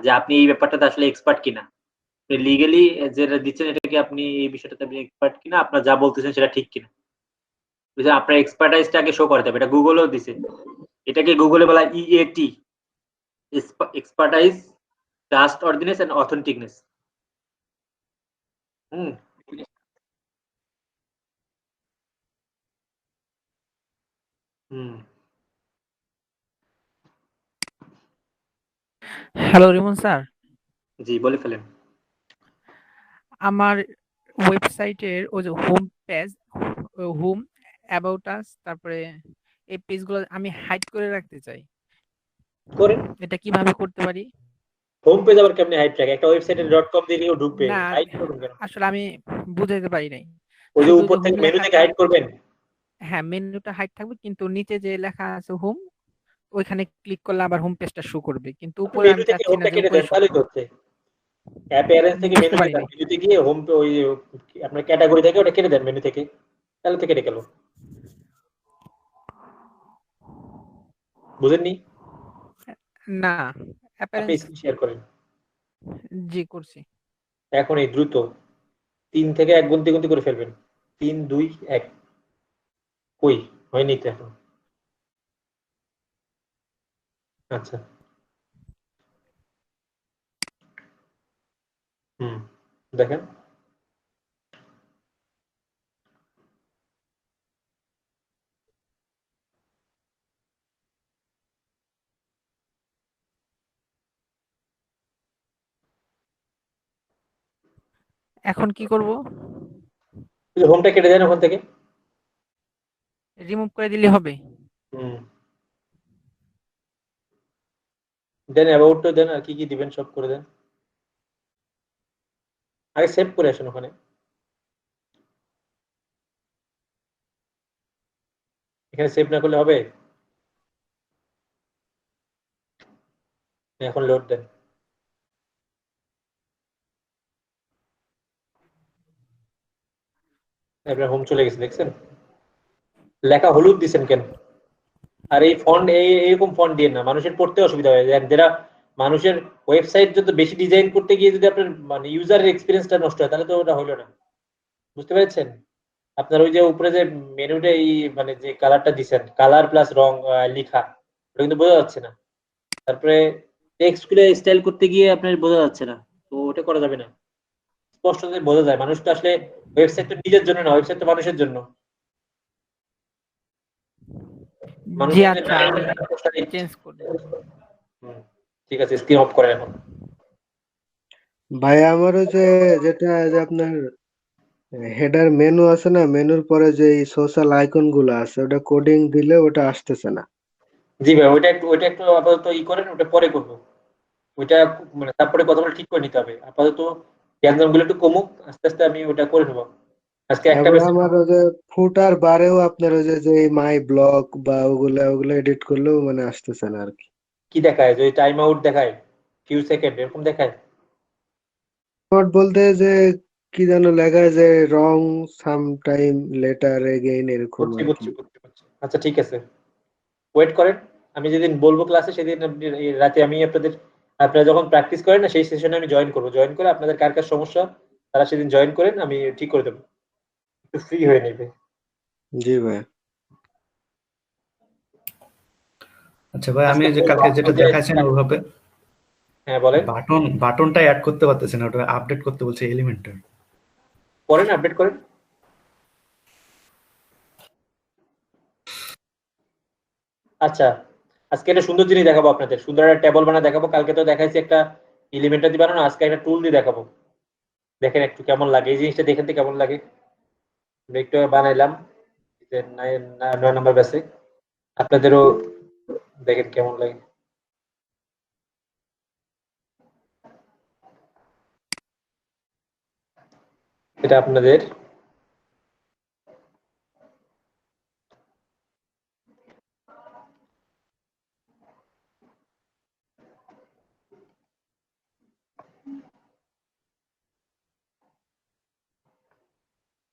যে আপনি এই ব্যাপারটাতে আসলে এক্সপার্ট কিনা। লিগ্যালি যেটা দিচ্ছেন এটা কি আপনি এই বিষয়টাতে আপনি এক্সপার্ট কিনা, আপনার যা বলতেছেন সেটা ঠিক কিনা। বুঝলেন? আপনার এক্সপার্টাইজটা আগে শো করাতে হবে। এটা গুগলও দিছে। এটাকে গুগলে বলা হয় EAT, expertise, trustworthiness and authenticness. হুম? হুম। হ্যালো রিমন স্যার, জি, বলে ফেলেন। আমার ওয়েবসাইটের ওই যে home page, home, about us, তারপরে এই পেজগুলো আমি হাইড করে রাখতে চাই। করেন। এটা কিভাবে করতে পারি? হোম পেজ আবার কেমনে হাইড থাকে? একটা ওয়েবসাইটে .com দিয়ে কেউ ঢুকবে। না, হাইড করবেন কেন? আসলে আমি বুঝাইতে পারি নাই। ওই যে শুধু উপর যে হোম থেকে মেনু থেকে লেখাটা, হাইড করবেন। হ্যাঁ মেনুটা হাইড থাকবে, কিন্তু নিচে যে লেখা আছে হোম, ওইখানে ক্লিক করলে আবার হোম পেজটা শো করবে, কিন্তু উপরে মেনু আমি থেকে চাচ্ছি না হোমটা যে কেটে উপরে দেন, শো তাহলেই তো করবে। হচ্ছে। অ্যাপিয়ারেন্স থেকে বুঝতে মেনুতে পারি যান। নাই। মেনুতে গিয়ে হোম ওই আপনার ক্যাটাগরি থেকে ওটা কেটে দেন মেনু থেকে। তাহলে তো কেটে গেল। বুঝেননি? না, আপনি অ্যাপারেন্স। স্ক্রিন শেয়ার করেন। জি করছি। এখনই দ্রুত ৩ থেকে ১ গুনতি, গুনতি করে ফেলবেন। ৩, ২, ১। কই? হয়নি তো এখন। আচ্ছা। হুম। দেখেন। এখন কি করব? ওই যে হোমটা কেটে দেন ওখান থেকে। রিমুভ করে দিলে হবে? হুম। দেন অ্যাবাউট টা দেন, আর কি, কি দিবেন সব করে দেন। আগে সেভ করে আসেন ওখানে। এখানে সেভ না করলে হবে? এখন লোড দেন। আপনার হোম চলে গেছে, দেখছেন? লেখা হলুদ দিছেন কেন? আর এই ফন্ট এইরকম ফন্ট দিয়ে না, মানুষের পড়তে অসুবিধা হয়। যারা মানুষের ওয়েবসাইট যত বেশি ডিজাইন করতে গিয়ে যদি আপনার মানে ইউজারের এক্সপিরিয়েন্সটা নষ্ট হয়, তাহলে তো ওটা হলো না। বুঝতে পেরেছেন? আপনার ওই যে উপরে যে মেনুটা মানে যে কালারটা দিছেন, কালার প্লাস রং লিখা, ওটা কিন্তু বোঝা যাচ্ছে না। তারপরে টেক্সট গুলো স্টাইল করতে গিয়ে আপনার বোঝা যাচ্ছে না। তো ওটা করা যাবে না। স্পষ্ট যে বোঝা যায়, মানুষ তো আসলে ওয়েবসাইটটা নিজের জন্য না, ওয়েবসাইটটা মানুষের জন্য। জি মানুষের যে আচ্ছা, আমি চেঞ্জ করব। হুম, ঠিক আছে, স্ক্রিন অফ করেন এখন। ভাই আমারও যেটা যে আপনার হেডার মেনু আছে না, মেনুর পরে যে সোশ্যাল আইকন গুলো আছে ওটা কোডিং দিলে ওটা আসতেছে না। জি ভাই, ওইটা একটু আপাতত করেন, ওটা পরে করবো। ওইটা মানে তারপরে কথাগুলো ঠিক করে নিতে হবে আপাতত। গ্যাঞ্জাম গুলো একটু কমুক, আস্তে আস্তে আমি ওটা করে নেবো। আজকে একটা তারপরে মেসেজ। আমার ওই যে ফুটার বারেও আপনার ওই যে মাই ব্লগ বা ওগুলো এডিট করলেও মানে আসতেছে না আর কি। কি দেখায়, যে টাইম আউট দেখায়, ফিউ সেকেন্ড এরকম দেখায়। নোট বলতে যে কি যেন লেখা যে রং সামটাইম লেটার এগেইন এরকম বুঝছি আর কি। বুঝছি বুঝছি বুঝছি। আচ্ছা ঠিক আছে, ওয়েট করেন। আমি যেদিন বলবো ক্লাসে সেদিন এই রাতে আমি আপনারা যখন প্র্যাকটিস করেন না, সেই সেশনে আমি জয়েন করবো। জয়েন করে আপনাদের কার কার সমস্যা তারা সেদিন জয়েন করেন, আমি ঠিক করে দেবো। একটু ফ্রি হয়ে নেবে। জি ভাই। আচ্ছা ভাই, আমি আজকে যে বলবো কালকে যেটা আপনার যে দেখাইছেন ওইভাবে হ্যাঁ বলেন। বাটনটা অ্যাড করতে পারতেছি না, ওটা আপডেট করতে বলছে এলিমেন্টর। করেন, আপডেট করেন। আচ্ছা, আজকে একটা সুন্দর জিনিস দেখাবো আপনাদের, সুন্দর একটা টেবল বানা দেখাবো। কালকে তো দেখাইছি একটা এলিমেন্টার দিয়ে বানানো, আজকে একটা টুল দিয়ে দেখাবো। দেখেন একটু কেমন লাগে এই জিনিসটা, দেখেন তো কেমন লাগে। আমরা একটু বানাইলাম যে 9 নম্বর ব্যাচে, আপনাদেরও দেখেন কেমন লাগে। এটা আপনাদের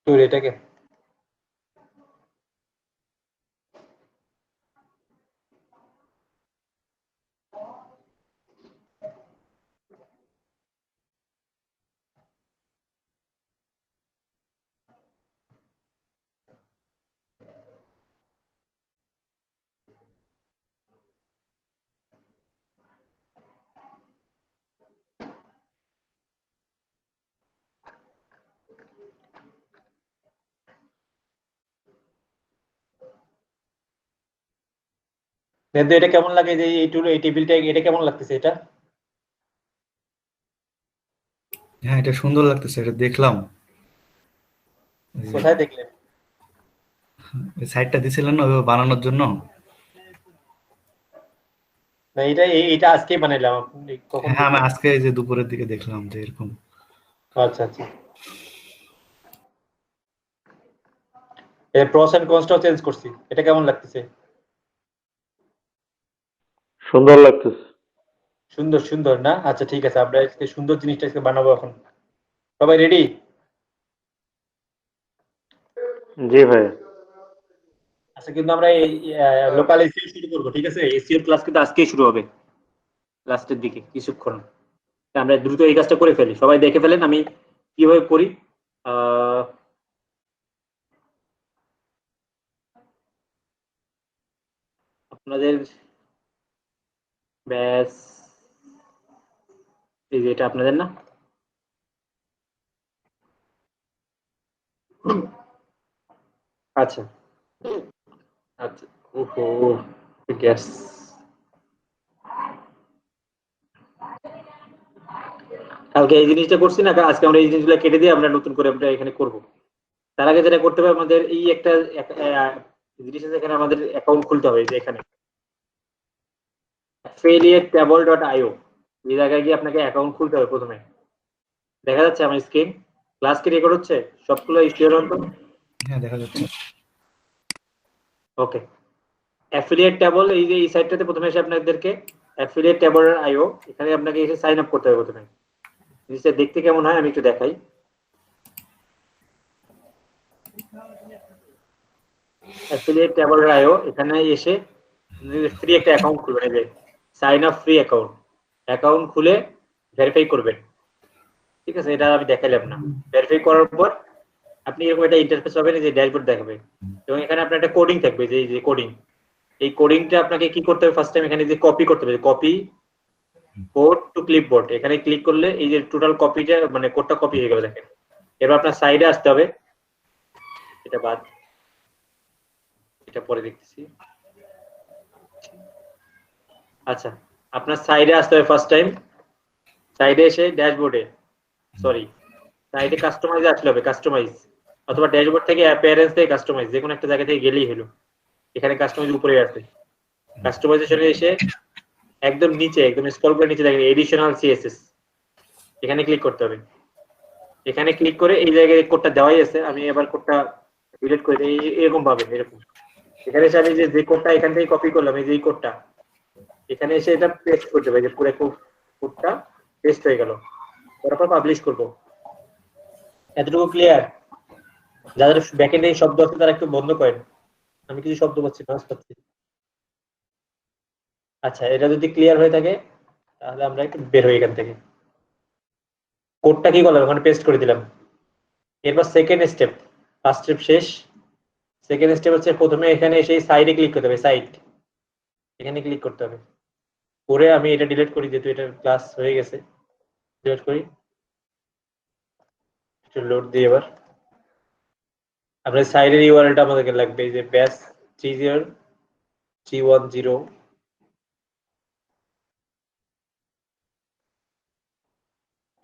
টুল, এটাকে কিন্তু এটা কেমন লাগে যে এই টুল এই টেবিলটা এটা কেমন লাগতেছে এটা? হ্যাঁ, এটা সুন্দর লাগতেছে, এটা দেখলাম। কোথায় দেখলেন? সাইটটা দিছিলেন না ওইভাবে বানানোর জন্য। না এটা আজকেই বানাইলাম। আপনি কখন হ্যাঁ, আমি দেখলেন? আজকে এই যে দুপুরের দিকে দেখলাম যে এরকম। আচ্ছা আচ্ছা। এর প্রস এন্ড কনসটাও চেঞ্জ করছি। এটা কেমন লাগতেছে? সুন্দর লাগতেছে। সুন্দর সুন্দর না? আচ্ছা ঠিক আছে, আমরা আজকে সুন্দর জিনিসটা আজকে বানাবো এখন। সবাই রেডি? জি ভাই। আচ্ছা, কিন্তু আমরা এই লোকাল এসইও শুরু করবো, ঠিক আছে? এসইও ক্লাস কিন্তু আজকেই শুরু হবে, লাস্টের দিকে কিছুক্ষণ। তা আমরা দ্রুত এই কাজটা করে ফেলি, সবাই দেখে ফেলেন আমি কিভাবে করি। আপনাদের ব্যাস এই যে এটা আপনাদের না? আচ্ছা আচ্ছা। ওহো, গ্যাস। কালকে এই জিনিসটা করছি না, আজকে আমরা এই জিনিসগুলো কেটে দিয়ে আমরা নতুন করে আমরা এখানে করব। তার আগে যেটা করতে হবে, আমাদের এই একটা জিনিস আছে, এখানে আমাদের অ্যাকাউন্ট খুলতে হবে। যে এখানে affiliatetable.io, এই জায়গায় গিয়ে আপনাকে অ্যাকাউন্ট খুলতে হবে প্রথমে। দেখা যাচ্ছে আমার স্ক্রিন? ক্লাস কি রেকর্ড হচ্ছে? সবগুলো শিওর হন তো? হ্যাঁ, দেখা যাচ্ছে। ওকে। অ্যাফিলিয়েট ট্যাবল, এই যে এই সাইটটাতে প্রথমে এসে আপনাদেরকে affiliatetable.io, এখানে আপনাকে এসে সাইন আপ করতে হবে প্রথমে। জিনিসটা দেখতে কেমন হয় আমি একটু দেখাই। affiliatetable.io, এখানে এসে ফ্রি একটা অ্যাকাউন্ট খুলবেন। এই যে sign up free account, account খুলে ভেরিফাই করবেন। ঠিক আছে, এটা আমি দেখাইলাম না। ভেরিফাই করার পর আপনি এরকম একটা ইন্টারফেস পাবেন, যে ড্যাশবোর্ড দেখাবে, এবং এখানে আপনার একটা কোডিং থাকবে, যে এই যে কোডিং, এই কোডিংটা আপনাকে কি করতে হবে ফার্স্ট টাইম, এখানে যে কপি করতে হবে, কপি কোড টু ক্লিপবোর্ড, এখানে ক্লিক করলে এই যে টোটাল কপিটা মানে কোডটা কপি হয়ে গেল দেখেন। এবার আপনার সাইডে আসতে হবে, এটা বাদ, এটা পরে দেখতেছি। আচ্ছা, আপনার সাইডে আসতে হবে ফার্স্ট টাইম, সাইডে এসে ড্যাশবোর্ডে, সরি সাইডে কাস্টমাইজে আসলে হবে, কাস্টমাইজ, অথবা ড্যাশবোর্ড থেকে অ্যাপিয়ারেন্স থেকে কাস্টমাইজ, যে কোনো একটা জায়গা থেকে গেলেই হলো। এখানে কাস্টমাইজ উপরে আছে, কাস্টমাইজেশনে এসে একদম নিচে, একদম স্ক্রল করে নিচে দেখেন এডিশনাল সিএসএস, এখানে ক্লিক করতে হবে। এখানে ক্লিক করে এই জায়গায় কোডটা দেওয়াই আছে, আমি এবার কোডটা ডিলিট করে দিই। এরকম পাবেন, এরকম। এখানে এসে আমি যে কোডটা এখান থেকে কপি করলাম, এই যে কোডটা এখানে এসে এটা পেস্ট করতে হবে, যে পুরো কোডটা পেস্ট হয়ে গেল। তারপর পাবলিশ করব। এতটুকু ক্লিয়ার? যাদের ব্যাকএন্ডে এই শব্দ আছে তারা একটু বন্ধ করেন, আমি কিছু শব্দ পাচ্ছি, নয়েজ পাচ্ছি। আচ্ছা, এটা যদি ক্লিয়ার হয়ে থাকে তাহলে আমরা একটু বের হই এখান থেকে। কোডটা কি করলাম, ওখানে পেস্ট করে দিলাম। এরপর সেকেন্ড স্টেপ, ফার্স্ট স্টেপ শেষ, সেকেন্ড স্টেপ হচ্ছে প্রথমে এখানে এসে সাইডে ক্লিক করতে হবে, সাইড, এখানে ক্লিক করতে হবে। করে আমি এটা ডিলিট করি, যেহেতু এটা ক্লাস হয়ে গেছে, ডিলিট করি। একটু লোড দিই এবার। আপনার সাইডের ইউআরএলটা আমাদেরকে লাগবে, এই যে ব্যাস 30310।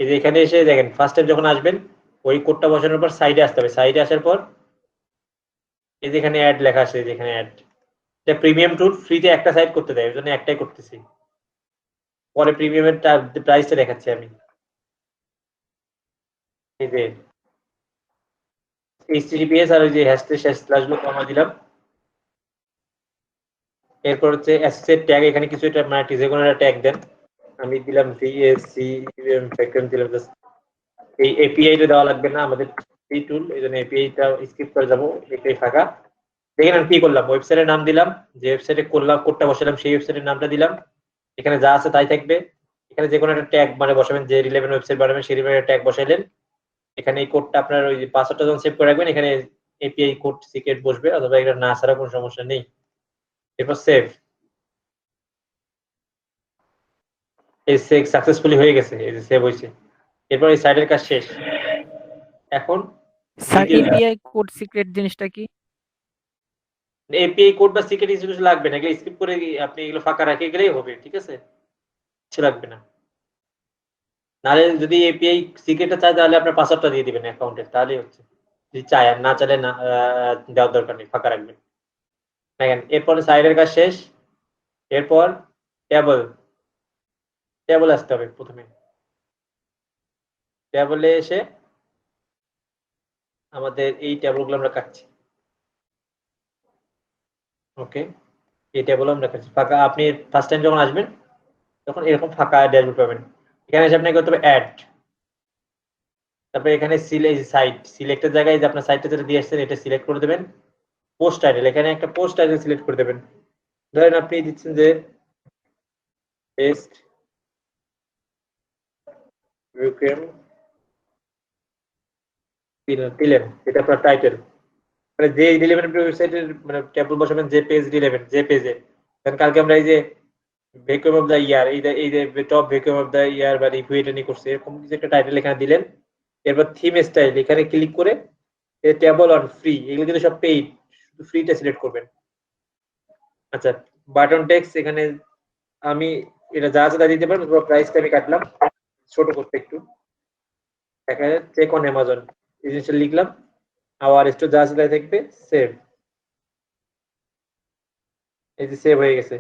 এই যে এখানে এসে দেখেন, ফার্স্ট টাইম যখন আসবেন ওই কোডটা বসানোর পর সাইডে আসতে হবে। সাইডে আসার পর এই যে এখানে অ্যাড লেখা আছে, যেখানে অ্যাড, এটা প্রিমিয়াম টুল, ফ্রিতে একটা সাইট করতে দেয়, ওই জন্য একটাই করতেছি, পরে প্রিমিয়ামের প্রাইসটা দেখাচ্ছি আমি। এই যে এইচটিটিপিএস আর ওই যে স্ল্যাশগুলো কমা দিলাম। এরপর হচ্ছে অ্যাসোসিয়েট ট্যাগ, এখানে কিছু একটা মানে যে কোনো একটা ট্যাগ দেন। আমি দিলাম ভিএসসি ফ্যাক্টর দিলাম। এই এপিআইটা দেওয়া লাগবে না, আমাদের এই টুল, এই জন্য এপিআইটা স্কিপ করে যাবো, এটাই ফাঁকা। দেখেন আমি কি করলাম, ওয়েবসাইটের নাম দিলাম, যে ওয়েবসাইটে করলাম কোডটা বসালাম সেই ওয়েবসাইটের নামটা দিলাম, এখানে যা আছে তাই থাকবে। এখানে যে কোনো একটা ট্যাগ মানে বসাবেন, যে রিলেভেন্ট ওয়েবসাইট বানাবেন সেই রিলেভেন্ট ট্যাগ বসাইলেন। এখানে এই কোডটা আপনার ওই পাসওয়ার্ডটা যখন সেভ করে রাখবেন, এখানে এপিআই কোড সিক্রেট বসবে, অথবা এটা না ছাড়া কোনো সমস্যা নেই। এরপর সেভ, এই সেভ সাকসেসফুলি হয়ে গেছে, এই যে সেভ হয়েছে। এরপর এই সাইডের কাজ শেষ। এখন স্যার দ্বিতীয় কাজ। এপিআই কোড সিক্রেট জিনিসটা কি? এপিআই কোড বা সিক্রেট কিছু লাগবে না, এগুলো স্কিপ করে আপনি এগুলো ফাঁকা রাখে গেলেই হবে, ঠিক আছে, কিছু লাগবে না। নাহলে যদি এপিআই সিক্রেটটা চায় তাহলে আপনার পাসওয়ার্ডটা দিয়ে দিবেন অ্যাকাউন্টের, তাহলেই হচ্ছে। যদি চায়, আর না চাইলে না দেওয়ার দরকার নেই, ফাঁকা রাখবেন। দেখেন এরপরে সাইডের কাজ শেষ। এরপর টেবল আসতে হবে প্রথমে। টেবলে এসে আমাদের এই টেবলগুলো আমরা কাটছি। ওকে, এই টেবল আমরা কাটছি ফাঁকা। আপনি ফার্স্ট টাইম যখন আসবেন তখন এরকম ফাঁকা ড্যাশবোর্ড পাবেন। এখানে এসে আপনাকে করতে হবে অ্যাড, তারপরে এখানে সিলেক্টের জায়গায় যে আপনার সাইটটা যেটা দিয়ে আসছেন এটা সিলেক্ট করে দেবেন। পোস্ট টাইটেল, এখানে একটা পোস্ট টাইটেল সিলেক্ট করে দেবেন। ধরেন আপনি দিচ্ছেন যে বেস্ট দিলেন, এটা আপনার টাইটেল। মানে যে 11 ওয়েবসাইটের মানে টেবল বসাবেন, যে পেজ 11 যে পেজে, কারণ কালকে আমরা এই যে ভ্যাকুয়াম অফ দ্য ইয়ার, এই যে top vacuum of the year বা রিভিউ এটা নিয়ে করছে, এরকম কিছু একটা টাইটেল এখানে দিলেন। এরপর থিম স্টাইল এখানে ক্লিক করে টেবল অন ফ্রি, এগুলো কিন্তু সব পেইড, শুধু ফ্রিটা সিলেক্ট করবেন। আচ্ছা, বাটন টেক্সট এখানে আমি এটা যা আছে তা দিতে পারেন, প্রাইসটা আমি কাটলাম ছোট করতে একটু। এখানে চেক অন অ্যামাজন এই জিনিসটা লিখলাম, আবার একটু যা আছে তাই থাকবে, সেভ। এই যে সেভ হয়ে গেছে।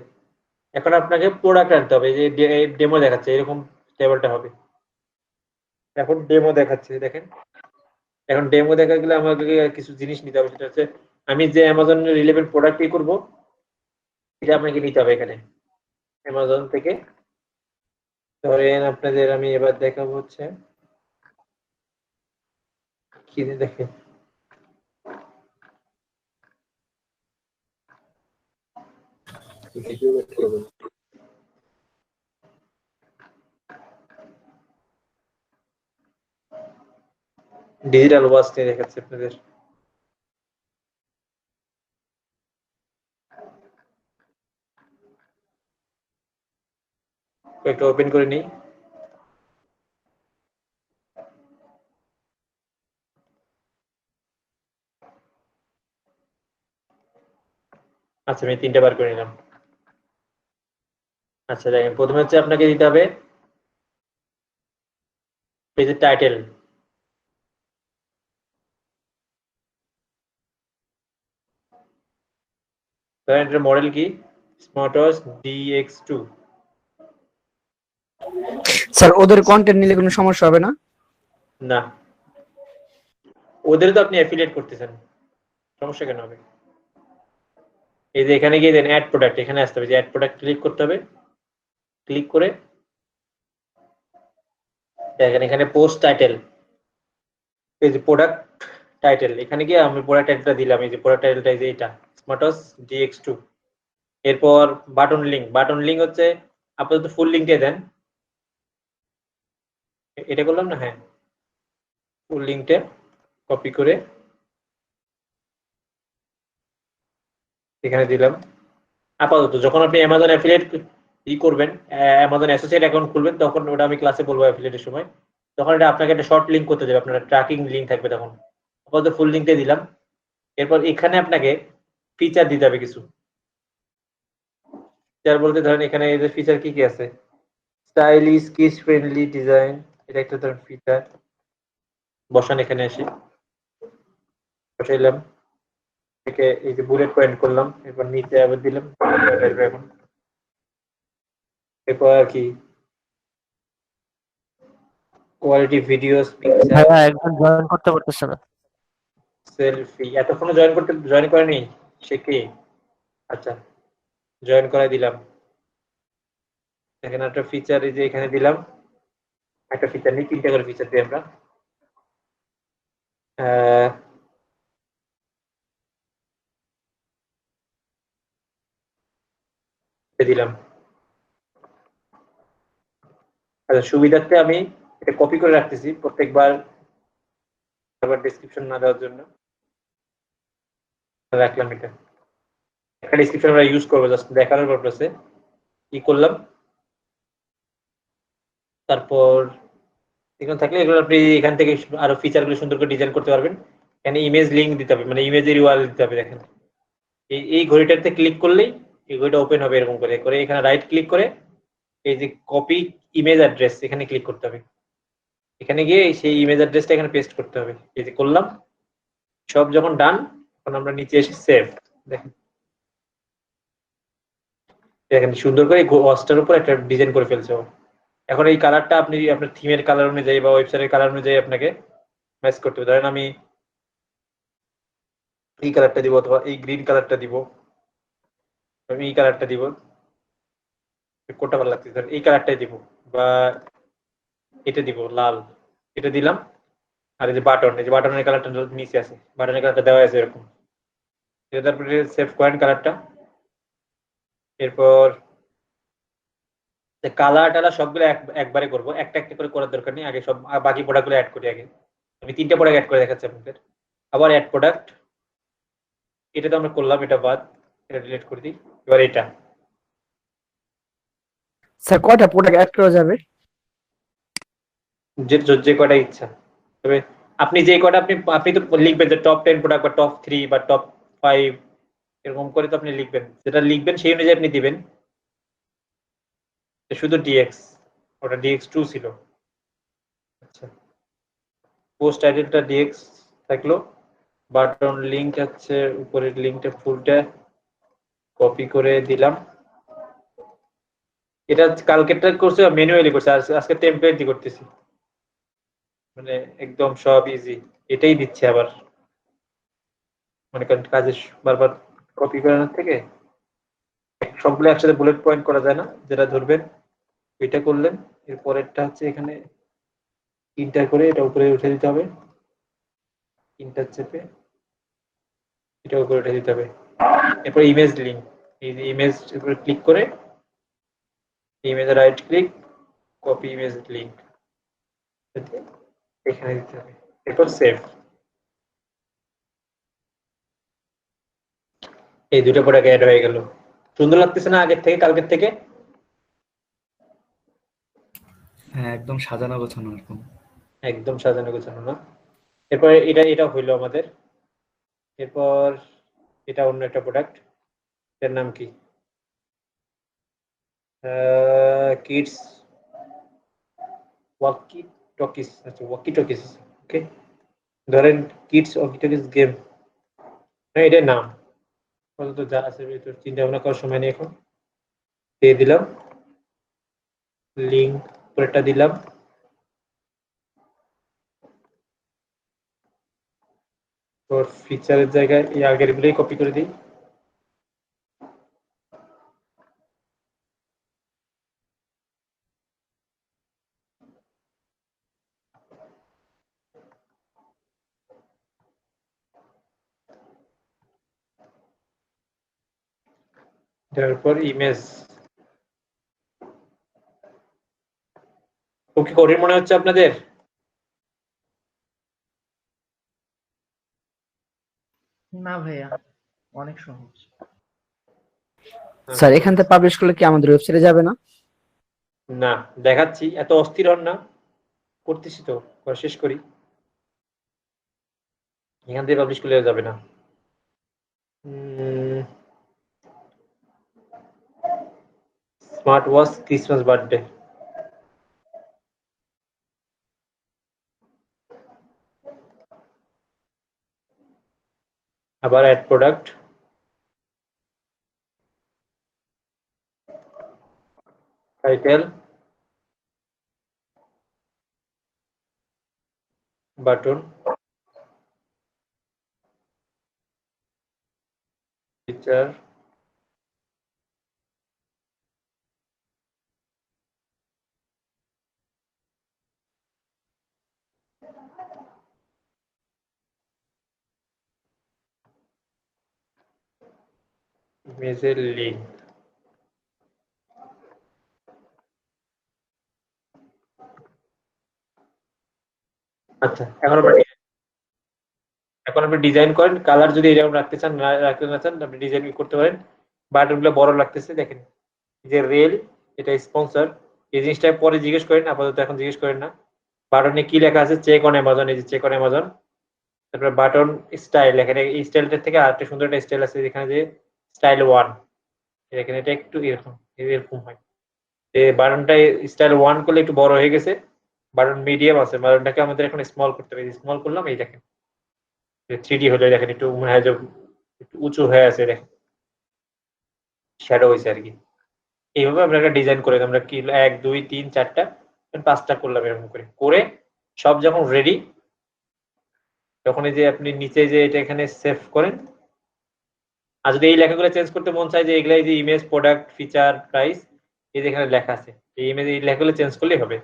এখন আপনাকে প্রোডাক্ট আনতে হবে, যে ডেমো দেখাচ্ছে এরকম টেবলটা হবে। এখন ডেমো দেখাচ্ছে, দেখেন এখন ডেমো দেখা গেলে আমাকে কিছু জিনিস নিতে হবে, সেটা হচ্ছে আমি যে অ্যামাজন রিলেভেন্ট প্রোডাক্ট করব এটা আপনাকে নিতে হবে। এখানে অ্যামাজন থেকে ধরেন আপনাদের আমি এবার দেখাবো হচ্ছে কি দেখেন, ডিজিটাল ওয়াচ নিয়ে দেখাচ্ছে আপনাদের। একটু ওপেন করে নিই। আচ্ছা, আমি 3টা বার করে নিলাম। আচ্ছা দেখেন, প্রথমে হচ্ছে আপনাকে দিতে হবে পেজের টাইটেল। ধরেন এটার মডেল কি, স্মার্টওয়াচ DX2। স্যার ওদের কন্টেন্ট নিলে কোনো সমস্যা হবে না? না, ওদের তো আপনি অ্যাফিলিয়েট করতেছেন, সমস্যা কেন হবে? এই যে এখানে গিয়ে দেন অ্যাড প্রোডাক্ট, এখানে আসতে হবে যে অ্যাড প্রোডাক্ট ক্লিক করতে হবে। ক্লিক করে দেখেন এখানে পোস্ট টাইটেল, এই যে প্রোডাক্ট টাইটেল, এখানে গিয়ে আমি প্রোডাক্ট টাইটেলটা দিলাম। এই যে প্রোডাক্ট টাইটেলটা এই যে এটা স্মার্টওয়াচ DX2। এরপর বাটন লিঙ্ক হচ্ছে আপাতত ফুল লিঙ্কে দেন। এটা করলাম না, হ্যাঁ, ফুল লিঙ্কটা কপি করে এখানে দিলাম। আপাতত যখন আপনি অ্যামাজন অ্যাফিলিয়েট করবেন, অ্যামাজন অ্যাসোসিয়েট অ্যাকাউন্ট খুলবেন, তখন ওটা আমি ক্লাসে বলবো অ্যাফিলিয়েটের সময়, তখন এটা আপনাকে একটা শর্ট লিঙ্ক করতে দেবে, আপনার ট্র্যাকিং লিঙ্ক থাকবে তখন। আপাতত ফুল লিঙ্কটা দিলাম। এরপর এখানে আপনাকে ফিচার দিতে হবে কিছু। ফিচার বলতে ধরেন এখানে এই যে ফিচার কি কি আছে, স্টাইলিশ কিডস ফ্রেন্ডলি ডিজাইন, এটা একটা ধরেন ফিচার। বসান, এখানে এসে বসাইলাম, থেকে এই যে বুলেট পয়েন্ট করলাম, এরপর নিচে আবার দিলাম এখন। এরপর আর কি কোয়ালিটি ভিডিওস, পিকচার, ভাইয়া একজন জয়েন করতে পারতেছে না। সেলফি। এতক্ষণ জয়েন করেনি সে কে? আচ্ছা, জয়েন করাই দিলাম। এখানে একটা ফিচার এই যে এখানে দিলাম, একটা ফিচার নিই, 3টা করে ফিচার দিই আমরা। দিলাম। আচ্ছা, সুবিধার্থে আমি এটা কপি করে রাখতেছি প্রত্যেকবার আবার ডেসক্রিপশন না দেওয়ার জন্য রাখলাম। এটা একটা ডেসক্রিপশন আমরা ইউজ করবো জাস্ট দেখানোর পারপাসে। কি করলাম, তারপর এখানে থাকলে এগুলো আপনি এখান থেকে আরো ফিচারগুলো সুন্দর করে ডিজাইন করতে পারবেন। এখানে ইমেজ লিংক দিতে হবে, মানে ইমেজের ইউআরএল দিতে হবে। দেখেন এই ঘড়িটাতে ক্লিক করলেই এই ঘড়িটা ওপেন হবে এরকম করে করে এখানে রাইট ক্লিক করে এই যে কপি ইমেজ অ্যাড্রেস এখানে ক্লিক করতে হবে। এখানে গিয়ে সেই ইমেজ অ্যাড্রেসটা এখানে পেস্ট করতে হবে। এই যে করলাম, সব যখন ডান তখন আমরা নিচে এসে সেভ। দেখেন দেখেন সুন্দর করে ওয়াচটার উপর একটা ডিজাইন করে ফেলছে ও। এখন এই কালারটা আপনি আপনার থিমের কালার অনুযায়ী বা ওয়েবসাইটের কালার অনুযায়ী আপনাকে ম্যাচ করতে হবে। ধরেন আমি এই কালারটা দিব অথবা এই গ্রিন কালারটা দিব, আমি এই কালারটা দিব, কোনটা ভালো লাগছে ধরেন এই কালারটাই দিব, বা এটা দিব লাল, এটা দিলাম। আর এই যে বাটন, এই যে বাটনের কালারটা নিচে আছে, বাটনের কালারটা দেওয়া আছে এরকম। এটা তারপরে সেভ করেন কালারটা। এরপর কালার টালার সবগুলো একবারে করবো, একটা একটা করে করার দরকার নেই। আগে সব বাকি প্রোডাক্ট গুলো অ্যাড করি। আগে আমি 3টা প্রোডাক্ট অ্যাড করে দেখাচ্ছি আপনাদের। আবার অ্যাড প্রোডাক্ট, এটা তো আমরা করলাম, এটা বাদ, এটা ডিলিট করে দিই। এবার এটা স্যার কয়টা প্রোডাক্ট অ্যাড করা যাবে? যে কয়টা ইচ্ছা। তবে আপনি যে কয়টা আপনি তো লিখবেন যে টপ 10 প্রোডাক্ট বা টপ 3 বা টপ 5 এরকম করে তো আপনি লিখবেন। যেটা লিখবেন সেই অনুযায়ী আপনি দিবেন। শুধু ডিএক্স, ওটা ডিএক্স2 ছিল। আচ্ছা, পোস্ট টাইটেলটা ডিএক্স থাকলো, বাটন লিংক আছে উপরের লিংকটা ফুলটা কপি করে দিলাম। এটা কালকেরটা করছে ম্যানুয়ালি করছে, আজকে টেমপ্লেট দিয়ে করতেছি, মানে একদম সব ইজি। এটাই দিচ্ছে আবার, মনে করেন কাজে বারবার কপি করানোর থেকে সবগুলো একসাথে বুলেট পয়েন্ট করা যায় না, যেটা ধরবেন এটা করলেন। এর পরেরটা হচ্ছে এখানে ইন্টার করে এটা উপরে উঠে দিতে হবে, ইন্টার চেপে এটা উপরে উঠে দিতে হবে। এরপর ইমেজ লিঙ্ক, এই যে ইমেজ উপরে ক্লিক করে ইমেজে right click, copy image link এখানে দিতে হবে। এরপর সেভ। এই দুটো প্রোডাক্ট অ্যাড হয়ে গেল। সুন্দর লাগতেছে না আগের থেকে, কালকের থেকে? হ্যাঁ, একদম সাজানো গোছানো এরকম। একদম সাজানো গোছানো না? এরপর এটা হইলো আমাদের। এরপর এটা অন্য একটা প্রোডাক্ট, এর নাম কি? কিডস ওয়াকি টকিস। আচ্ছা, ওয়াকি টকিস। ওকে, ধরেন কিডস ওয়াকি টকিস গেম, হ্যাঁ এটার নাম। আপাতত যা আছে ভিতর চিন্তা ভাবনা করার সময় নেই এখন। দিয়ে দিলাম লিঙ্ক, পরেরটা দিলাম। তোর ফিচারের জায়গায় এই আগের গুলোই কপি করে দিই। তারপর ইমেজ। ওকে, কঠিন মনে হচ্ছে আপনাদের? না ভাইয়া, অনেক সহজ। স্যার এখান থেকে পাবলিশ করলে কি আমাদের ওয়েবসাইটে যাবে না? না, দেখাচ্ছি, এত অস্থির হন না, করতেছি তো, করা শেষ করি। এখান থেকে পাবলিশ করলে যাবে না। স্মার্ট ওয়াচ ক্রিসমাস বার্থডে, আবার add product, title, button, feature, ইমেজের লিঙ্ক। আচ্ছা, এখন আপনি ডিজাইন করেন। কালার যদি এরকম রাখতে চান, না রাখতে না চান, আপনি ডিজাইন করতে পারেন। বাটন গুলো বড় লাগতেছে দেখেন, যে রেল, এটা স্পন্সর, এই জিনিসটা পরে জিজ্ঞেস করেন, আপাতত এখন জিজ্ঞেস করেন না। বাটনে কি লেখা আছে? চেক অন অ্যামাজন, এই যে চেক অন অ্যামাজন, তারপরে বাটন স্টাইল, এখানে এই স্টাইলটার থেকে আরেকটা সুন্দর একটা স্টাইল আছে যেখানে যে স্টাইল 1, এখানে এটা একটু এরকম হয়। বাটনটা স্টাইল 1 করলে একটু বড় হয়ে গেছে, বাটন মিডিয়াম আছে, বাটনটাকে আমাদের এখন স্মল করতে হবে। স্মল করলাম, এই দেখেন 3D হলে দেখেন একটু মনে হয় যে একটু উঁচু হয়ে আছে, দেখেন শ্যাডো হয়েছে আর কি। এইভাবে আমরা একটা ডিজাইন করে আমরা কি 1 2 3 4টা 5টা করলাম, এরকম করে করে সব যখন রেডি, তখন এই যে আপনি নিচে যে এটা এখানে সেভ করেন। আর যদি এই লেখাগুলো চেঞ্জ করতে মন চায়, যে এগুলা যে ইমেজ, প্রোডাক্ট, ফিচার, প্রাইস, এই যে এখানে লেখা আছে, এই ইমেজ এই লেখাগুলো চেঞ্জ করলেই হবে।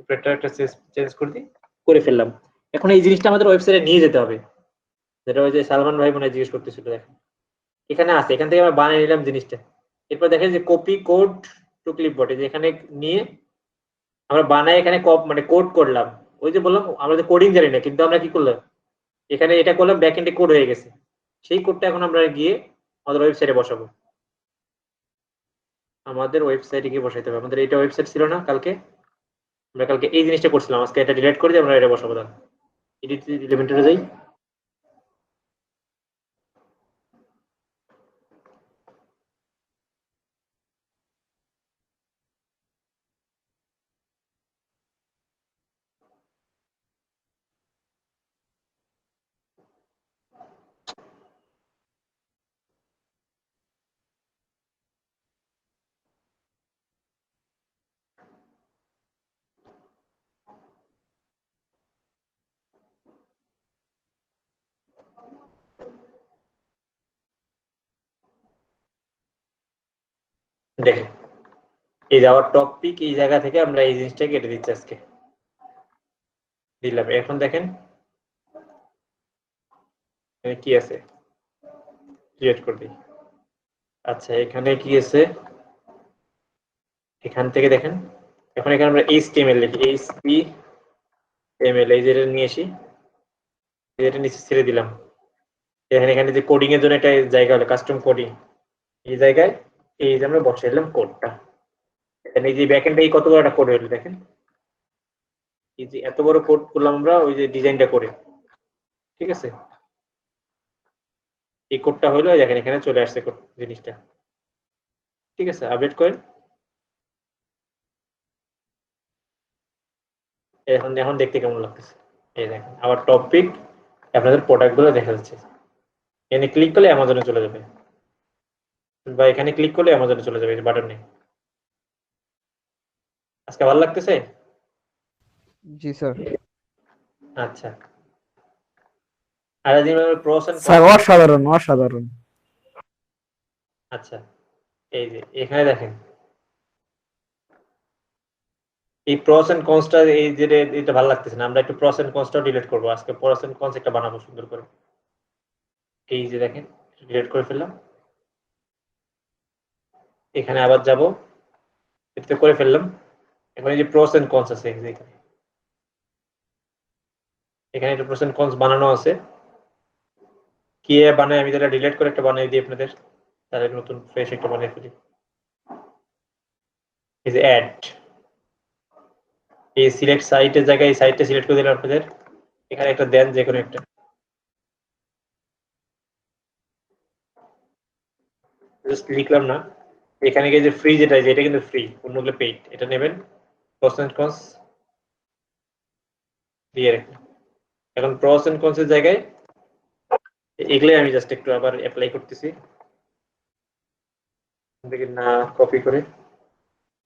উপরেরটা একটা চেঞ্জ করে ফেললাম। এখন এই জিনিসটা আমাদের ওয়েবসাইটে নিয়ে যেতে হবে, যেটা ওই যে সালমান ভাই মনে হয় জিজ্ঞেস করতেছিল। দেখেন এখানে আছে, এখান থেকে আমরা বানিয়ে নিলাম জিনিসটা। এরপর দেখেন যে কপি কোড টু ক্লিপবোর্ড, যে এখানে নিয়ে আমরা বানাই এখানে মানে কোড করলাম। ওই যে বললাম আমরা যে কোডিং জানি না, কিন্তু আমরা কি করলাম এখানে এটা করলাম, ব্যাক এন্ডে কোড হয়ে গেছে। সেই কোডটা এখন আমরা গিয়ে আমাদের ওয়েবসাইটে বসাবো। আমাদের ওয়েবসাইটে গিয়ে বসাইতে হবে। আমাদের এটা ওয়েবসাইট ছিল না কালকে, আমরা কালকে এই জিনিসটা করছিলাম, আজকে এটা ডিলিট করে দিয়ে আমরা এটা বসাবো। তাহলে এডিট এলিমেন্টে যাই, দেখেন এই যাওয়ার টপিক, এই জায়গা থেকে আমরা এই জিনিসটা কেটে দিচ্ছি, আজকে দিলাম। এখন দেখেন কি আছে, ক্রিয়েট করে দিই। আচ্ছা এখানে কি আছে, এখান থেকে দেখেন এখন এখানে আমরা HTML লিখি, HTML, এই যে এটা নিয়ে আসি, এটা নিচে ছেড়ে দিলাম। এখানে যে কোডিং এর জন্য একটা জায়গা হলো কাস্টম কোডিং, এই জায়গায় এই যে আমরা বসাইলাম কোডটা। এখানে এই যে ব্যাকএন্ডে এই কত বড় একটা কোড হলো, দেখেন এই যে এত বড় কোড করলাম আমরা ওই যে ডিজাইনটা করে। ঠিক আছে, এই কোডটা হলো দেখেন এখানে চলে আসছে কোড জিনিসটা। ঠিক আছে, আপডেট করেন। এখন এখন দেখতে কেমন লাগতেছে, এই দেখেন আবার টপিক, আপনাদের প্রোডাক্ট গুলো দেখা যাচ্ছে। এখানে ক্লিক করলে অ্যামাজনে চলে যাবে, বা এখানে ক্লিক করলে অ্যামাজনে চলে যাবে, বাটন নেই। আজকে ভালো লাগতেছে? জি স্যার। আচ্ছা, আর যদি প্রোস এন্ড স্যার অসাধারণ অসাধারণ। আচ্ছা এই যে এখানে দেখেন এই প্রস এন্ড কনসটা, এই যে এটা ভালো লাগতেছে না, আমরা একটু প্রস এন্ড কনসটা ডিলিট করব আজকে। প্রস এন্ড কনস একটা বানাবো সুন্দর করে। এই যে দেখেন ডিলিট করে ফেললাম, এখানে আবার যাব, এটা করে ফেললাম। এখন এই যে প্রস এন্ড কনস আছে এখানে, এখানে একটা প্রস এন্ড কনস বানানো আছে। কি বানাই আমি, যেটা ডিলিট করে একটা বানাই দিই আপনাদের, তাহলে নতুন ফ্রেশ একটা বানিয়ে ফেলি। এই যে অ্যাড, এই সিলেক্ট সাইটের জায়গায় এই সাইটটা সিলেক্ট করে দিলাম আপনাদের। এখানে একটা দেন, যে কোনো একটা জাস্ট লিখলাম না, এখানে গিয়ে যে ফ্রি যেটা, এটা কিন্তু ফ্রি, অন্যগুলো পেইড, এটা নেবেন। প্রস এন্ড কনস দিয়ে রাখুন। এখন প্রস এন্ড কনস এর জায়গায় এগুলাই আমি জাস্ট একটু আবার অ্যাপ্লাই করতেছি, দেখি না কপি করে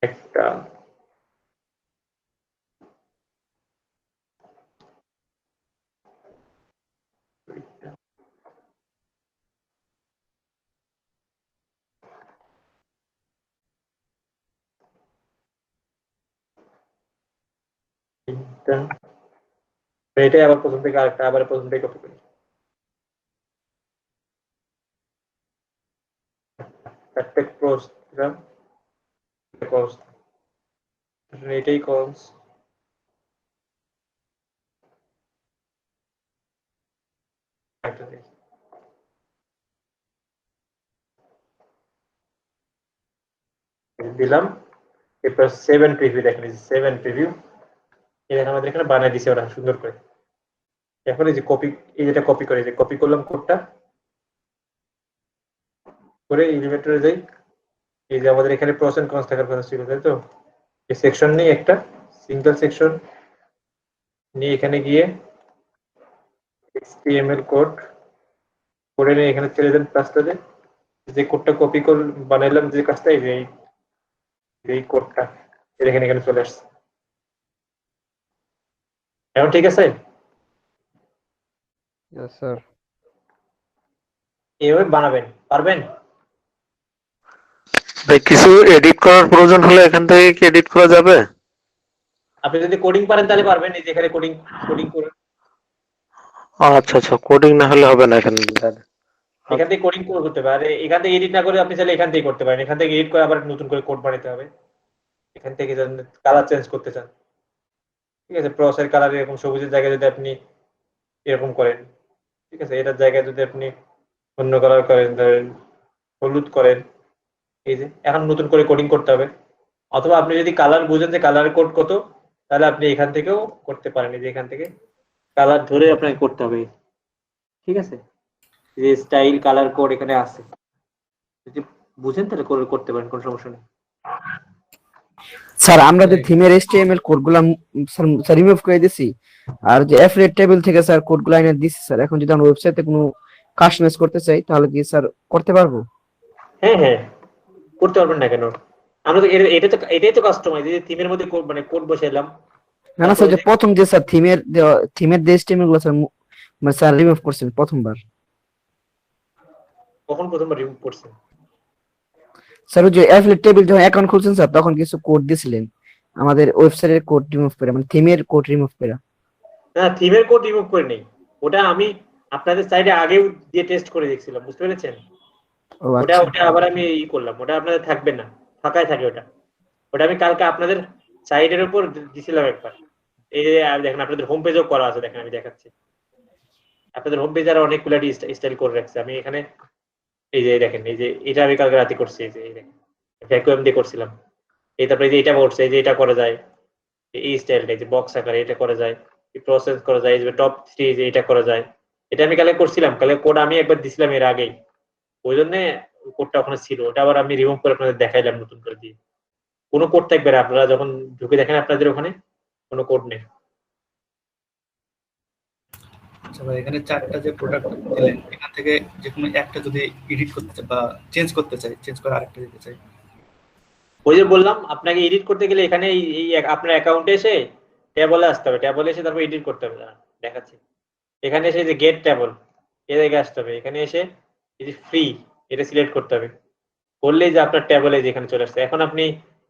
একটা এটাই আবার প্রথম থেকে আরেকটা, আবার প্রথম থেকে কপি করি। একটা প্রস দিলাম, কনস, এটাই কনস, একটা দিলাম। এরপর 7 প্রিভিউ, দেখেন 7 প্রিভিউ, এই দেখেন আমাদের এখানে বানিয়ে দিছে ওরা সুন্দর করে। এখন এই যে কপি, এই যেটা কপি করে, যে কপি করলাম কোডটা করে এলিমেন্টরে যাই। এই যে আমাদের এখানে প্রস এন্ড কনস থাকার কথা ছিল, তাই তো? এই সেকশন নেই, একটা সিঙ্গেল সেকশন নিয়ে এখানে গিয়ে HTML কোড করে নিয়ে এখানে ছেড়ে দেন প্লাসটাতে। যে কোডটা কপি করে বানাইলাম, যে কাজটা, এই যে এই কোডটা এখানে এখানে চলে আসছে। এখন ঠিক আছে? Yes sir. এইভাবে বানাবেন, পারবেন? ভাই কিছু এডিট করার প্রয়োজন হলে এখান থেকে কি এডিট করা যাবে? আপনি যদি কোডিং পারেন তাহলে পারবেন, এই যে এখানে কোডিং কোডিং করে আচ্ছা আচ্ছা, কোডিং না হলে হবে না এখানে। এখান থেকে কোডিং করতে হবে। আর এখান থেকে এডিট না করে আপনি চাইলে এখান থেকে করতে পারেন। এখান থেকে এডিট করে আবার নতুন করে কোড বানাতে হবে। এখান থেকে কালার চেঞ্জ করতে চান, ঠিক আছে, প্রসের কালার এরকম সবুজের জায়গায় যদি আপনি এরকম করেন, ঠিক আছে, এটার জায়গায় যদি আপনি অন্য কালার করেন, ধরেন হলুদ করেন, এই যে এখন নতুন করে কোডিং করতে হবে। অথবা আপনি যদি কালার বুঝেন যে কালার কোড কত, তাহলে আপনি এখান থেকেও করতে পারেন। এই যে এখান থেকে কালার ধরে আপনাকে করতে হবে, ঠিক আছে, যে স্টাইল কালার কোড এখানে আছে, যদি বুঝেন তাহলে করতে পারেন, কোনো সমস্যা নেই। স্যার আমরা যে থিমের HTML কোডগুলো স্যার রিমুভ করে দিছি, আর যে অ্যাফিলিয়েট টেবিল থেকে স্যার কোডগুলো এনে দিছি স্যার, এখন যদি আমরা ওয়েবসাইটে কোনো কাস্টমাইজ করতে চাই তাহলে কি স্যার করতে পারবো? হ্যাঁ হ্যাঁ, করতে পারবেন না কেন? আমরা তো এটাই তো কাস্টমাইজ, এই থিমের মধ্যে কোড মানে কোড বসাইলাম। না না স্যার, যে প্রথম যে স্যার থিমের যে HTML গুলো স্যার মানে স্যার রিমুভ করছেন প্রথমবার। কখন প্রথমবার রিমুভ করছেন? স্যার ওই যে অ্যাফিলিয়েট টেবিল যখন অ্যাকাউন্ট খুলছেন স্যার, তখন কিছু কোড দিছিলেন আমাদের ওয়েবসাইটের কোড রিমুভ করে, মানে থিমের কোড রিমুভ করে। না, থিমের কোড রিমুভ করে নেই, ওটা আমি আপনাদের সাইডে আগেও দিয়ে টেস্ট করে দেখছিলাম, বুঝতে পেরেছেন? ও ওটা আচ্ছা। ওটা আবার আমি করলাম, ওটা আপনাদের থাকবে না, ফাঁকাই থাকে ওটা। ওটা আমি কালকে আপনাদের সাইডের উপর দিছিলাম একবার। এই যে দেখেন আপনাদের হোম পেজও করা আছে, দেখেন আমি দেখাচ্ছি। আপনাদের হোম পেজ আর অনেকগুলো স্টাইল করে রাখছে। আমি এখানে এই যে দেখেন, এই যে এটা আমি কালকে রাতে করছি, এই যে এই দেখেন ভ্যাকুয়াম দিয়ে করছিলাম। এই তারপরে এই যে এটা করছে, এই যে এটা করা যায়, এই স্টাইলটা, এই যে বক্স আকারে এটা করা যায়, প্রসেস করা যায়, এই যে টপ 3 যে এটা করা যায়। এটা আমি কালকে করছিলাম, কালকে কোড আমি একবার দিছিলাম এর আগেই, ওই জন্য কোডটা ওখানে ছিল। ওটা আবার আমি রিমুভ করে আপনাদের দেখাইলাম নতুন করে দিয়ে। কোনো কোড থাকবে না, আপনারা যখন ঢুকে দেখেন আপনাদের ওখানে কোনো কোড নেই। আচ্ছা ভাই, এখানে 4টা যে প্রোডাক্ট দিলেন, এখান থেকে যে কোনো একটা যদি এডিট করতে চাই বা চেঞ্জ করতে চাই, চেঞ্জ করে আরেকটা দিতে চাই, ওই যে বললাম আপনাকে এডিট করতে গেলে এখানে আপনার অ্যাকাউন্টে এসে ট্যাবলে আসতে হবে, ট্যাবলে এসে তারপর এডিট করতে হবে। দাঁড়ান, দেখাচ্ছি। এখানে এসে যে গেট ট্যাবল, এই জায়গায় আসতে হবে। এখানে এসে এই যে ফ্রি, এটা সিলেক্ট করতে হবে। করলেই যে আপনার ট্যাবলে যেখানে চলে আসছে। এখন আপনি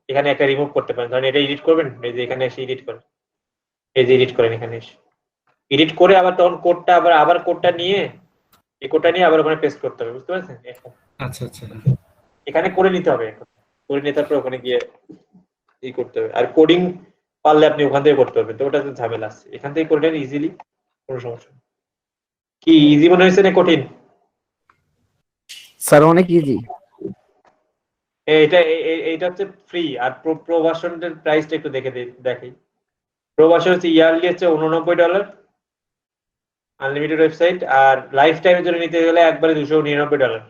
এখানে একটা রিমুভ করতে পারেন, ধরেন এটা এডিট করবেন, এই যে এখানে এসে এডিট করেন, এই যে এডিট করেন, এখানে এসে এডিট করে আবার তখন কোডটা আবার কোডটা নিয়ে এই কোডটা নিয়ে আবার ওখানে পেস্ট করতে হবে, বুঝতে পারছেন? আচ্ছা আচ্ছা, এখানে করে নিতে হবে, এখন করে নিয়ে তারপরে ওখানে গিয়ে করতে হবে। আর কোডিং পারলে আপনি ওখান থেকে করতে পারবেন, তো ওটা তো ঝামেলা আছে। এখান থেকে করে নেন ইজিলি, কোনো সমস্যা নেই। কি ইজি মনে হয়েছে না কঠিন? স্যার অনেক ইজি। এইটা হচ্ছে ফ্রি। আর প্রো ভার্সনের প্রাইসটা একটু দেখি। প্রো ভার্সন হচ্ছে ইয়ারলি হচ্ছে $89, আনলিমিটেড ওয়েবসাইট। আর লাইফ টাইমের জন্য নিতে গেলে একবারে $299।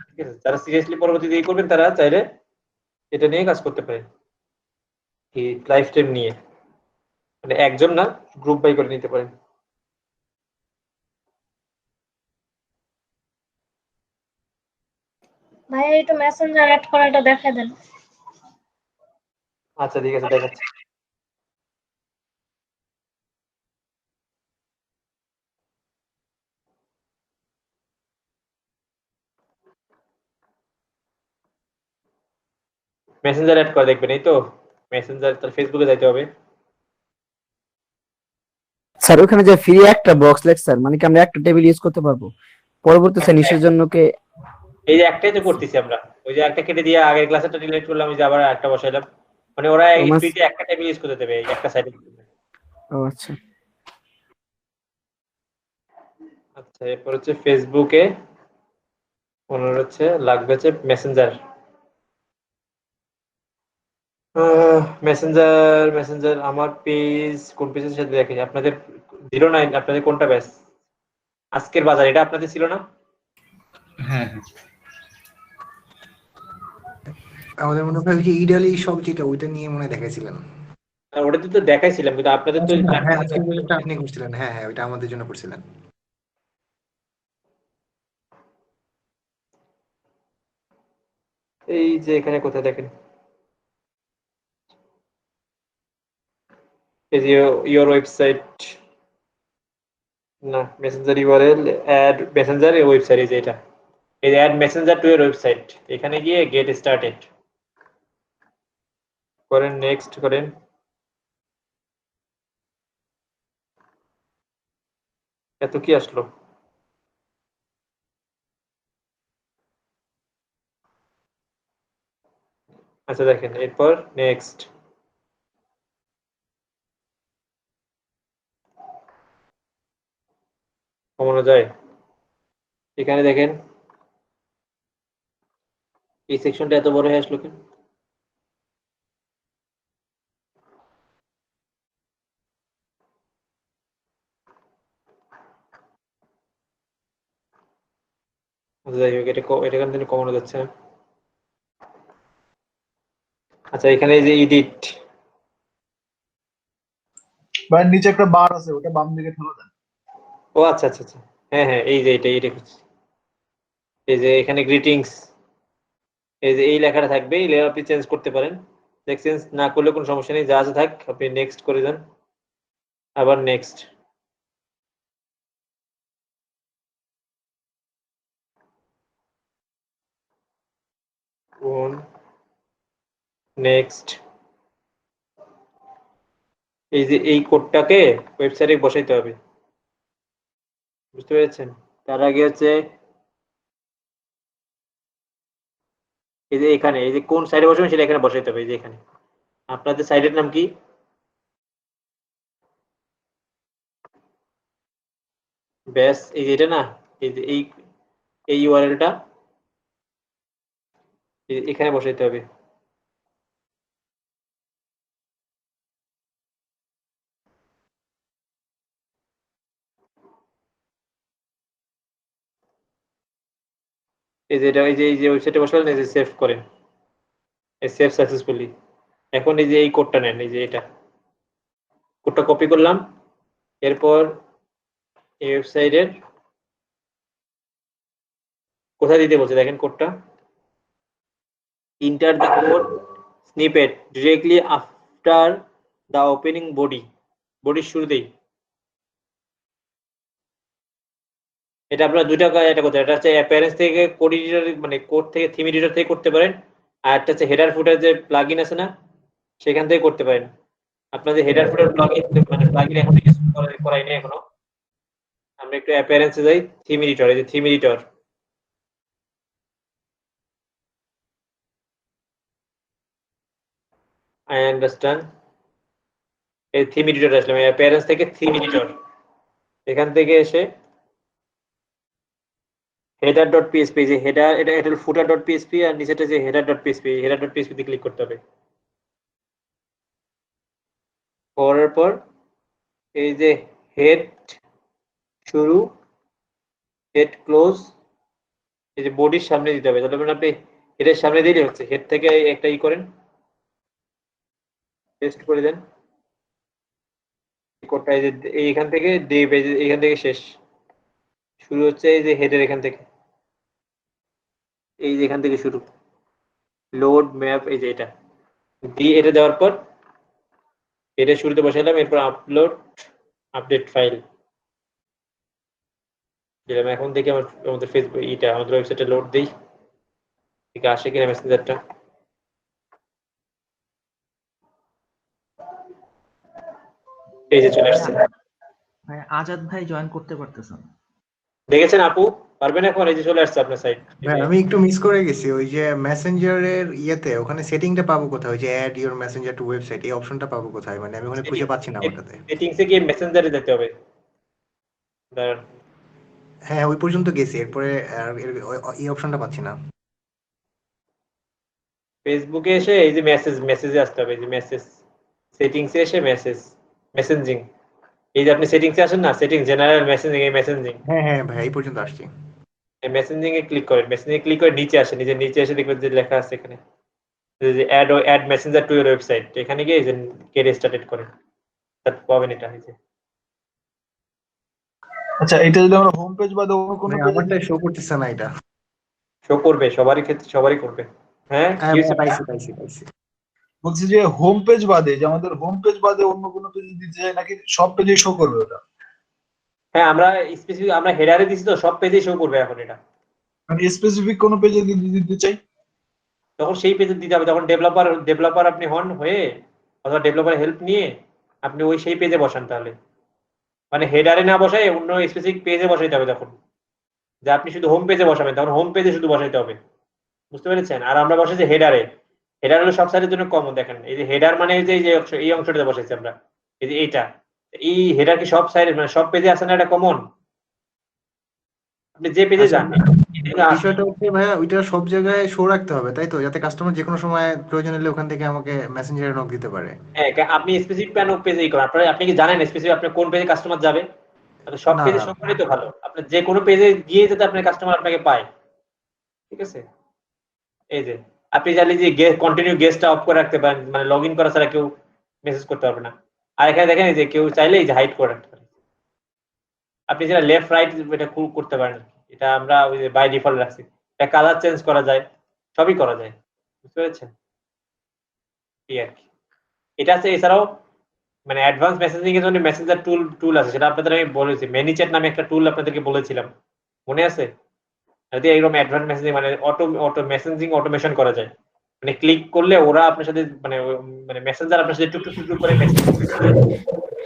ঠিক আছে, যারা সিরিয়াসলি পরবর্তীতে করবেন তারা চাইলে এটা নিয়ে কাজ করতে পারে, এই লাইফ টাইম নিয়ে, মানে একজন না, গ্রুপ বাই করে নিতে পারেন। ভাইয়া একটু মেসেঞ্জার অ্যাড করাটা দেখাই দেন। আচ্ছা ঠিক আছে, দেখাচ্ছি। মেসেঞ্জার অ্যাড করে দেখবেন, এই তো মেসেঞ্জার, তার ফেসবুকে যাইতে হবে। স্যার ওখানে যে ফ্রি একটা বক্স লেখ স্যার, মানে কি আমরা একটা টেবিল ইউজ করতে পারবো পরবর্তী স্যার নিশের জন্য কে? এই যে একটাই তো করতেছি আমরা, ওই যে একটা কেটে দিয়ে আগের ক্লাসেরটা ডিলিট করলাম, ওই যে আবার একটা বসাইলাম, মানে ওরা এই ফ্রিতে একটা টেবিল ইউজ করতে দেবে, একটা সাইডে। ও আচ্ছা। আচ্ছা, এরপর হচ্ছে ফেসবুকে ওনার হচ্ছে লাগবে হচ্ছে মেসেঞ্জার। মেসেঞ্জার আমার পেজ কোন পেজের সাথে দেখেন আপনাদের 09 আপনাদের কোনটা ব্যাচ? আজকের বাজার এটা আপনাদের ছিল না? হ্যাঁ হ্যাঁ আমাদের মনে হয় যে ইডালি সব যেটা ওইটা নিয়ে মনে হয় দেখাইছিলেন। আর ওটাতে তো দেখাইছিলাম, কিন্তু আপনাদের তো আচ্ছা, হ্যাঁ আজকে যেটা আপনি করছিলেন, হ্যাঁ হ্যাঁ ওইটা আমাদের জন্য করছিলেন। এই যে এখানে কোথায় দেখেন, এই যে ইওর ওয়েবসাইট, না messenger URL add messenger website, এই যে এটা, এই যে add messenger to your website, এখানে গিয়ে গেট স্টার্টেড করেন, নেক্সট করেন। এত কি আসলো? আচ্ছা দেখেন, এরপর নেক্সট, কমানো যায়? এখানে দেখেন এই সেকশনটা এত বড় হয়ে আসলো কেন? আচ্ছা যাই হোক, এটা কেন জানি কমানো যাচ্ছে না। আচ্ছা এখানে এই যে এডিট, ভাই নিচে একটা বার আছে, ওটা বাম দিকে ঠেলা দেন। ও আচ্ছা আচ্ছা আচ্ছা, হ্যাঁ হ্যাঁ, এই যে এটা করছি, এই যে এখানে গ্রিটিংস, এই যে এই লেখাটা থাকবে, এই লেখা আপনি চেঞ্জ করতে পারেন। চেঞ্জ না করলে কোনো সমস্যা নেই, যা আছে থাক, আপনি নেক্সট করে দেন, আবার নেক্সট। নেক্সট, এই যে এই কোডটাকে ওয়েবসাইটে বসাইতে হবে, বুঝতে পেরেছেন? তার আগে হচ্ছে এই যে এখানে, এই যে কোন সাইডে বসাবেন সেটা এখানে বসাইতে হবে। এই যে এখানে আপনাদের সাইটের নাম কি? ব্যাস, এই যে এটা না, এই যে এই ইউআরএলটা এখানে বসাইতে হবে। এই যে এটা, এই যে ওয়েবসাইটে বসালেন, এই যে সেভ করেন, এই সেভ সাকসেসফুলি। এখন এই যে এই কোডটা নেন, এই যে এটা কোডটা কপি করলাম, এরপর এই ওয়েবসাইটের কোথায় দিতে বলছে দেখেন কোডটা, enter the code snippet directly after the opening body, বডির শুরুতেই। এটা আপনার দুইটা একটা কথা, এটা হচ্ছে অ্যাপিয়ারেন্স থেকে কোড এডিটর, মানে কোড থেকে থিম এডিটর থেকে করতে পারেন, আর একটা হচ্ছে হেডার ফুটার যে প্লাগইন আছে না, সেখান থেকে করতে পারেন। আপনাদের হেডার ফুটার প্লাগইন, মানে প্লাগইন এখন থেকে করাই নাই এখনো। আমরা একটু অ্যাপিয়ারেন্সে যাই, থিম এডিটর, এই যে থিম এডিটর, আই আন্ডারস্ট্যান্ড। এই থিম এডিটর আসলাম, অ্যাপিয়ারেন্স থেকে থিম এডিটর, এখান থেকে এসে header.php, যে হেডার, এটা footer.php, আর নিচেটা যে header.php, header.php তে ক্লিক করতে হবে। করার পর এই যে হেড শুরু, হেড ক্লোজ, এই যে বডির সামনে দিতে হবে, তাহলে আপনি হেডের সামনে দিলে হচ্ছে, হেড থেকে একটা করেন, পেস্ট করে দেন কোডটা, এই যে এইখান থেকে ডিভ, এই যে এইখান থেকে শেষ, শুরু হচ্ছে এই যে হেডের এখান থেকে, এই যে এখান থেকে শুরু, লোড ম্যাপ, এই যে এটা দিয়ে এটা দেওয়ার পর এটা শুরুতে বসাইলাম, এরপর আপলোড আপডেট ফাইল দিলাম। এখন দেখি আমাদের ফেসবুক আমাদের ওয়েবসাইটে লোড দিই, ঠিক আসে কিনা মেসেঞ্জারটা। এই যে চলে আসছে, ভাই আজাদ ভাই জয়েন করতে পারতেছেন। দেখেছেন আপু? পারবেন এখন? এই যে চলে আসছে আপনার সাইট। ভাই আমি একটু মিস করে গেছি, ওই যে মেসেঞ্জারের ইয়েতে ওখানে সেটিংটা পাবো কোথায়, ওই যে add your messenger to website, এই অপশনটা পাবো কোথায়? মানে আমি ওখানে খুঁজে পাচ্ছি না ওটাতে। সেটিংসে গিয়ে মেসেঞ্জারে যেতে হবে, দাঁড়ান। হ্যাঁ ওই পর্যন্ত গেছি, এরপরে এই অপশনটা পাচ্ছি না। ফেসবুকে এসে এই যে মেসেজে আসতে হবে, এই যে মেসেজ, সেটিংসে এসে মেসেঞ্জিং, এই যে আপনি সেটিংসে আসেন না, সেটিং জেনারেল মেসেজিং, এই মেসেজিং, হ্যাঁ হ্যাঁ ভাই, এই পর্যন্ত আসছি। এই মেসেজিং এ ক্লিক করেন। মেসেজিং এ ক্লিক করে নিচে আসেন, নিচে এসে দেখবেন যে লেখা আছে এখানে যে add messenger to your website. এখানে গিয়ে যে গেট স্টার্টেড করেন, তারপর পাবেন এটা। এই যে আচ্ছা, এটা যদি আমরা হোম পেজ বাদে অন্য কোনো ভাই পেজে আমারটা শো করতেছে না এটা। শো করবে সবারই ক্ষেত্রে, সবারই করবে। হ্যাঁ হ্যাঁ কি ভাই, হয়েছে? পাইছি। বলছি যে হোম পেজ বাদে, যে আমাদের হোম পেজ বাদে অন্য কোনো পেজে দিতে চাই নাকি সব পেজে শো করবে ওটা? হ্যাঁ আমরা স্পেসিফিক আমরা হেডারে দিছি তো সব পেজে শো করবে এখন এটা। মানে স্পেসিফিক কোনো পেজে যদি দিতে চাই তখন সেই পেজে দিতে হবে, তখন ডেভেলপার আপনি হন হয়ে, অথবা ডেভেলপার হেল্প নিয়ে আপনি ওই সেই পেজে বসান। তাহলে মানে হেডারে না বসাই অন্য স্পেসিফিক পেজে বসাইতে হবে তখন। যে আপনি শুধু হোম পেজে বসাবেন, তখন হোম পেজে শুধু বসাইতে হবে, বুঝতে পেরেছেন? আর আমরা বসাইছি হেডারে। হেডার হলো সব সাইটের জন্য কমন। দেখেন এই যে হেডার মানে এই যে এই অংশটাতে বসাইছি আমরা, এই যে এইটা। এই হেডার কি সব সাইডে মানে সব পেজে আছে না? এটা কমন, আপনি যে পেজে আচ্ছা, যান বিষয়টা হচ্ছে ভাইয়া ওইটা সব জায়গায় শো রাখতে হবে তাই তো, যাতে কাস্টমার যে কোনো সময় প্রয়োজন হলে ওখান থেকে আমাকে মেসেঞ্জারে নক দিতে পারে। হ্যাঁ, আপনি স্পেসিফিক পেজেই করেন। আপনি কি জানেন স্পেসিফিক আপনি কোন পেজে কাস্টমার যাবে? আপনি সব না পেজে না সব করেই তো ভালো। আপনি যে কোনো পেজে গিয়ে যাতে আপনার কাস্টমার আপনাকে পায়, ঠিক আছে? এই যে আপনি চাইলে যে কন্টিনিউ গেস্টটা অফ করে রাখতে পারেন, মানে লগ ইন করা ছাড়া কেউ মেসেজ করতে পারবে না। আর এখানে দেখেন এই যে কেউ চাইলে এই যে হাইড করে রাখতে পারেন। আপনি যেটা লেফট রাইট এটা করতে পারেন। এটা আমরা ওই যে বাই ডিফল্ট রাখছি। এটা কালার চেঞ্জ করা যায়, সবই করা যায়, বুঝতে পেরেছেন? এই আর কি। এটা আছে। এছাড়াও মানে অ্যাডভান্স মেসেজিং এর জন্য মেসেঞ্জার টুল আছে, সেটা আপনাদের আমি বলেছি। ম্যানিচ্যাট নামে একটা টুল আপনাদেরকে বলেছিলাম, মনে আছে? যদি এরকম অ্যাডভান্স মেসেজিং মানে অটো মেসেজিং অটোমেশন করা যায়, মানে ক্লিক করলে ওরা আপনার সাথে মানে মানে মেসেঞ্জার আপনার সাথে টুক করে মেসেজ করবে।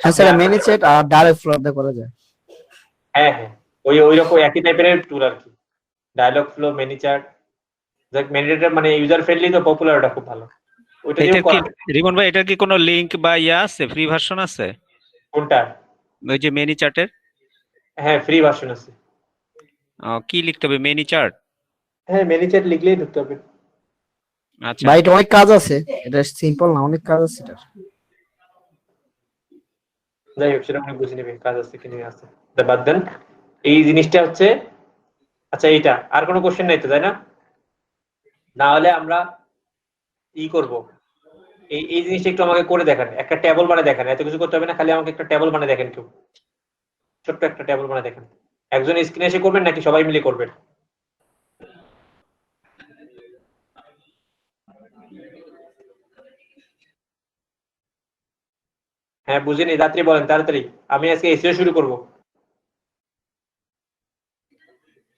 হ্যাঁ আপনি স্যার, ম্যানেজ সেট আর ডাইরেক্ট ফ্লো করা যায়। হ্যাঁ ওই রকম একই টাইপের টুল আর কি। ডায়লগ ফ্লো, ম্যানিচ্যাট, দেখ ম্যানিচ্যাট মানে ইউজার ফ্রেন্ডলি তো পপুলার, ওটা খুব ভালো। ওইটা এটা দিয়েও কি করা। রিমন ভাই, এটা কি কোনো লিংক বা ইয়া আছে, ফ্রি ভার্সন আছে কোনটা? ওই যে মেনি চার্টের? হ্যাঁ ফ্রি ভার্সন আছে। কি লিখতে হবে, মেনি চার্ট? হ্যাঁ ম্যানিচ্যাট লিখলেই ঢুকতে হবে। আচ্ছা, ভাই এটা অনেক কাজ আছে, এটা সিম্পল না, অনেক কাজ আছে এটা। যাই হোক সেটা অনেক বুঝে নেবে কাজ আছে কি নিয়ে আছে, এটা বাদ দেন। এই জিনিসটা হচ্ছে, আচ্ছা এইটা আর কোনো কোশ্চেন নাই তো, তাই না? না হলে আমরা ই করব, এই জিনিসটা একটু আমাকে করে দেখান, একটা টেবল বানিয়ে দেখান। এত কিছু করতে হবে না, খালি আমাকে একটা টেবল বানিয়ে দেখেন। কেউ ছোট্ট একটা টেবল বানিয়ে দেখেন। একজন স্ক্রিনে এসে করবেন নাকি সবাই মিলে করবেন? হ্যাঁ বুঝিনি, রাত্রি বলেন তাড়াতাড়ি, আমি আজকে এসিও শুরু করব।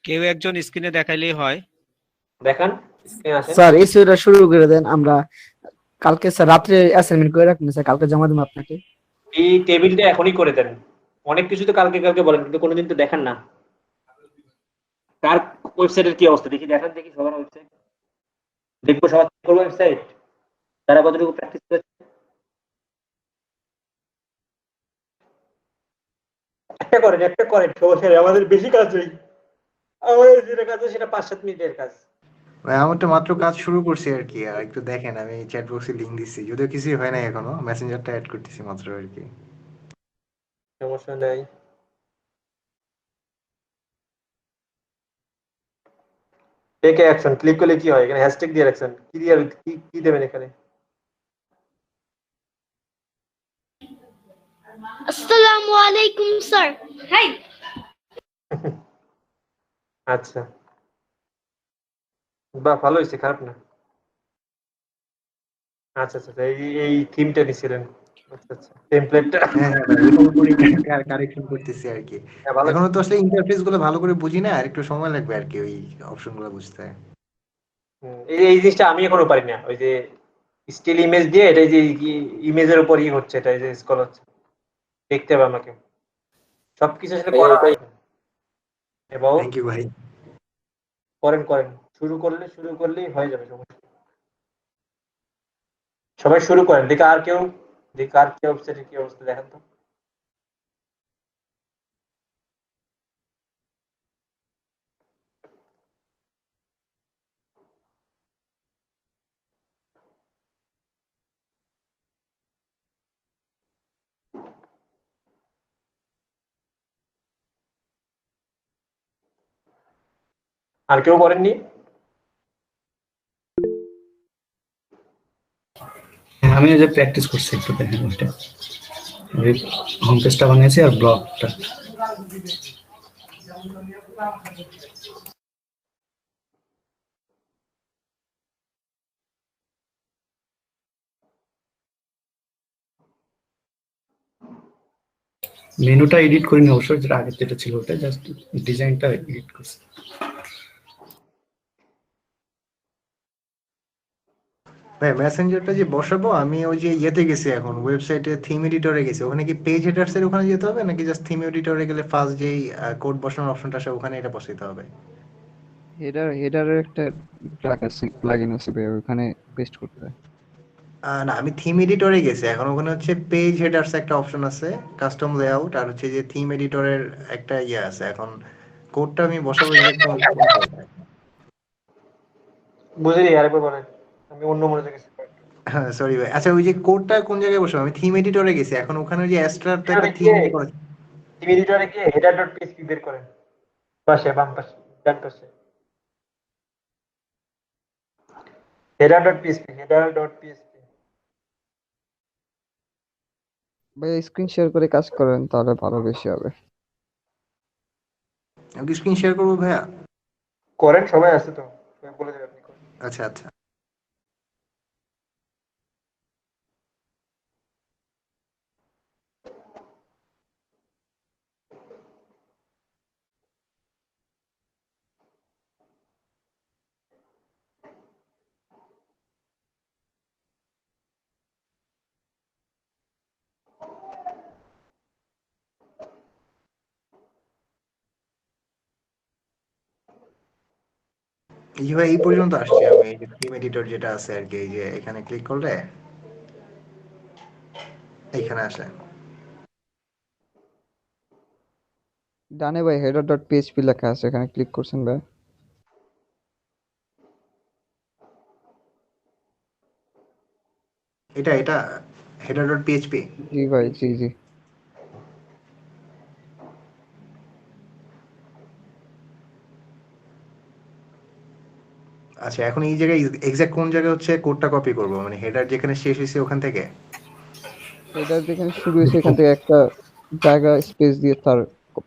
কেউ একজন স্ক্রিনে দেখাইলেই হয়। দেখান, স্ক্রিনে আসেন। স্যার এই সিওটা শুরু করে দেন, আমরা কালকে স্যার রাত্রে অ্যাসাইনমেন্ট করে রাখবেন স্যার, কালকে জমা দেবো আপনাকে। এই টেবিলটা এখনই করে দেন। অনেক কিছু তো কালকে বলেন, কিন্তু কোনোদিন তো দেখান না। কার ওয়েবসাইটের কি অবস্থা দেখি, দেখান দেখি সবার ওয়েবসাইট। দেখবো সবার ওয়েবসাইট, তারা কতটুকু প্র্যাকটিস করেছে। একটা করেন সমস্যা নেই, আমাদের বেশি কাজ নেই। আমাদের যেটা কাজ আছে সেটা 5-7 মিনিটের কাজ। ভাই আমার তো মাত্র কাজ শুরু করছি আর কি, আর একটু দেখেন আমি চ্যাট বক্সে লিংক দিচ্ছি, যদিও কিছুই হয় নাই এখনো, মেসেঞ্জারটা অ্যাড করতেছি মাত্র আর কি। সমস্যা নাই। টেক অ্যাকশন ক্লিক করলে কি হয়? এখানে হ্যাশট্যাগ দিয়ে রাখছেন, কি দিয়ে কি দেবেন এখানে? আসসালামু আলাইকুম স্যার। হাই। আচ্ছা, বাহ ভালো হয়েছে, খারাপ না। আচ্ছা এই থিমটা নিছিলেন? আচ্ছা টেমপ্লেটটা। হ্যাঁ হ্যাঁ ভাই, ওটার উপরই কারেকশন করতেছি আর কি। হ্যাঁ ভালো। এখনো তো আসলে ইন্টারফেস গুলো ভালো করে বুঝি না, আর একটু সময় লাগবে আর কি ওই অপশন গুলো বুঝতে। এই জিনিসটা আমি এখনো পারি না। ওই যে স্টিল ইমেজ দিয়ে এটা যে ইমেজের উপর হচ্ছে, এটা যে স্ক্রল হচ্ছে, দেখতে হবে আমাকে সবকিছু আসলে করা হয়। এবং থ্যাংক ইউ ভাই। করেন শুরু করলেই হয়ে যাবে সমস্যা। সবাই শুরু করেন, দেখি আর কি ওয়েবসাইটে কি অবস্থা দেখেন তো। আর কেউ করেননি? হ্যাঁ, আমি ওই যে প্র্যাকটিস করছি একটু, দেখেন ওইটা হোম পেজটা বানিয়েছি আর ব্লগটা। মেনুটা এডিট করিনি অবশ্য, যেটা আগে যেটা ছিল ওটা জাস্ট ডিজাইনটা এডিট করছি। ভাই মেসেঞ্জারটা যে বসাবো, আমি ওই যে ইয়েতে গেছি, এখন ওয়েবসাইটে থিম এডিটরে গেছি, ওখানে কি পেজ হেডার্স এর ওখানে যেতে হবে নাকি জাস্ট থিম এডিটরে গেলে ফার্স্ট যেই কোড বসানোর অপশনটা আসে ওখানে এটা বসাইতে হবে? হেডারের একটা প্লাগইন আছে ভাই, ওখানে পেস্ট করতে হয়। না, আমি থিম এডিটরে গেছি, এখন ওখানে হচ্ছে পেজ হেডার্স একটা অপশন আছে, কাস্টম লেআউট, আর হচ্ছে যে থিম এডিটরের একটা ইয়ে আছে। এখন কোডটা আমি বসাবো exact কোথায়? বুঝলি, আরেকবার বলেন, আমি অন্য মনে গেছি। হ্যাঁ সরি ভাই, আচ্ছা ওই যে কোডটা কোন জায়গায় বসাবো? আমি থিম এডিটরে গেছি, এখন ওখানে ওই যে অ্যাস্ট্রার তো একটা থিম করা। থিম এডিটরে গিয়ে header.php বের করেন, পাশে বাম পাশে ডান পাশে header.php। ভাই স্ক্রিন শেয়ার করে কাজ করেন তাহলে ভালো বেশি হবে। আমি কি স্ক্রিন শেয়ার করবো ভাইয়া? করেন, সবাই আছে তো, সবাই বলে দেবে আপনি করেন। আচ্ছা আচ্ছা। এই যে ভাই এই পর্যন্ত আসছি আমি, এই যে থিম এডিটর যেটা আছে আর কি, এই যে এখানে ক্লিক করলে এইখানে আসে। ডানে ভাই header.php লেখা আছে, এখানে ক্লিক করছেন ভাই? এটা এটা header.php। জি ভাই, জি জি। আচ্ছা, এখন এই জায়গায় এক্সাক্ট কোন জায়গায় হচ্ছে কোডটা কপি করব, মানে হেডার যেখানে শেষ হয়েছে ওখান থেকে? হেডার যেখানে শুরু হয়েছে এখান থেকে একটা জায়গা স্পেস দিয়ে তার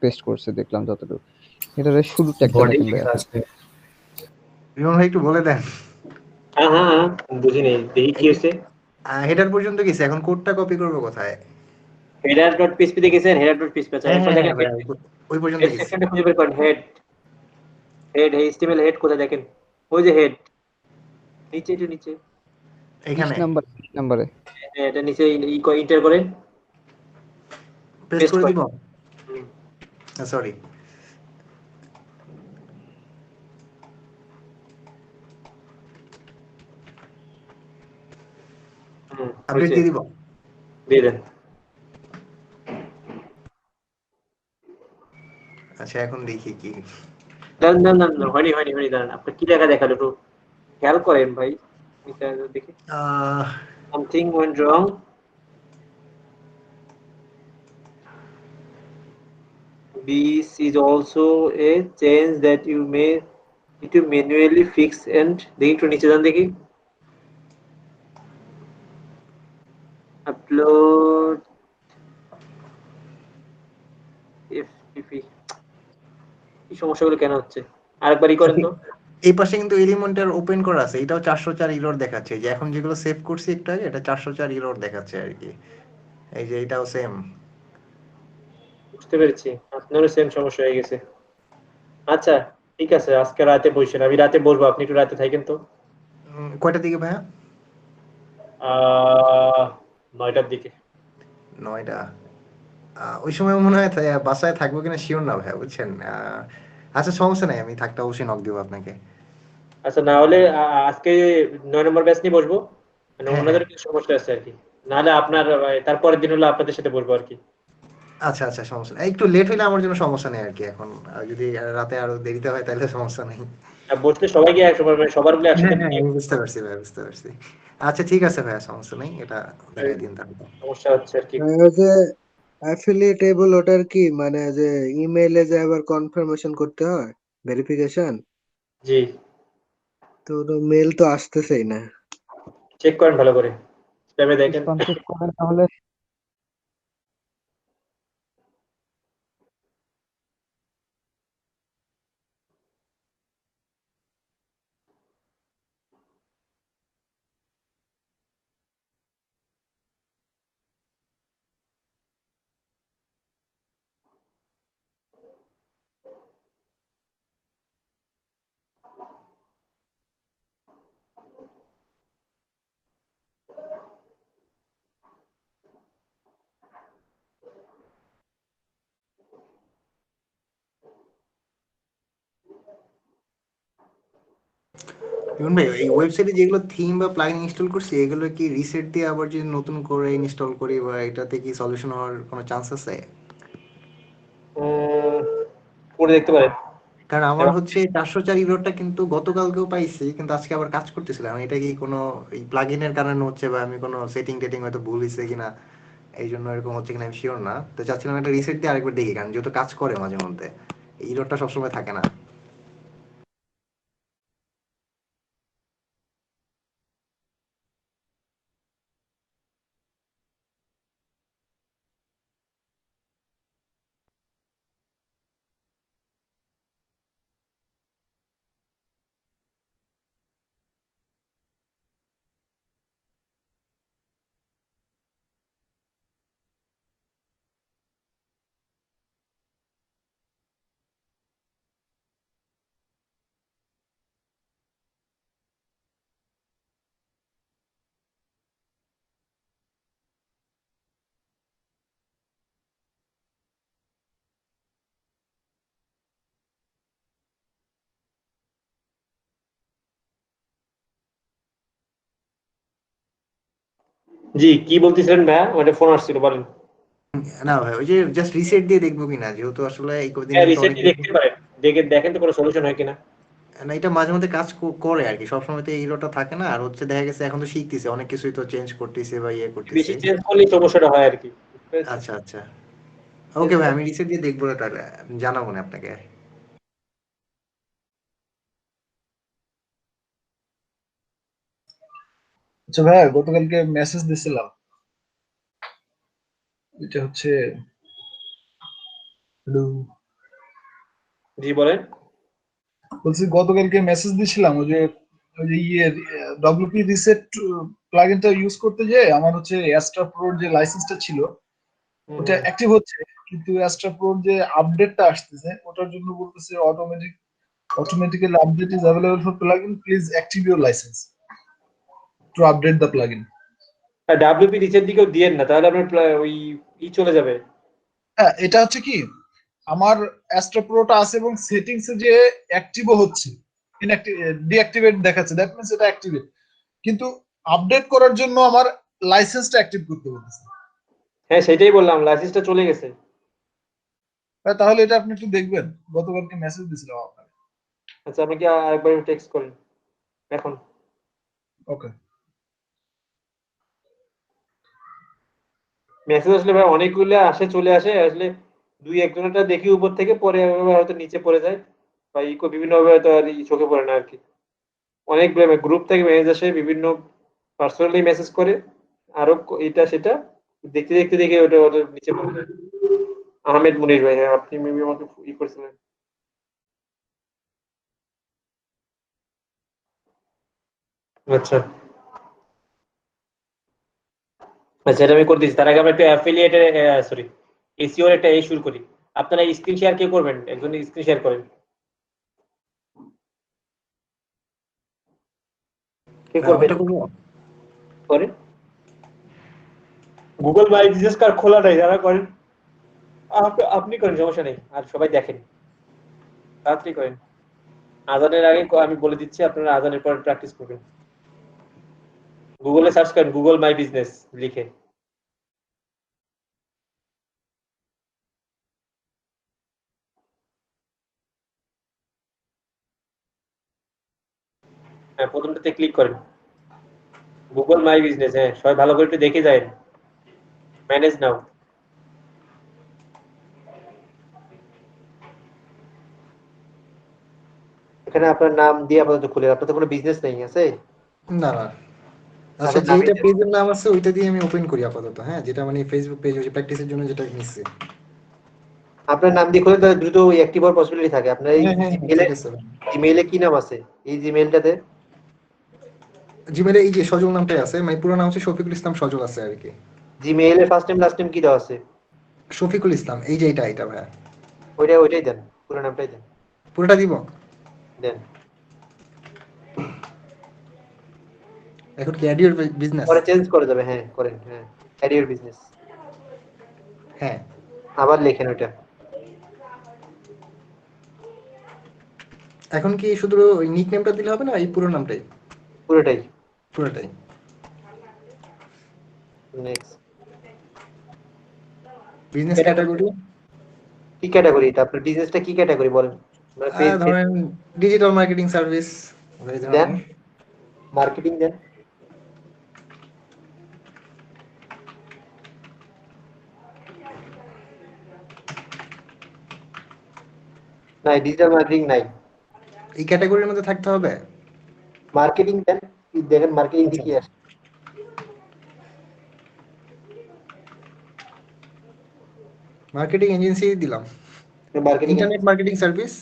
পেস্ট করছে দেখলাম যতটুকু। হেডারের শুরুটা একটা বডি দেখেন ভাই। লেখা আছে। বিমল ভাই একটু বলে দেন। হ্যাঁ হ্যাঁ হ্যাঁ, বুঝিনি, দেখি কি হয়েছে। হেডার পর্যন্ত গেছে, এখন কোডটা কপি করব কোথায়? header.php তে গেছেন, header.php আছে, হ্যাঁ এরপর হ্যাঁ দেখেন ভাই, ওই পর্যন্ত হেড গেছি। সেকশনটা খুঁজে বের করেন। হেড HTML হেড কোথায় দেখেন, ওই যে হেড নিচে, একটু নিচে 20 এখানে নাম্বারে এটা নিচে ইন্টার করেন, পেস্ট পেস্ট করে করেন। দিব। সরি, আপডেট দিয়ে দিব। দিয়ে দেন। আচ্ছা এখন দেখি কি। দাঁড়ান, হয়নি, দাঁড়ান, আপনার কি লেখা দেখালো একটু খেয়াল করেন ভাই, এটা দেখি। Something went wrong. This is also a change that you may need to manually fix and দেখি একটু নিচে যান দেখি, upload FTP। এই সমস্যাগুলো কেন হচ্ছে আরেকবার করেন তো। এই পাশে কিন্তু এলিমেন্টার ওপেন করা আছে, এটাও 404 এরর দেখাচ্ছে, যে এখন যেগুলো সেভ করছি একটু আগে এটা 404 এরর দেখাচ্ছে আর কি। এই যে এটাও সেম। বুঝতে পেরেছি, আপনারও সেম সমস্যা হয়ে গেছে। আচ্ছা ঠিক আছে, আজকে রাতে বসেন, আমি রাতে বসবো, আপনি একটু রাতে থাকেন তো। কয়টার দিকে ভাইয়া? 9টার দিকে। 9টা? ওই সময় মনে হয় বাসায় থাকবো কিনা শিওর না ভাইয়া, বুঝছেন। আচ্ছা সমস্যা নাই, আমি থাকতে অবশ্যই নক দিব আপনাকে। আচ্ছা, না হলে আজকে 9 নম্বর ব্যাচ নিয়ে বসবো, মানে হ্যাঁ হ্যাঁ, ওনাদের কিছু সমস্যা আছে আর কি, নাহলে আপনার তারপরের দিন হলো আপনাদের সাথে বসবো আর কি। আচ্ছা আচ্ছা সমস্যা নেই, একটু লেট হইলে আমার জন্য সমস্যা নেই আর কি। এখন যদি রাতে আরো দেরিতে হয় তাহলে সমস্যা নেই। বসলে সবাইকে একসময়, মানে সবার গুলো হ্যাঁ একসাথে হ্যাঁ, নিয়ে আমি বুঝতে পারছি ভাই, বুঝতে পারছি। আচ্ছা ঠিক আছে ভাইয়া, সমস্যা নেই, এটা দেখাই দিন তাহলে। সমস্যা হচ্ছে আর কি। ওই যে অ্যাফিলিয়েটেবল ওটার কি মানে যে ইমেইলে যে আবার কনফার্মেশন করতে হয়, ভেরিফিকেশন? জি, তো মেল তো আসতেছেই না। চেক করেন ভালো করে, স্প্যামে দেখেন। স্প্যাম চেক করেন তাহলে। ইমন ভাই, এই ওয়েবসাইটে যেগুলো থিম বা প্লাগইন ইনস্টল করছি এগুলো কি রিসেট দিয়ে আবার যদি নতুন করে ইনস্টল করি বা এটাতে কি সলিউশন হওয়ার কোনো চান্স আছে? করে দেখতে পারেন। কারণ আমার হচ্ছে 404 ইউরোটা কিন্তু গতকালকেও পাইছি, কিন্তু আজকে আবার কাজ করতেছিলাম। এটা কি কোনো এই প্লাগইনের কারণে হচ্ছে, বা আমি কোনো সেটিং টেটিং হয়তো ভুল হয়েছে কিনা, এই জন্য এরকম হচ্ছে কিনা আমি শিওর না। তো চাচ্ছিলাম একটা রিসেট দিয়ে আরেকবার দেখি, কারণ যেহেতু কাজ করে মাঝে মধ্যে, এই ইরোরটা সবসময় থাকে না। জি, কি বলতেছিলেন ভাইয়া, ওটা ফোন আসছিল, বলেন। না ভাই, ওই যে জাস্ট রিসেট দিয়ে দেখবো কিনা, যেহেতু আসলে এই কদিন হ্যাঁ, কিন্তু রিসেট অনেক দিয়ে দেখতে পারেন, দেখে দেখেন তো কোনো সলিউশন হয় কিনা। না, এটা মাঝে মধ্যে কাজ করে আর কি, সবসময় তো এই ইরোটা থাকে না। আর হচ্ছে দেখা গেছে এখন তো শিখতেছে, অনেক কিছুই তো চেঞ্জ করতেছে বা ইয়ে বেশি করতেছে। চেঞ্জ করলে সমস্যাটা হয় আর কি, বুঝতে পেরেছেন? আচ্ছা আচ্ছা, চেঞ্জ ওকে ভাই, কর। আমি রিসেট দিয়ে দেখবো তাহলে, জানাবো না আপনাকে। আচ্ছা ভাইয়া, গতকালকে মেসেজ দিছিলাম, এটা হচ্ছে হ্যালো, জি বলেন। বলছি গতকালকে মেসেজ দিছিলাম ওই যে ইয়ে ডব্লিউপি রিসেট প্লাগইনটা ইউজ করতে যে আমার হচ্ছে অ্যাস্ট্রা প্রোর যে লাইসেন্সটা ছিল ওটা অ্যাক্টিভ হচ্ছে, কিন্তু অ্যাস্ট্রা প্রোর যে আপডেটটা আসতেছে ওটার জন্য বলতেছে automatically update is available for plugin, please active your license to update the plugin. WP নিচের দিকেও দিয়েন না, তাহলে আপনার ওই চলে যাবে। হ্যাঁ, এটা হচ্ছে কি, আমার অ্যাস্ট্রা প্রোটা আছে এবং সেটিংসে যে অ্যাক্টিভও হচ্ছে, ডিঅ্যাক্টিভেট দেখাচ্ছে, দ্যাট মিন্স এটা অ্যাক্টিভেট, কিন্তু আপডেট করার জন্য আমার লাইসেন্সটা অ্যাক্টিভ করতে বলতেছে। হ্যাঁ, সেটাই বললাম, লাইসেন্সটা চলে গেছে। তাহলে এটা আপনি একটু দেখবেন, গতকালকে মেসেজ দিছিলাম আপনাকে। আচ্ছা, আপনি কি আরেকবার টেক্সট করেন এখন। ওকে। মেসেজ আসলে ভাই অনেকগুলো আসে, চলে আসে আসলে, দুই একজনটা দেখি উপর থেকে, পরে আবার হয়তো নিচে পড়ে যায়, বা বিভিন্ন ভাবে হয়তো আর চোখে পড়ে না আর কি। অনেক গ্রুপ থেকে মেসেজ আসে, বিভিন্ন পার্সোনালি মেসেজ করে, আরো এটা সেটা দেখতে দেখতে দেখে ওটা ওটা নিচে পড়ে যায়। আহমেদ মুনির ভাই, হ্যাঁ, আপনি মেবি আমাকে করেছিলেন। আচ্ছা আচ্ছা, এটা আমি করে দিচ্ছি। তার আগে আমরা একটু অ্যাফিলিয়েটের, সরি, এসইওর একটা শুরু করি। আপনারা স্ক্রিন শেয়ার কে করবেন? একজন স্ক্রিন শেয়ার করেন, কে করবেন? ওটা করবো। করেন। গুগল মাই বিজনেস কার্ড খোলা নাই, যারা করেন আপনি করেন, সমস্যা নেই, আর সবাই দেখেন, তাড়াতাড়ি করেন। আজানের আগে আমি বলে দিচ্ছি, আপনারা আজানের পর প্র্যাকটিস করবেন। গুগলে সার্চ করেন গুগল মাই বিজনেস লিখে। হ্যাঁ, প্রথমটাতে ক্লিক করেন, গুগল মাই বিজনেস। হ্যাঁ, সবাই ভালো করে একটু দেখে যায়, ম্যানেজ নাও। এখানে আপনার নাম দিয়ে আপাতত খুলে, আপনার তো কোনো বিজনেস নেই আছে? না না, আচ্ছা তাহলে যেটা নামে- পেজের নাম আছে ওইটা দিয়ে আমি ওপেন করি আপাতত, হ্যাঁ, যেটা মানে ফেসবুক পেজ ওই প্র্যাকটিসের জন্য যেটা নিচ্ছি। আপনার নাম দিয়ে খুলে তাহলে দ্রুত অ্যাক্টিভ হওয়ার পসিবিলিটি থাকে। আপনার এই হ্যাঁ হ্যাঁ জিমেইলে ঠিক আছে। জিমেইলে কি নাম আছে? এই জিমেইলটাতে জিমেলে এই যে সজল নামটাই আছে, মানে পুরো নাম হচ্ছে শফিকুল ইসলাম সজল আছে আর কি। জিমেইলের ফার্স্ট নেম লাস্ট নেম কি দেওয়া আছে? শফিকুল ইসলাম, এই যে এটা ভাইয়া। ওইটাই দেন, পুরো নামটাই দেন। পুরোটা দিব? দেন। এখন কি অ্যাড ইউর বিজনেস? পরে চেঞ্জ করে যাবে, হ্যাঁ করেন, হ্যাঁ অ্যাড ইউর বিজনেস। হ্যাঁ, আবার লেখেন ওইটা। এখন কি শুধু ওই নিক নেমটা দিলে হবে না, এই পুরো নামটাই? পুরোটাই। পুরোটাই। নেক্সট। বিজনেস ক্যাটাগরি কি ক্যাটাগরি এটা? আপনার বিজনেসটা কি ক্যাটাগরি বলেন? আপনার পেজ ধরেন ডিজিটাল মার্কেটিং সার্ভিস দেন, মার্কেটিং দেন। নাই, ডিজিটাল মার্কেটিং নাই। এই ক্যাটাগরির মধ্যে থাকতে হবে। মার্কেটিং দেন, দেখেন মার্কেটিং কি আছে। মার্কেটিং এজেন্সি দিলাম, মার্কেটিং ইন্টারনেট মার্কেটিং সার্ভিস।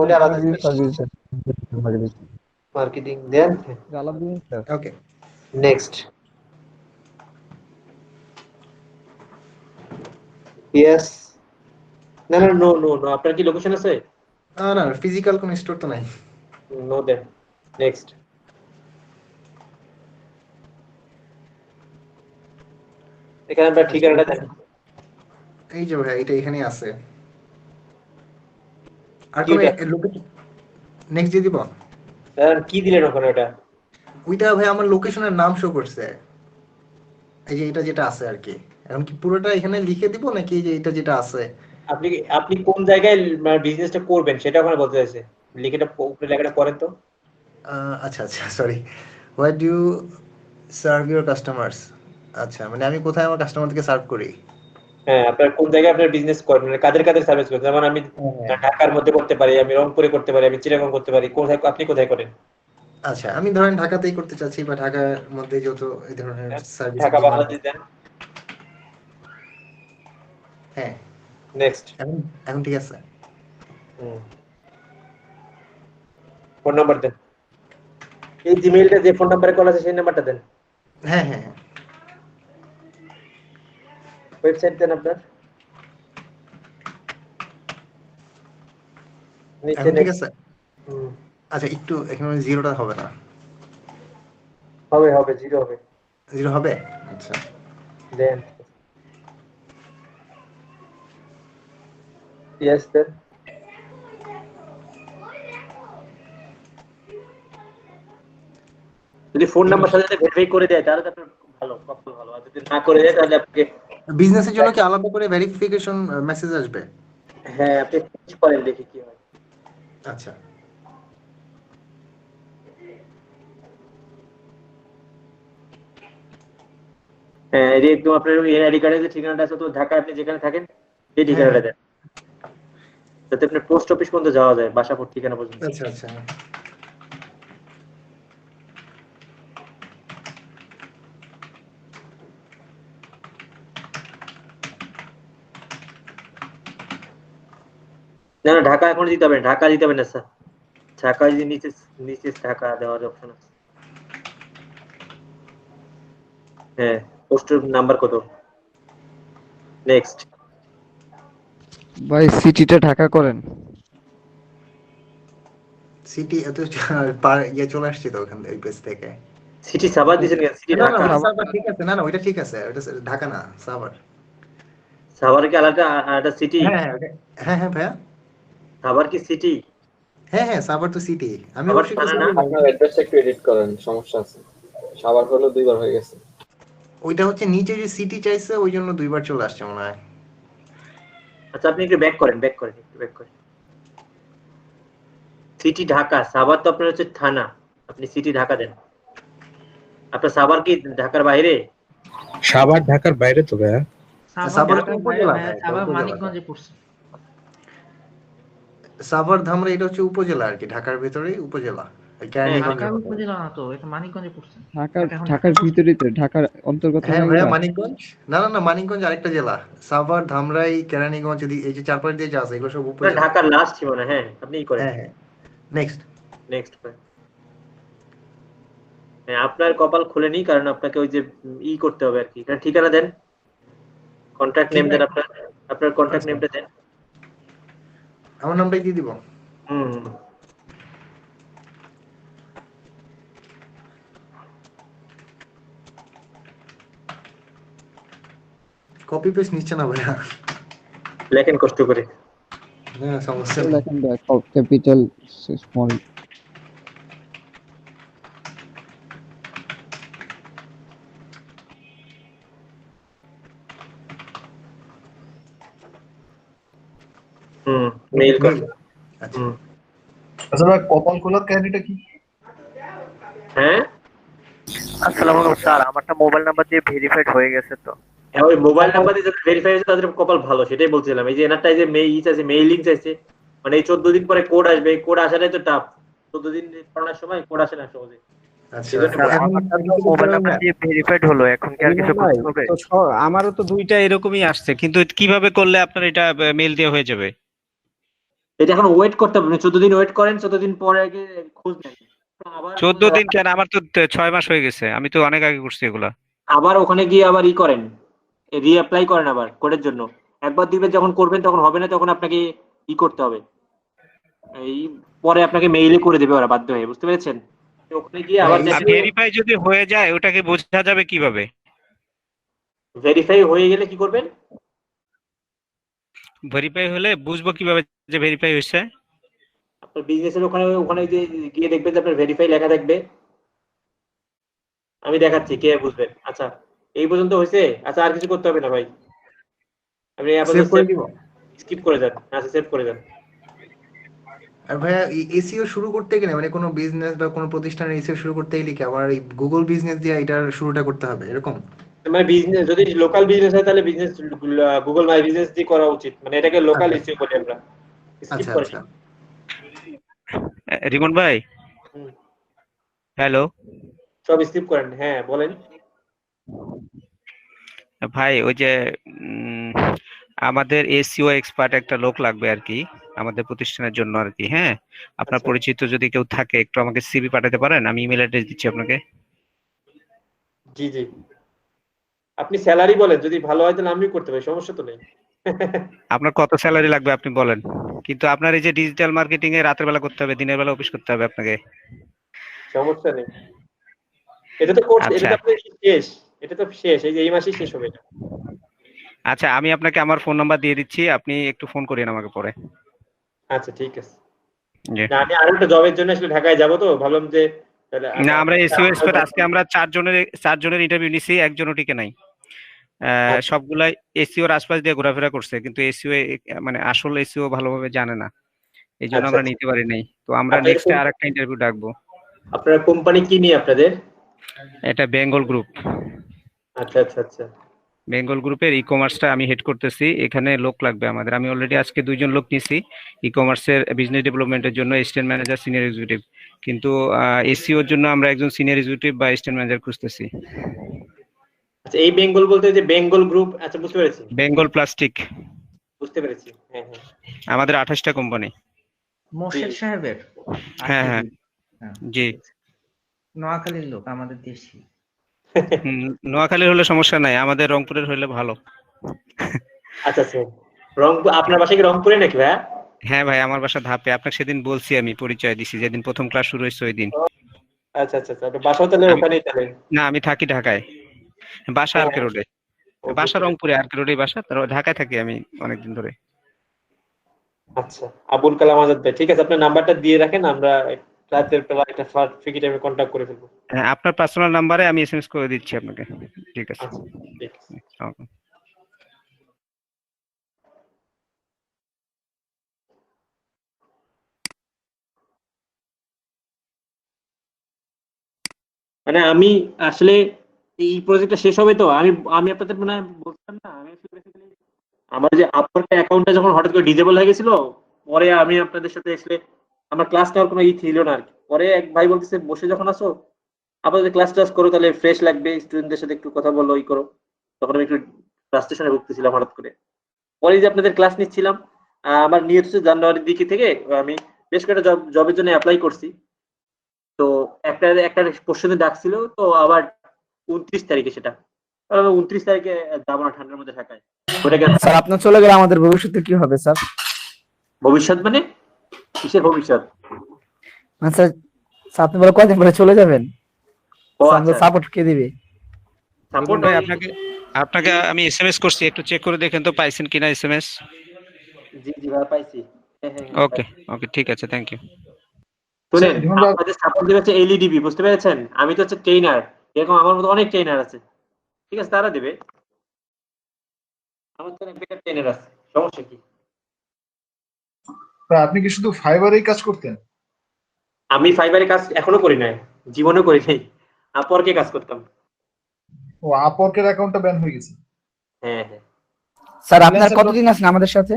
ওটা আলাদা মার্কেটিং দেন। ওকে, নেক্সট। ইয়েস। না না, নো নো নো, আপনার কি লোকেশন আছে? না ফিজিক্যাল কোনো স্টোর তো নাই। নো দেন। নেক্সট। এখানে আপনার ঠিকানাটা দেন। এই যে ভাই এটা এখানেই আছে। আর কোন লোকেশন নেক্সট দিয়ে দিব? কি দিলেন ওখানে ওটা? ওইটা ভাই আমার লোকেশনের নাম শো করছে, এই যে এটা যেটা আছে আর কি। এখন কি পুরোটা এখানে লিখে দিব নাকি এই যে এটা যেটা আছে? আপনি কোন জায়গায় বিজনেসটা করবেন সেটা ওখানে বলতে চাইছে। লিখেটা উপরে লেখাটা পড়েন তো। আচ্ছা sorry, what do you serve your customers. আচ্ছা, মানে আমি কোথায় আমার কাস্টমারদেরকে সার্ভ করি। হ্যাঁ, আপনার কোন জায়গায় আপনার বিজনেস করেন, মানে কাদের সার্ভিস করেন। যেমন আমি ঢাকার মধ্যে করতে পারি, আমি রংপুরে করতে পারি, আমি চিটাগং করতে পারি। কোথায় আপনি কোথায় করেন? আচ্ছা, আমি ধরেন ঢাকাতেই করতে চাচ্ছি, বা ঢাকার মধ্যে যত এই ধরনের সার্ভিস। ঢাকা বাংলাদেশ দেন। হ্যাঁ, নেক্সট। এখন ঠিক আছে। ফোন নাম্বার দেন। এই জিমেইলটা যে ফোন নাম্বারে কল আছে সেই নাম্বারটা দেন। হ্যাঁ ওয়েবসাইট দেন আপনার। এখন ঠিক আছে। আচ্ছা, একটু এখানে জিরোটা হবে না? হবে জিরো হবে। জিরো হবে, আচ্ছা দেন। ইয়েস দেন। যদি ফোন নাম্বার সাথে ভেরিফাই করে দেয় তাহলে তো আপনার ভালো, কপাল ভালো। আর যদি না করে দেয় তাহলে আপনাকে বিজনেসের জন্য কি আলাদা করে ভেরিফিকেশন মেসেজ আসবে? হ্যাঁ, আপনি চেঞ্জ করেন, দেখি কি হয়। আচ্ছা, হ্যাঁ, এই একদম আপনার আইডি কার্ডে যে ঠিকানাটা আছে, তো ঢাকায় আপনি যেখানে থাকেন সেই ঠিকানাটা দেন, যাতে আপনার পোস্ট অফিস পর্যন্ত যাওয়া যায়, বাসা ঠিকানা পর্যন্ত। আচ্ছা না না, ঢাকা এখন দিতে হবে না, ঢাকা দিতে হবে না স্যার। ঢাকা যদি নিচে ঢাকা দেওয়ার অপশন আছে। হ্যাঁ, পোস্টের নাম্বার কত? নেক্সট। ভাই সিটিটা ঢাকা করেন। সিটি এত ইয়ে চলে আসছে তো ওখান থেকে, ওই পেজ থেকে। সিটি সাভার দিছেন কেন? সিটি ঢাকা। সাভার ঠিক আছে, না ওইটা ঠিক আছে, ওটা ঢাকা না, সাভার। সাভার কি আলাদা আলাদা সিটি? হ্যাঁ ভাইয়া, সাভার কি সিটি? হ্যাঁ সাভার তো সিটি। আমি অবশ্যই না। আপনার অ্যাড্রেসটা একটু এডিট করেন, সমস্যা আছে। সাভার হলো দুইবার হয়ে গেছে। ওইটা হচ্ছে নিচে যে সিটি চাইছে ওই জন্য দুইবার চলে আসছে মনে হয়। আচ্ছা, আপনি একটু ব্যাক করেন সিটি ঢাকা, সাভার তো আপনার হচ্ছে থানা, আপনি সিটি ঢাকা দেন। আপনার সাভার কি ঢাকার বাইরে? সাভার ঢাকার বাইরে তো ভাইয়া। সাভার মানিকগঞ্জে পড়ছে। সাভার ধামরা এটা হচ্ছে উপজেলা আর কি, ঢাকার ভেতরেই উপজেলা, কেরানীগঞ্জ। ঢাকা উপজেলা না তো, এটা মানিকগঞ্জে পড়ছে। ঢাকার ভিতরেই তো, ঢাকার অন্তর্গত হ্যাঁ না ভাইয়া এগুলা? মানিকগঞ্জ, না মানিকগঞ্জ আরেকটা জেলা। সাভার, ধামরাই, কেরানীগঞ্জ, এই যে চারপাশ দিয়ে যা আছে এগুলো সব উপজেলা। ঢাকার লাস্ট সীমানা। হ্যাঁ, আপনি করেন। হ্যাঁ, নেক্সট। নেক্সট। হ্যাঁ, আপনার কপাল খুলেনি, কারণ আপনাকে ওই যে করতে হবে আর কি। ঠিকানা দেন, কন্ট্যাক্ট নেম দেন, আপনার কন্ট্যাক্ট নেমটা দেন। আমার নামটাই দিয়ে দিব। কপি পেস্ট নিচ্ছে না ভাইয়া, লেখেন কষ্ট করে। না সমস্যা নেই। লেখেন ক্যাপিটাল স্মল। মেইল করুন। আচ্ছা ভাই, কপাল খোলার কাহিনীটা কি? হ্যাঁ, আসসালামু আলাইকুম স্যার, আমারটা মোবাইল নাম্বার দিয়ে ভেরিফাইড হয়ে গেছে তো। হ্যাঁ, ওই মোবাইল নাম্বার দিয়ে যাদের ভেরিফাই হয়েছে তাদের কপাল ভালো, সেটাই বলছিলাম। এই যে এনারটা যে মেইলিং চাইছে, মানে এই 14 দিন পরে কোড আসবে, কোড আসাটাই তো টাফ। 14 দিন করার সময় কোড আসে না সহজে। মোবাইল নাম্বার দিয়ে ভেরিফাইড হলো, এখন কি আর কিছু করতে হবে? আমারও তো দুইটা এরকমই আসছে, কিন্তু কিভাবে করলে আপনার এটা মেইল দিয়ে হয়ে যাবে? এটা এখন ওয়েট করতে হবে, 14 দিন ওয়েট করেন, 14 দিন পরে আগে খোঁজ নেন। 14 দিন কেন? আমার তো 6 মাস হয়ে গেছে, আমি তো অনেক আগে করছি এগুলা। আবার ওখানে গিয়ে আবার করেন, রিঅ্যাপ্লাই করেন আবার কোডের জন্য। একবার দুইবার যখন করবেন তখন হবে না, তখন আপনাকে করতে হবে। এই পরে আপনাকে মেইলে করে দেবে ওরা বাধ্য হয়ে, বুঝতে পেরেছেন? ওখানে গিয়ে আবার ভেরিফাই যদি হয়ে যায় ওটাকে বোঝা যাবে কিভাবে? ভেরিফাই হয়ে গেলে কি করবেন? ভেরিফাই হলে বুঝবো কিভাবে যে ভেরিফাই হয়েছে? আপনার বিজনেসের ওখানে যে গিয়ে দেখবেন যে আপনার ভেরিফাই লেখা থাকবে। আমি দেখাচ্ছি, কে বুঝবেন। আচ্ছা, এই পর্যন্ত হয়েছে। আচ্ছা, আর কিছু করতে হবে না ভাই, আপনি স্কিপ করে যান। আচ্ছা, সেভ করে যান। আর ভাইয়া এসইও শুরু করতে গেলে, মানে কোনো বিজনেস বা কোনো প্রতিষ্ঠানের এসইও শুরু করতে গেলে কি আমার এই গুগল বিজনেস দিয়ে এটার শুরুটা করতে হবে এরকম? মানে বিজনেস যদি লোকাল বিজনেস হয় তাহলে বিজনেস গুগল মাই বিজনেস দিয়ে করা উচিত, মানে এটাকে লোকাল এসইও বলি আমরা। স্কিপ করে যান। রিমন ভাই, হ্যালো, সব স্কিপ করেন। হ্যাঁ বলেন ভাই। ওই যে আমাদের এসইও এক্সপার্ট একটা লোক লাগবে আর কি, আমাদের প্রতিষ্ঠানের জন্য আর কি। হ্যাঁ, আপনার পরিচিত যদি কেউ থাকে একটু আমাকে সিভি পাঠাতে পারেন? আমি ইমেল অ্যাড্রেস দিচ্ছি আপনাকে। জি জি, আপনি স্যালারি বলেন, যদি ভালো হয় তাহলে আমিও করতে পারি, সমস্যা তো নেই। আপনার কত স্যালারি লাগবে আপনি বলেন, কিন্তু আপনার এই যে ডিজিটাল মার্কেটিং এ রাতের বেলা করতে হবে, দিনের বেলা অফিস করতে হবে আপনাকে। সমস্যা নেই, এটা তো কোর্স, এটা তো আপনার শেষ, এটা তো শেষ, এই যে এই মাসেই শেষ হবে এটা। আচ্ছা, আমি আপনাকে আমার ফোন নাম্বার দিয়ে দিচ্ছি, আপনি একটু ফোন করেন আমাকে পরে। আচ্ছা ঠিক আছে। না, আমি আরো একটা জবের জন্য আসলে ঢাকায় যাব, তো ভাবলাম যে না, আমরা এসইও এক্সপার্ট আজকে আমরা 4 জনের ইন্টারভিউ নিছি, একজনও টিকে নাই। সবগুলাই এসইও এর আশপাশ দিয়ে ঘোরাফেরা করছে, কিন্তু এসইও মানে আসল এসইও ভালোভাবে জানে না, এই জন্য আমরা নিতে পারি নাই। তো আমরা নেক্সটে আরেকটা ইন্টারভিউ ডাকবো। আপনার কোম্পানি কি নিয়ে আপনাদের? এটা বেঙ্গল গ্রুপ। আচ্ছা আচ্ছা আচ্ছা। বেঙ্গল গ্রুপের ই কমার্সটা আমি হেড করতেছি, এখানে লোক লাগবে আমাদের। আমি অলরেডি আজকে 2 জন লোক নিয়েছি ই কমার্সের বিজনেস ডেভেলপমেন্টের জন্য, অ্যাসিস্ট্যান্ট ম্যানেজার, সিনিয়র এক্সিকিউটিভ। কিন্তু এসইওর জন্য আমরা একজন সিনিয়র এক্সিকিউটিভ বা অ্যাসিস্ট্যান্ট ম্যানেজার খুঁজতেছি। আচ্ছা, এই বেঙ্গল বলতে যে বেঙ্গল গ্রুপ, আচ্ছা বুঝতে পেরেছি। বেঙ্গল প্লাস্টিক, বুঝতে পেরেছি। হ্যাঁ হ্যাঁ, আমাদের 28টা কোম্পানি। মোর্শেদ সাহেবের? হ্যাঁ হ্যাঁ জি। নোয়াখালীর লোক, আমাদের দেশি। নোয়াখালীর হলে সমস্যা নাই, আমাদের রংপুরের হলে ভালো। আচ্ছা আচ্ছা, রংপুর, আপনার বাসা কি রংপুরে নাকি ভাই? হ্যাঁ ভাই, আমার বাসা ধাপে, আপনাকে সেদিন বলছি, আমি পরিচয় দিছি যেদিন প্রথম ক্লাস শুরু হয়েছে ওই দিন। আচ্ছা আচ্ছা আচ্ছা, বাসাও তাহলে ওখানেই তাহলে? না, আমি থাকি ঢাকায়, বাসা আরকে রোডে। বাসা রংপুরে, আরকে রোডে বাসা, তার ঢাকায় থাকি আমি অনেকদিন ধরে। আচ্ছা, আবুল কালাম আজাদ ভাই, ঠিক আছে, আপনার নাম্বারটা দিয়ে রাখেন, আমরা রাতের বেলা একটা ফ্রি টাইমে কন্টাক্ট করে ফেলবো। হ্যাঁ, আপনার পার্সোনাল নাম্বারে আমি এসএমএস করে দিচ্ছি আপনাকে। ঠিক আছে, ঠিক আছে। মানে আমি আসলে এই প্রজেক্টটা শেষ হবে তো, আমি আপনাদের মানে বলছিলাম না, আমি আসলে বেসিক্যালি আমার যে আপওয়ার্ক অ্যাকাউন্টটা যখন হঠাৎ করে ডিসেবল হয়ে গেছিল পরে আমি আপনাদের সাথে আসলে আমার ক্লাস নেওয়ার কোনো ছিল না আর কি। পরে এক ভাই বলতেছে বসে যখন আসো আপাতত ক্লাস টাস করো, তাহলে ফ্রেশ লাগবে, স্টুডেন্টদের সাথে একটু কথা বলো, ই করো। তখন আমি একটু ফ্রাস্ট্রেশনে ভুগতেছিলাম হঠাৎ করে। পরে যে আপনাদের ক্লাস নিচ্ছিলাম, আমার নিয়ত হচ্ছে জানুয়ারির দিকে থেকে আমি বেশ কয়েকটা জবের জন্য অ্যাপ্লাই করছি। তো একটা একটা কোশ্চেনে ডাকছিল, তো আবার 29 তারিখে সেটা। 29 তারিখে যাবো না ঠান্ডার মধ্যে ঢাকায়। ওটা কেন স্যার আপনার চলে গেলে আমাদের ভবিষ্যতে কি হবে স্যার? ভবিষ্যৎ মানে কিসের ভবিষ্যৎ? আচ্ছা আপনি বলে কয়দিন পরে চলে যাবেন? ও আমাদের আচ্ছা, সাপোর্ট কে দিবে? সাপোর্ট ভাই আপনাকে আমি এসএমএস করছি, একটু চেক করে দেখেন তো পাইছেন কিনা এসএমএস। জি জি ভাই পাইছি। হ্যাঁ হ্যাঁ ওকে ওকে ঠিক আছে, থ্যাংক ইউ। শুনেন, আপনাদের সাপোর্ট দেবে হচ্ছে এলইডিবি, বুঝতে পেরেছেন? আমি তো হচ্ছে ট্রেনার, এরকম আমার মতো অনেক ট্রেনার আছে, ঠিক আছে, তারা দেবে। আমার তো একটা ট্রেনার আছে, সমস্যা কি? তা আপনি কি শুধু ফাইবারেই কাজ করতেন? আমি ফাইবারে কাজ এখনো করি নাই, জীবনেও করি নাই, আপওয়ার্কে কাজ করতাম। ও আপওয়ার্কের অ্যাকাউন্টটা ব্যান হয়ে গেছে। হ্যাঁ হ্যাঁ। স্যার আপনার কতদিন আছেন আমাদের সাথে?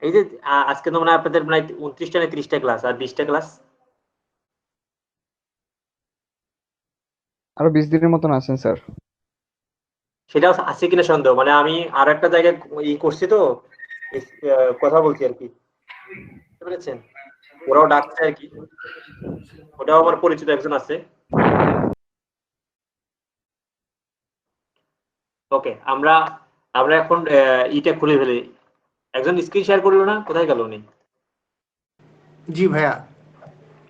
এই যে আজকে তো মনে হয় আপনাদের মানে 29টা না 30টা ক্লাস আর 20টা ক্লাস। আরো 20 দিনের মতন আছেন স্যার। সেটাও আছে কিনা সন্দেহ, মানে আমি আর একটা জায়গায় করছি তো, কথা বলছি আর কি, বুঝতে পেরেছেন? ওরাও ডাকছে আর কি, ওটাও আমার পরিচিত একজন আছে। ওকে, আমরা আমরা এখন ইটা খুলে ফেলি। একজন স্ক্রিন শেয়ার করলো না, কোথায় গেল উনি? জি ভাইয়া।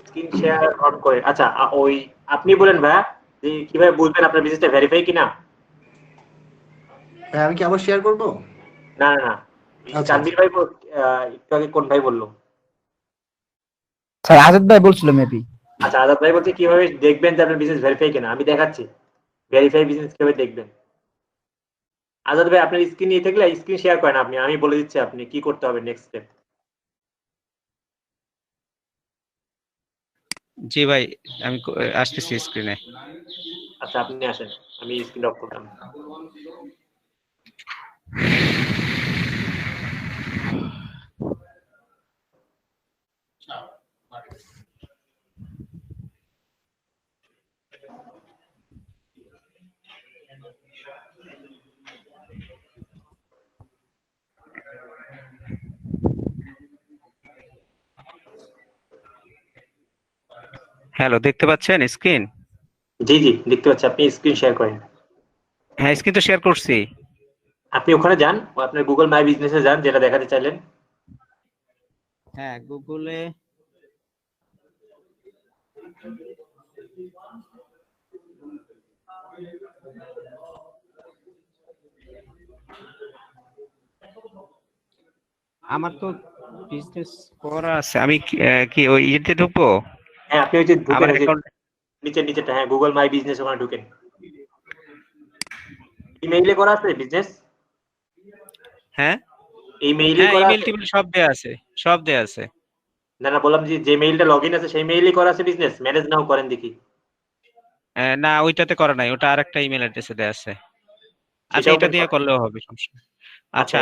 স্ক্রিন শেয়ার অন করে, আচ্ছা ওই আপনি বলেন ভাইয়া যে কিভাবে বুঝবেন আপনার বিজনেসটা ভেরিফাই কিনা? ভাই আমি কি আবার শেয়ার করব? না না না, তানভীর ভাই একটু আগে কোন ভাই বললো? স্যার আজাদ ভাই বলছিল মেবি। আচ্ছা, আজাদ ভাই বলছে কিভাবে দেখবেন যে আপনার বিজনেস ভেরিফাই কিনা। আমি দেখাচ্ছি ভেরিফাই বিজনেস কিভাবে দেখবেন। আজাদ ভাই আপনার স্ক্রিন নিয়ে থাকলে স্ক্রিন শেয়ার করেন আপনি, আমি বলে দিচ্ছি আপনি কি করতে হবে নেক্সট স্টেপ। জি ভাই আমি আসতেছি স্ক্রিনে। আচ্ছা আপনি আসেন, আমি স্ক্রিন অফ করলাম। হ্যালো, দেখতে পাচ্ছেন স্ক্রিন? জি জি দেখতে পাচ্ছি, আপনি স্ক্রিন শেয়ার করেন। হ্যাঁ স্ক্রিন তো শেয়ার করছি। আপনি ওখানে যান, আপনার গুগল মাই বিজনেসে যান, যেটা দেখাতে চাইলেন। হ্যাঁ গুগলে আমার তো বিজনেস করা আছে, আমি কি ওই ইতে ঢুকবো? হ্যাঁ আপনি ওই যে আমার ঢুকেন, অ্যাকাউন্ট নিচেরটা, হ্যাঁ গুগল মাই বিজনেস, ওখানে ঢুকেন। ইমেইলে করা আছে বিজনেস? হ্যাঁ ইমেইলে হ্যাঁ করা ইমেল আছে? টিমেল সব দেয়া আছে, সব দেয়া আছে। না না, বললাম যে মেইলটা লগইন আছে সেই মেইলে করা আছে বিজনেস, ম্যানেজ নাও করেন দেখি। না ওইটাতে করা নাই, ওটা আরেকটা ইমেল অ্যাড্রেসে দেয়া আছে। আচ্ছা সেটা এটা ওপেন দিয়ে করেন। করলেও হবে, সমস্যা নেই। আচ্ছা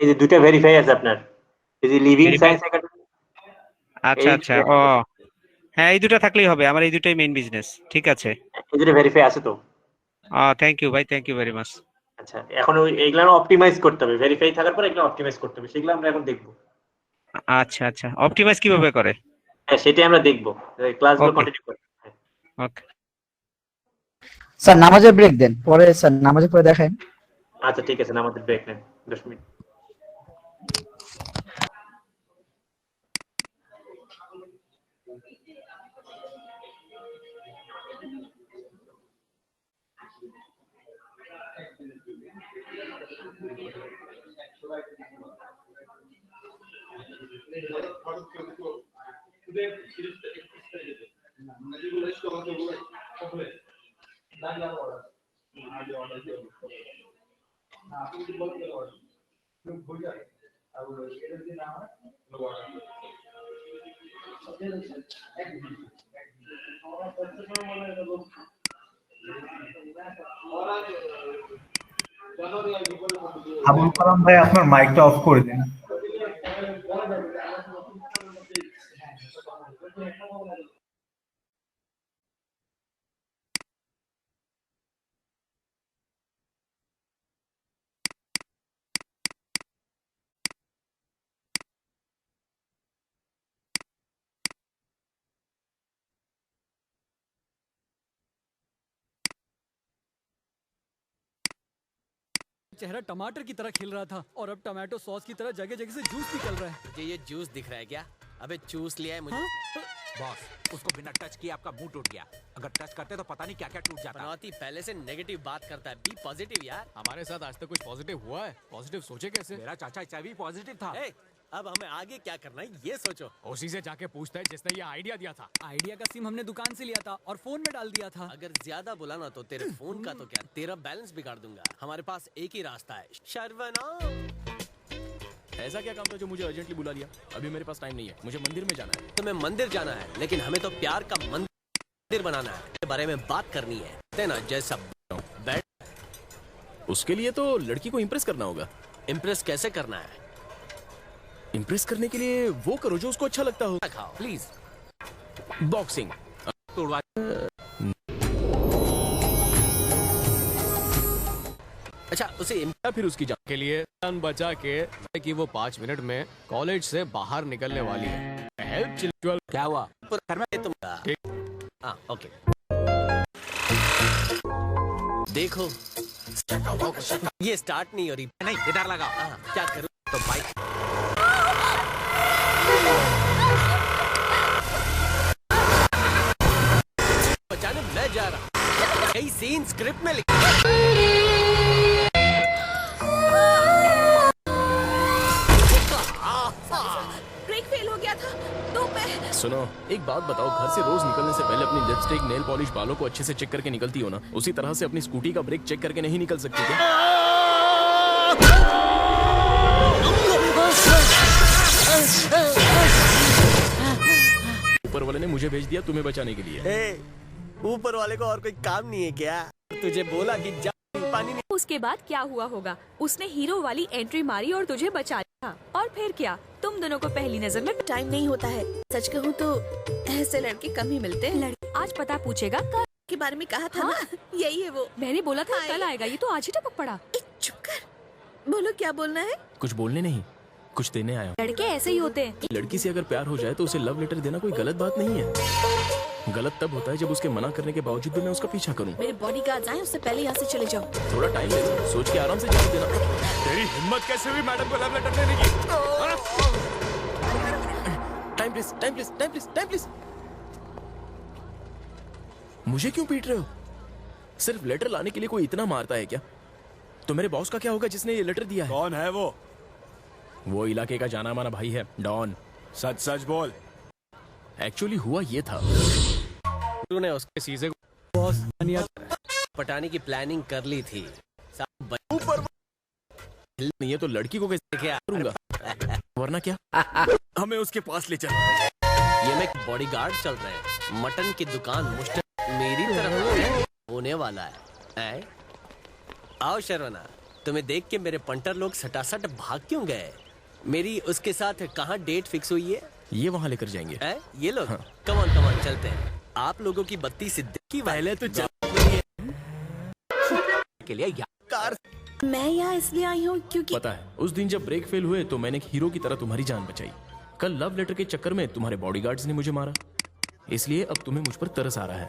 এই যে দুইটা ভেরিফাই আছে আপনার, এই যে লিভিং সায়েন্স একাডেমি। আচ্ছা আচ্ছা ও হ্যাঁ এই দুটো থাকলেই হবে, আমার এই দুটোই মেইন বিজনেস। ঠিক আছে, এই দুটো ভেরিফাই আছে তো? থ্যাংক ইউ ভাই, থ্যাংক ইউ ভেরি মাচ। আচ্ছা এখন এইগুলো অপটিমাইজ করতে হবে, ভেরিফাই থাকার পর এগুলো অপটিমাইজ করতে হবে, সেগুলো আমরা এখন দেখবো। আচ্ছা আচ্ছা অপটিমাইজ কিভাবে করে? হ্যাঁ সেটাই আমরা দেখবো, ক্লাসগুলো কন্টিনিউ করব। ওকে স্যার নামাজের ব্রেক দেন, পরে স্যার নামাজের পরে দেখান। আচ্ছা ঠিক আছে, আমাদের ব্রেক নেন 10 মিনিট। আবুল কালাম ভাই আপনার মাইকটা অফ করে দিন। चेहरा टमाटर की तरह खिल रहा था और अब टमाटो सॉस की तरह जगह जगह से जूस निकल रहा है। तुझे ये जूस दिख रहा है क्या? अबे चूस लिया है मुझे। बॉस, उसको बिना टच किए आपका मुंह टूट गया। अगर टच करते तो पता नहीं क्या क्या टूट जाता। पनौती पहले से नेगेटिव बात करता है, बी पॉजिटिव यार। हमारे साथ आज तक कुछ पॉजिटिव हुआ है? पॉजिटिव सोचे कैसे? मेरा चाचा HIV पॉजिटिव था। अब हमें आगे क्या करना है ये सोचो। उसी से जाके पूछता है जिसने ये आइडिया दिया था। आइडिया का सिम हमने दुकान से लिया था और फोन में डाल दिया था। अगर ज्यादा बोला ना तो तेरे फोन का तो क्या, तेरा बैलेंस बिगाड़ दूंगा। हमारे पास एक ही रास्ता है, शर्वनाम। ऐसा क्या काम था जो मुझे अर्जेंटली बुला लिया? अभी मेरे पास टाइम नहीं है, मुझे मंदिर में जाना है। तुम्हें मंदिर जाना है, लेकिन हमें तो प्यार का मंदिर बनाना है। इसके बारे में बात करनी है ना, जैसा बैठ। उसके लिए तो लड़की को इम्प्रेस करना होगा। इम्प्रेस कैसे करना है? इम्प्रेस करने के लिए वो करो जो उसको अच्छा लगता हो। खाओ प्लीज। बॉक्सिंग। तोड़वा। अच्छा उसे फिर उसकी जान के लिए जान बचा के कि वो 5 मिनट में कॉलेज से बाहर निकलने वाली है। Help children. क्या हुआ? तुम ओके। देखो ये स्टार्ट नहीं हो रही। नहीं, इधर लगा। क्या करूं तो बाइक। बचाने मैं जा रहा। कई सीन स्क्रिप्ट में लिखा। ब्रेक फेल हो गया था तो मैं। सुनो, एक बात बताओ, घर से रोज निकलने से पहले अपनी लिपस्टिक, नेल पॉलिश, बालों को अच्छे से चेक करके निकलती हो ना? उसी तरह से अपनी स्कूटी का ब्रेक चेक करके नहीं निकल सकती क्या? ऊपर वाले ने मुझे भेज दिया तुम्हें बचाने के लिए। ऊपर वाले को और कोई काम नहीं है क्या? तुझे बोला कि जा पानी नहीं। उसके बाद क्या हुआ होगा? उसने हीरो वाली एंट्री मारी और तुझे बचा लिया। और फिर क्या? तुम दोनों को पहली नजर में टाइम नहीं होता है। सच कहूँ तो ऐसे लड़के कम ही मिलते हैं। आज पता पूछेगा कल के बारे में कहा था ना? यही है वो। मैंने बोला था कल आएगा, ये तो आज ही टपक पड़ा। चुप कर। बोलो क्या बोलना है? कुछ बोलने नहीं, कुछ देने आया हूँ। लड़के ऐसे ही होते हैं। लड़की से अगर प्यार हो जाए तो उसे लव लेटर देना कोई गलत बात नहीं है। गलत तब होता है जब उसके मना करने के बावजूद भी मैं उसका पीछा करूं। मेरे बॉडीगार्ड्स आए, उससे पहले यहाँ से चले जाओ। थोड़ा टाइम ले, सोच के आराम से जवाब देना। तेरी हिम्मत कैसे हुई मैडम को लव लेटर देने की? Time please, time please, time please, time please. मुझे क्यों पीट रहे हो? सिर्फ लेटर लाने के लिए कोई इतना मारता है क्या? तो मेरे बॉस का क्या होगा जिसने ये लेटर दिया है? कौन है वो? वो इलाके का जाना माना भाई है, डॉन। सच सच बोल। एक्चुअली हुआ ये था, तूने उसके सीजे को बॉस पटाने की प्लानिंग कर ली थी। ऊपर नहीं है तो लड़की को कैसे करूंगा? वरना क्या? हमें उसके पास ले चल। ये मैं बॉडीगार्ड चल रहे हैं। मटन की दुकान मुश्किल मेरी तरफ होने वाला है। आओ शर्वना, तुम्हें देख के मेरे पंटर लोग सटासट भाग क्यों गए? मेरी उसके साथ कहाँ डेट फिक्स हुई है? ये वहाँ लेकर जाएंगे। ये लोग कमान कमान चलते हैं। आप लोगों की बत्ती सिद्दीकी पहले तो के लिए कार। मैं यहाँ इसलिए आई हूँ क्योंकि पता है उस दिन जब ब्रेक फेल हुए तो मैंने एक हीरो की तरह तुम्हारी जान बचाई। कल लव लेटर के चक्कर में तुम्हारे बॉडीगार्ड्स ने मुझे मारा, इसलिए अब तुम्हें मुझ पर तरस आ रहा है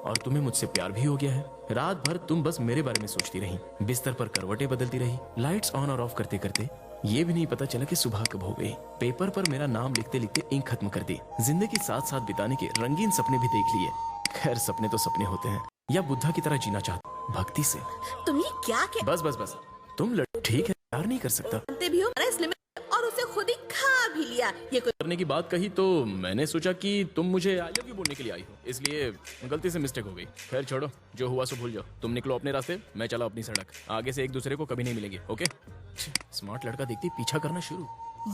और तुम्हें मुझसे प्यार भी हो गया है। रात भर तुम बस मेरे बारे में सोचती रही, बिस्तर पर करवटें बदलती रही, लाइट्स ऑन और ऑफ करते करते ये भी नहीं पता चला कि सुबह कब हो गई। पेपर पर मेरा नाम लिखते लिखते इंक खत्म कर दी। जिंदगी साथ साथ बिताने के रंगीन सपने भी देख लिए। खैर सपने तो सपने होते हैं, या बुद्धा की तरह जीना चाहते भक्ति से। तुम ये क्या बस बस बस, तुम ठीक है, प्यार नहीं कर सकता भी हो इसलिए और उसे खुद ही खा भी लिया। ये कोई करने की बात कही तो मैंने सोचा कि तुम मुझे आई लव यू बोलने के लिए आई हो, इसलिए गलती से मिस्टेक हो गई। खैर छोड़ो, जो हुआ सो भूल जाओ। तुम निकलो अपने रास्ते, मैं चला अपनी सड़क। आगे से एक दूसरे को कभी नहीं मिलेंगे, ओके? स्मार्ट लड़का देखती पीछा करना शुरू।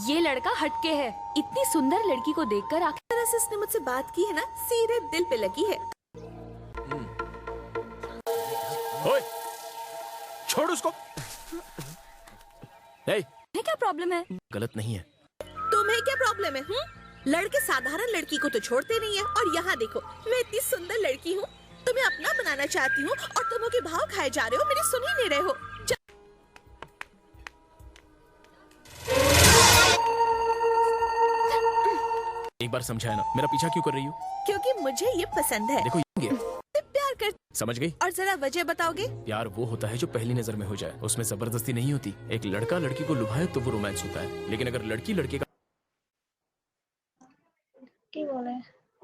ये लड़का हटके है। इतनी सुंदर लड़की को देखकर आखिर तरह से इसने मुझसे बात की है ना, सीधे दिल पे लगी है। ओए, छोड़ उसको। क्या प्रॉब्लम है? गलत नहीं है। तुम्हें क्या प्रॉब्लम है? लड़के साधारण लड़की को तो छोड़ते नहीं है, और यहाँ देखो मैं इतनी सुंदर लड़की हूँ, तुम्हें अपना बनाना चाहती हूँ और तुम के भाव खाए जा रहे हो, मेरी सुन ही नहीं रहे हो। एक बार समझाया ना, मेरा पीछा क्यों कर रही हो? क्योंकि मुझे ये पसंद है। देखो ये प्यार कर समझ गई? और जरा वजह बताओगे? प्यार वो होता है जो पहली नजर में हो जाए, उसमें जबरदस्ती नहीं होती। एक लड़का लड़की को लुभाए तो वो रोमांस होता है, लेकिन अगर लड़की लड़के का কি বলে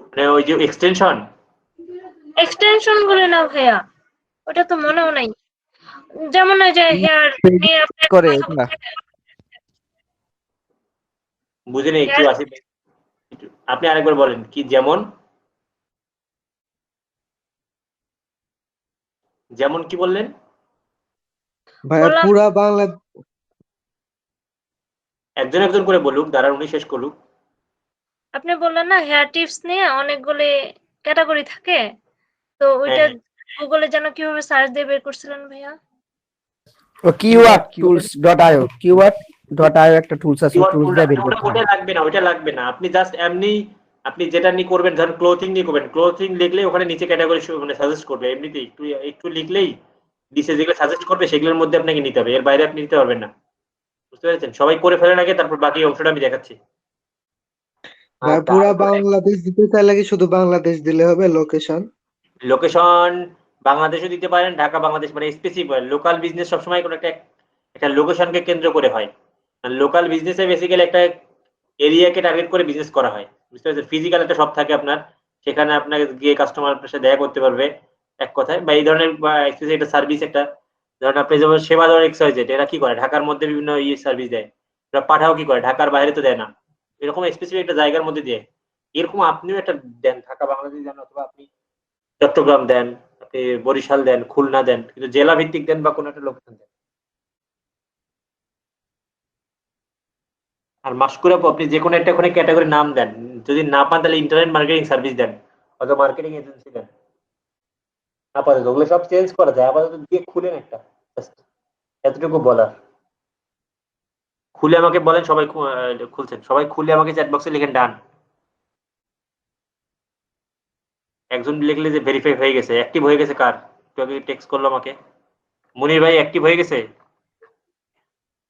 মানে ওই যে এক্সটেনশন এক্সটেনশন গুলো না ভাইয়া, ওটা তো মনেও নাই। যেমন ওই যে হেয়ার নিয়ে আপনি করে এটা বুঝে নেই একটু আসি, আপনি আরেকবার বলেন কি যেমন যেমন কি বললেন? ভাইয়া বললাম পুরা বাংলা একজন একজন করে বলুক, দাঁড়ান উনি শেষ করুক। আপনি বললেন না হেয়ার টিপস নিয়ে অনেকগুলি ক্যাটাগরি থাকে, তো ওইটা হ্যাঁ গুগলে যেন কিভাবে সার্চ দিয়ে বের করছিলেন ভাইয়া? ও কিওয়ার্ড টুলস ডট আইও কিওয়ার্ড ডট আইও একটা টুলস আছে, কিওয়ার্ড টুলস টুল দিয়ে বের করতে ওটা হয়। লাগবে না, ওটা লাগবে না। আপনি জাস্ট এমনি আপনি যেটা নিয়ে করবেন, ধরেন ক্লোথিং নিয়ে করবেন, ক্লোথিং লিখলেই ওখানে নিচে ক্যাটাগরি মানে সাজেস্ট করবে এমনিতেই। একটু একটু লিখলেই নিচে যেগুলো সাজেস্ট করবে সেগুলোর মধ্যে আপনাকে নিতে হবে, এর বাইরে আপনি নিতে পারবেন না। বুঝতে পেরেছেন? সবাই করে ফেলেন আগে, তারপর বাকি অংশটা আমি দেখাচ্ছি। ভাইয়া পুরা বাংলাদেশ দিতে চাইলে কি শুধু বাংলাদেশ দিলে হবে লোকেশন? লোকেশন বাংলাদেশও দিতে পারেন, ঢাকা বাংলাদেশ মানে স্পেসিফিক। লোকাল বিজনেস সবসময় কোনো একটা লোকেশনকে কেন্দ্র করে হয়। লোকাল বিজনেসে বেসিক্যালি একটা এরিয়াকে টার্গেট করে বিজনেস করা হয়। বুঝতে পারছেন? ফিজিক্যাল একটা শপ থাকে আপনার, সেখানে আপনাকে গিয়ে কাস্টমার আপনার সাথে দেখা করতে পারবে এক কথায়, বা এই ধরনের স্পেসিফিক একটা সার্ভিস একটা, ধরেন আপনি যেমন সেবা দেওয়ার XYZ, এরা কি করে ঢাকার মধ্যে বিভিন্ন সার্ভিস দেয়, এরা পাঠাও কি করে ঢাকার বাইরে তো দেয় না, এরকম স্পেসিফিক একটা জায়গার মধ্যে দিয়ে। এরকম আপনিও একটা দেন, ঢাকা বাংলাদেশ দেন, অথবা আপনি চট্টগ্রাম দেন, আপনি বরিশাল দেন, খুলনা দেন, কিন্তু জেলা ভিত্তিক দেন বা কোনো একটা লোকেশন দেন। আর মাস্কুর আপু আপনি যে কোনো একটা ওখানে ক্যাটাগরি নাম দেন, যদি না পান তাহলে ইন্টারনেট মার্কেটিং সার্ভিস দেন অথবা মার্কেটিং এজেন্সি দেন। আপাতত ওগুলো সব চেঞ্জ করা যায়, আপাতত দিয়ে খুলেন একটা, Just এতটুকু বলার। খুলে আমাকে বলেন, সবাই খুলছেন, সবাই খুলে আমাকে চ্যাট বক্সে লিখেন ডান। একজন লিখলে যে ভেরিফাই হয়ে গেছে, অ্যাক্টিভ হয়ে গেছে কার? একটু আগে টেক্সট করলো আমাকে, মনির ভাই অ্যাক্টিভ হয়ে গেছে।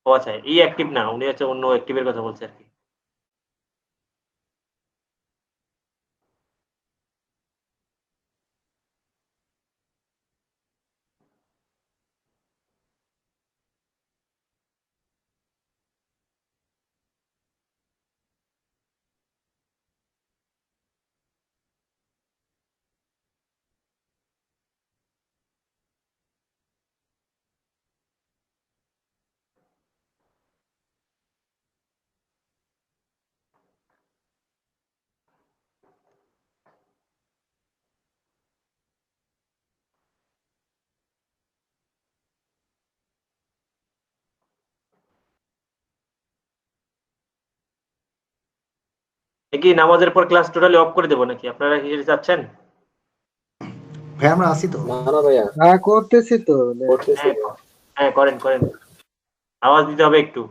ও আচ্ছা, এই অ্যাক্টিভ না, উনি হচ্ছে অন্য অ্যাক্টিভের কথা বলছে আর কি। কি নামাজের পর ক্লাস টোটালি অফ করে দেবো নাকি, আপনারা কি চাচ্ছেন? ভাই আমরা আসি তো। না না ভাইয়া, হ্যাঁ করতেছি তো। করতেছি। হ্যাঁ হ্যাঁ, করেন করেন, আওয়াজ দিতে হবে একটু।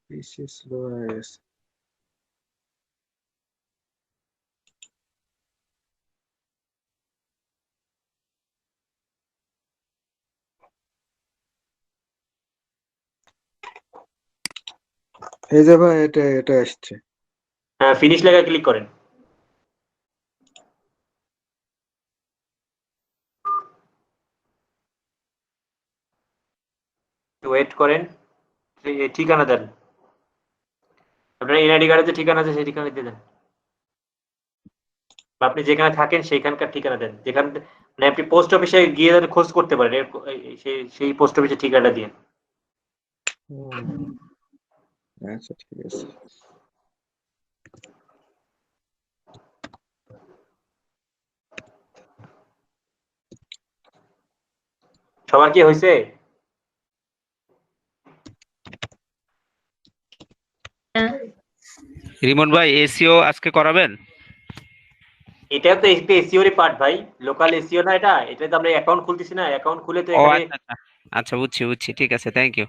বেশি স্লো হয়ে গেছে। এই যে ভাই এটা আসছে। হ্যাঁ, ফিনিশ লেখা ক্লিক করেন। ওয়েট করেন, ঠিকানা দেন। আপনার এনআইডি কার্ডে যে ঠিকানা আছে সেই ঠিকানা দিয়ে দেন, বা আপনি যেখানে থাকেন সেইখানকার ঠিকানা দেন, যেখান মানে আপনি পোস্ট অফিসে গিয়ে যাতে খোঁজ করতে পারেন সেই পোস্ট অফিসের ঠিকানাটা দিয়ে। আচ্ছা ঠিক আছে। সবার কি হয়েছে? রিমন ভাই এসিও আজকে করাবেন? এটা তো একটা এসইওরই পার্ট ভাই, লোকাল এসইও না এটা, এটা তো আমরা অ্যাকাউন্ট খুলতেছি না, অ্যাকাউন্ট খুলে তো ও এখানে। আচ্ছা আচ্ছা আচ্ছা, বুঝছি, ঠিক আছে, থ্যাংক ইউ।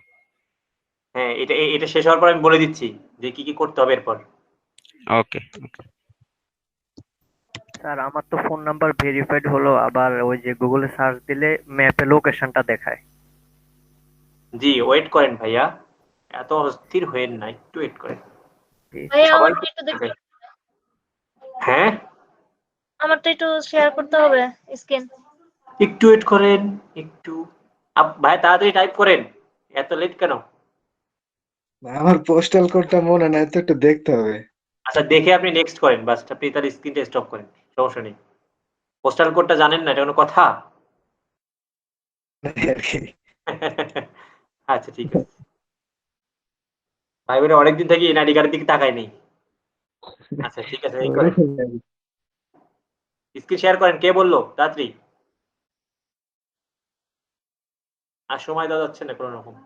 হ্যাঁ, এটা শেষ হওয়ার পর আমি বলে দিচ্ছি যে কি কি করতে হবে এরপর। ওকে। স্যার আমার তো ফোন নাম্বার ভেরিফাইড হলো, আবার ওই যে গুগলে সার্চ দিলে ম্যাপে লোকেশনটা দেখায়। জি, ওয়েট করেন ভাইয়া, এত অস্থির হয়েন না, একটু ওয়েট করেন। ভাইয়া সবাই আমারটা একটু দেখতে, হ্যাঁ আমারটা একটু শেয়ার করতে হবে স্ক্রিন। একটু ওয়েট করেন, একটু ভাই তাড়াতাড়ি টাইপ করেন, এত লেট কেন? আমার পোস্টাল কোডটা মনে নাই তো, একটু দেখতে হবে। আচ্ছা, দেখে আপনি নেক্সট করেন, বাস আপনি তার স্ক্রিনটা স্টপ করেন, সমস্যা নেই। পোস্টাল কোডটা জানেন না, এটা কোনো কথা? আচ্ছা ঠিক আছে ভাই, বলে অনেকদিন থেকে এনআইডি কার্ডের দিকে তাকাই নেই। আচ্ছা ঠিক আছে, এই করেন, স্ক্রিন শেয়ার করেন। কে বললো তাড়াতাড়ি? আর সময় দেওয়া যাচ্ছে না কোনো রকম।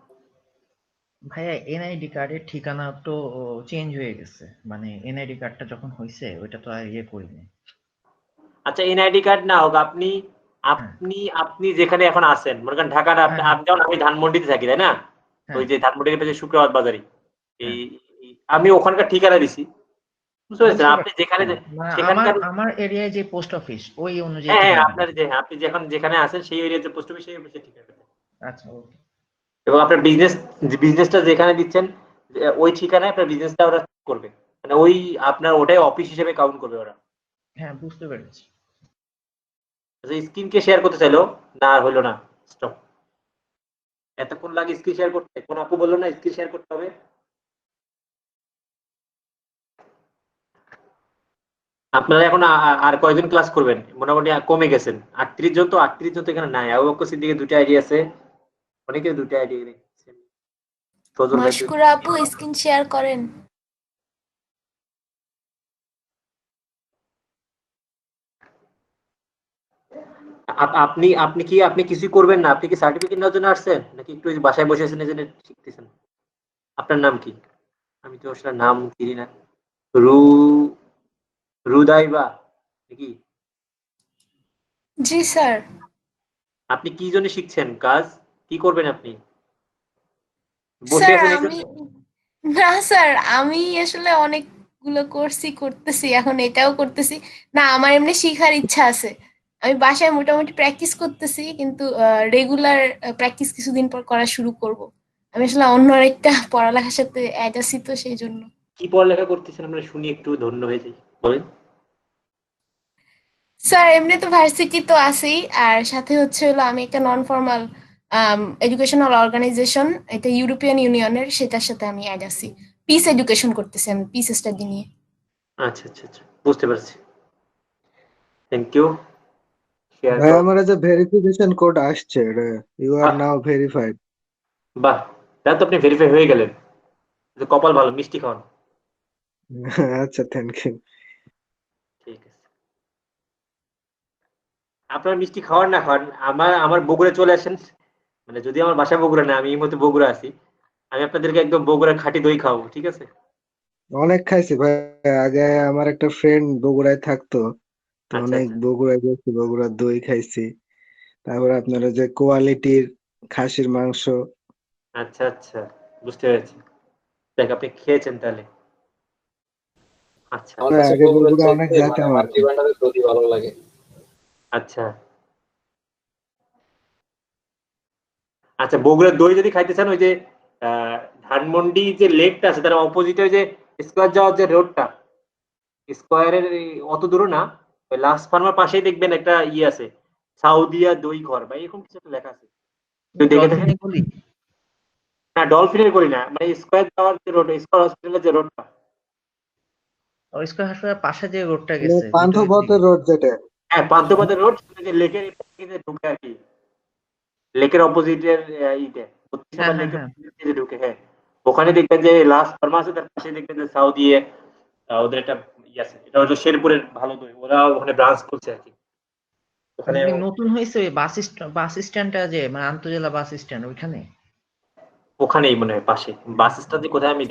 ভাইয়া এনআইডি কার্ডের ঠিকানা তো চেঞ্জ হয়ে গেছে, মানে এনআইডি কার্ডটা যখন হয়েছে ওইটা তো আর ইয়ে করিনি। আচ্ছা, এনআইডি কার্ড না হোক, আপনি আপনি আপনি যেখানে এখন আছেন, মনে করেন ঢাকা না, আপনি যেমন আমি ধানমন্ডিতে থাকি তাই না, ওই যে ধানমন্ডির পাশে শুক্রবার বাজারে, এই আমি ওখানকার ঠিকানা দিছি, বুঝতে পেরেছেন? আপনি যেখানে সেখানকার, আমার এরিয়ায় যে পোস্ট অফিস ওই অনুযায়ী হ্যাঁ ঠিকানা। আপনার যে আপনি যেখানে আছেন সেই এরিয়াতে পোস্ট অফিস, সেই অফিসের ঠিকানা। আচ্ছা ওকে। এবং আপনার বিজনেসটা যেখানে দিচ্ছেন ওই ঠিকানায় আপনার বিজনেসটা ওরা করবে, মানে ওই আপনার ওটাই অফিস হিসেবে কাউন্ট করবে ওরা। হ্যাঁ বুঝতে পেরেছি। আচ্ছা, স্ক্রিনকে শেয়ার করতে চাইলো না, আর হইলো না, স্টপ। এতক্ষণ লাগে স্ক্রিন শেয়ার করতে, কোন আপু বললো না স্ক্রিন শেয়ার করতে হবে? আপনারা এখন আর কয়জন ক্লাস করবেন? মোটামুটি কমে গেছেন, 38 জন, তো 38 জন তো এখানে নাই। আবু বকর সিদ্দিকের 2টা আইডি আছে, অনেকের 2টা আইডি নেই। ফজল ভাই মাশকুরা আপু স্ক্রিন শেয়ার করেন। আপনি আপনি কি আপনি কিছুই করবেন না? আপনি কি সার্টিফিকেট নেওয়ার জন্য আসছেন, নাকি একটু বাসায় বসে আছেন এজন্য শিখতেছেন? আপনার নাম কি? আমি তো আসলে নাম চিনি না। রু রুদাইবা নাকি? জি স্যার। আপনি কি জন্য শিখছেন? কাজ কি করবেন আপনি? বসে স্যার আছেন এই আমি না স্যার, আমি আসলে অনেকগুলো কোর্সই করতেছি, এখন এটাও করতেছি। না আমার এমনি শিখার ইচ্ছা আছে, আমি বাসায় মোটামুটি প্র্যাকটিস করতেছি, কিন্তু রেগুলার প্র্যাকটিস কিছুদিন পর করা শুরু করব। আমি আসলে অন্য আরেকটা পড়ালেখার সাথে অ্যাড আছি তো সেই জন্য। কি পড়ালেখা করতেছেন আমরা শুনি, একটু ধন্য হয়ে যাই, বলেন। স্যার এমনি তো ভার্সিটি তো আছেই, আর সাথে হচ্ছে হলো আমি একটা নন ফর্মাল এডুকেশনাল অর্গানাইজেশন, এটা ইউরোপিয়ান ইউনিয়নের, সেটার সাথে আমি অ্যাড আছি। পিস এডুকেশন করতেছি আমি, পিস স্টাডি নিয়ে। আচ্ছা আচ্ছা আচ্ছা, বুঝতে পারছি, থ্যাংক ইউ। ভাই আমার যে ভেরিফিকেশন কোড আসছে, ইউ আর নাও ভেরিফাইড। বাহ, তাহলে তো আপনি ভেরিফাই হয়ে গেলেন, কপাল ভালো, মিষ্টি খাওয়ান। আচ্ছা থ্যাংক ইউ। ঠিক আছে, আপনার মিষ্টি খাওয়ান না খাওয়ান, আমার বগুড়া চলে আসেন, মানে যদি আমার বাসা বগুড়া না, আমি এই মধ্যে বগুড়া আছি, আমি আপনাদেরকে একদম বগুড়ার খাঁটি দই খাওয়াবো, ঠিক আছে? অনেক খাইছি ভাই, আগে আমার একটা ফ্রেন্ড বগুড়ায় থাকতো, তো আচ্ছা অনেক আচ্ছা বগুড়ায় গেছি, বগুড়ার দই খাইছি। তারপর আপনার ওই যে কোয়ালিটির খাসির মাংস। আচ্ছা আচ্ছা, বুঝতে পেরেছি। দেখ আপনি খেয়েছেন তাহলে। আচ্ছা আমার কাছে আগে বগুড়ার বগুড়া অনেক চাইতে মানে যেতাম আর মাতৃ কি। ভান্ডারের দই ভালো লাগে। আচ্ছা আচ্ছা, বগুড়ার দই যদি খাইতে চান, ওই যে ধানমন্ডি যে লেকটা আছে তার অপোজিটে যে স্কোয়ার যাওয়ার যে রোডটা, স্কোয়ারের অত দূরে না, ওই লাস্ট ফার্মার পাশেই দেখবেন একটা ইয়ে আছে, সাউদিয়া দই ঘর বা এরকম কিছু একটা লেখা আছে, একটু দেখে দেখেন। না ডলফিনের করি না, মানে স্কোয়ার যাওয়ার যে রোড, স্কোয়ার হসপিটালের যে রোডটা, স্কয়ার হাসপাতালের পাশে যে রোডটা গেছে পান্থপথের রোড যেটা। হ্যাঁ পান্থপথের রোড, যে লেকের যে ঢুকে আর কি, লেকের অপোজিটের ইতে লেকের ঢুকে, হ্যাঁ ওখানে দেখবেন যে লাস্ট ফার্মা আছে, তার পাশে দেখবেন যে সাউদি ওদের একটা ইয়ে আছে, এটা হচ্ছে শেরপুরের ভালো দই, ওরা ওখানে ব্রাঞ্চ খুলছে আর কি। ওখানে নতুন হয়েছে ওই বাস স্ট্যান্ডটা যে মানে আন্তজেলা বাস স্ট্যান্ড ওইখানে, ওখানেই মনে হয় পাশে। বাস স্ট্যান্ড কোথায় আমি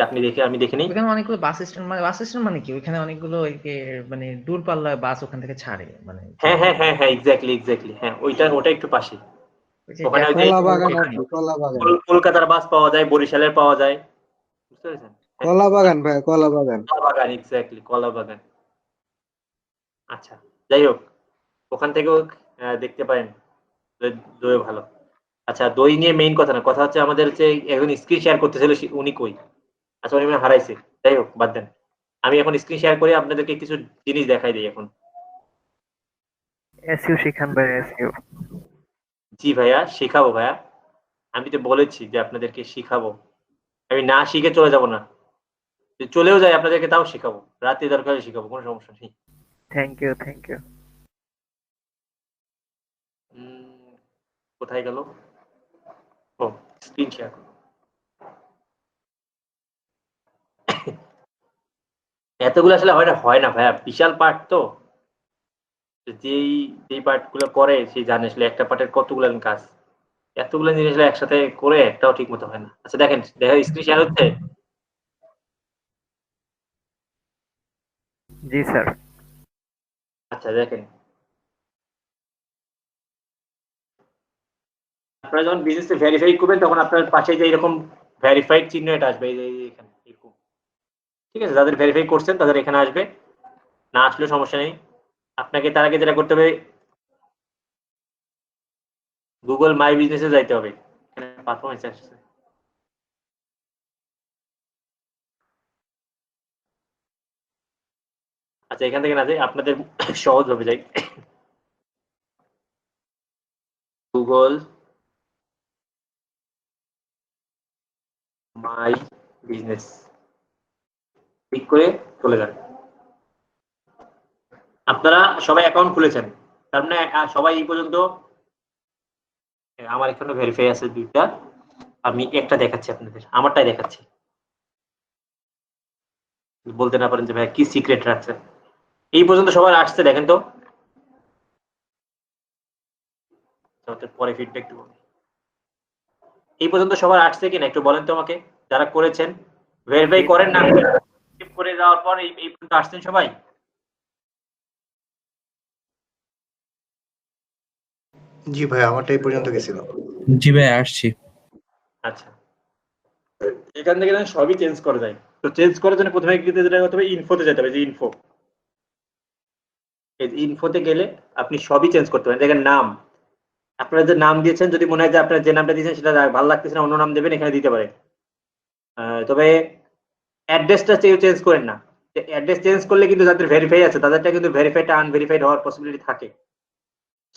দেখিনি। ওখানে অনেকগুলো বাস স্ট্যান্ড মানে কি ওইখানে অনেকগুলো মানে দূরপাল্লার বাস ওখান থেকে ছাড়ে মানে। হ্যাঁ হ্যাঁ হ্যাঁ হ্যাঁ এক্স্যাক্টলি হ্যাঁ ওটা একটু পাশে। ওখানে কলকাতার বাস পাওয়া যায়, বরিশালের পাওয়া যায়, বুঝতে পেরেছেন? কলা বাগান ভাই, কলা বাগান এক্স্যাক্টলি কলা বাগান। আচ্ছা যাই হোক, ওখান থেকেও দেখতে পারেন দই ভালো। আচ্ছা দই নিয়ে মেইন কথা না, কথা হচ্ছে আমাদের হচ্ছে একজন স্ক্রিন শেয়ার করতেছিল, উনি কই? আচ্ছা উনি হারাইছে, যাই হোক বাদ দেন। আমি এখন স্ক্রিন শেয়ার করে আপনাদেরকে কিছু জিনিস দেখাই দিই এখন। এসইও শিখান ভাই, এসইও। জি ভাইয়া শিখাবো ভাইয়া, আমি তো বলেছি যে আপনাদেরকে শিখাবো, আমি না শিখে চলে যাব না, চলেও যাই আপনাদেরকে তাও শিখাবো, রাতে দরকারে শিখাবো, কোনো সমস্যা নেই। Thank you. কোথায় গেল? ও স্ক্রিন শেয়ার। এতগুলো আসলে হয় না ভাইয়া, বিশাল পার্ট তো, যেই পার্ট গুলো করে সে জানে আসলে একটা পার্টের কতগুলো কাজ, এতগুলো জিনিস একসাথে করে একটাও ঠিক মতো হয় না। আচ্ছা দেখেন স্ক্রিন শেয়ার হচ্ছে। জি স্যার। আচ্ছা দেখেন, আপনারা যখন বিজনেসে ভেরিফাই করবেন তখন আপনার পাশে যে এরকম ভেরিফাইড চিহ্ন এটা আসবে, এখানে এরকম, ঠিক আছে? যাদের ভেরিফাই করছেন তাদের এখানে আসবে, না আসলেও সমস্যা নেই। আপনাকে তার আগে যেটা করতে হবে, গুগল মাই বিজনেসে যাইতে হবে, এখানে পারফরম্যান্স আসছে। আচ্ছা এখান থেকে না যাই, আপনাদের সহজ ভাবে যাই, গুগল মাই বিজনেস ক্লিক করে চলে যান। আপনারা সবাই অ্যাকাউন্ট খুলেছেন, তার মানে সবাই এই পর্যন্ত, আমার এখানে ভেরিফাই আছে দুইটা, আমি একটা দেখাচ্ছি আপনাদের, আমারটাই দেখাচ্ছি, বলতে না পারেন যে ভাই কি সিক্রেট রাখছেন। এই পর্যন্ত সবার আসছে দেখেন তো, পরে ফিডব্যাক দেবো। এই পর্যন্ত সবার আসছে কিনা একটু বলেন তো আমাকে, যারা করেছেন ভেরিফাই করেন না করে যাওয়ার পর এই পর্যন্ত আসছেন সবাই? জি ভাই আমারটা এই পর্যন্ত গেছিল। জি ভাই আসছি। আচ্ছা এখান থেকে সবই চেঞ্জ করা যায়, তো চেঞ্জ করার জন্য প্রথমে যেতে হবে ইনফোতে যেতে হবে, যে ইনফোতে গেলে আপনি সবই চেঞ্জ করতে পারেন। দেখেন নাম, আপনারা যে নাম দিয়েছেন, যদি মনে হয় যে আপনারা যে নামটা দিয়েছেন সেটা ভালো লাগতেছে না, অন্য নাম দেবেন, এখানে দিতে পারেন। তবে অ্যাড্রেসটা চেঞ্জ করেন না, অ্যাড্রেস চেঞ্জ করলে কিন্তু যাদের ভেরিফাই আছে তাদেরটা কিন্তু ভেরিফাইড আনভেরিফাইড হওয়ার পসিবিলিটি থাকে।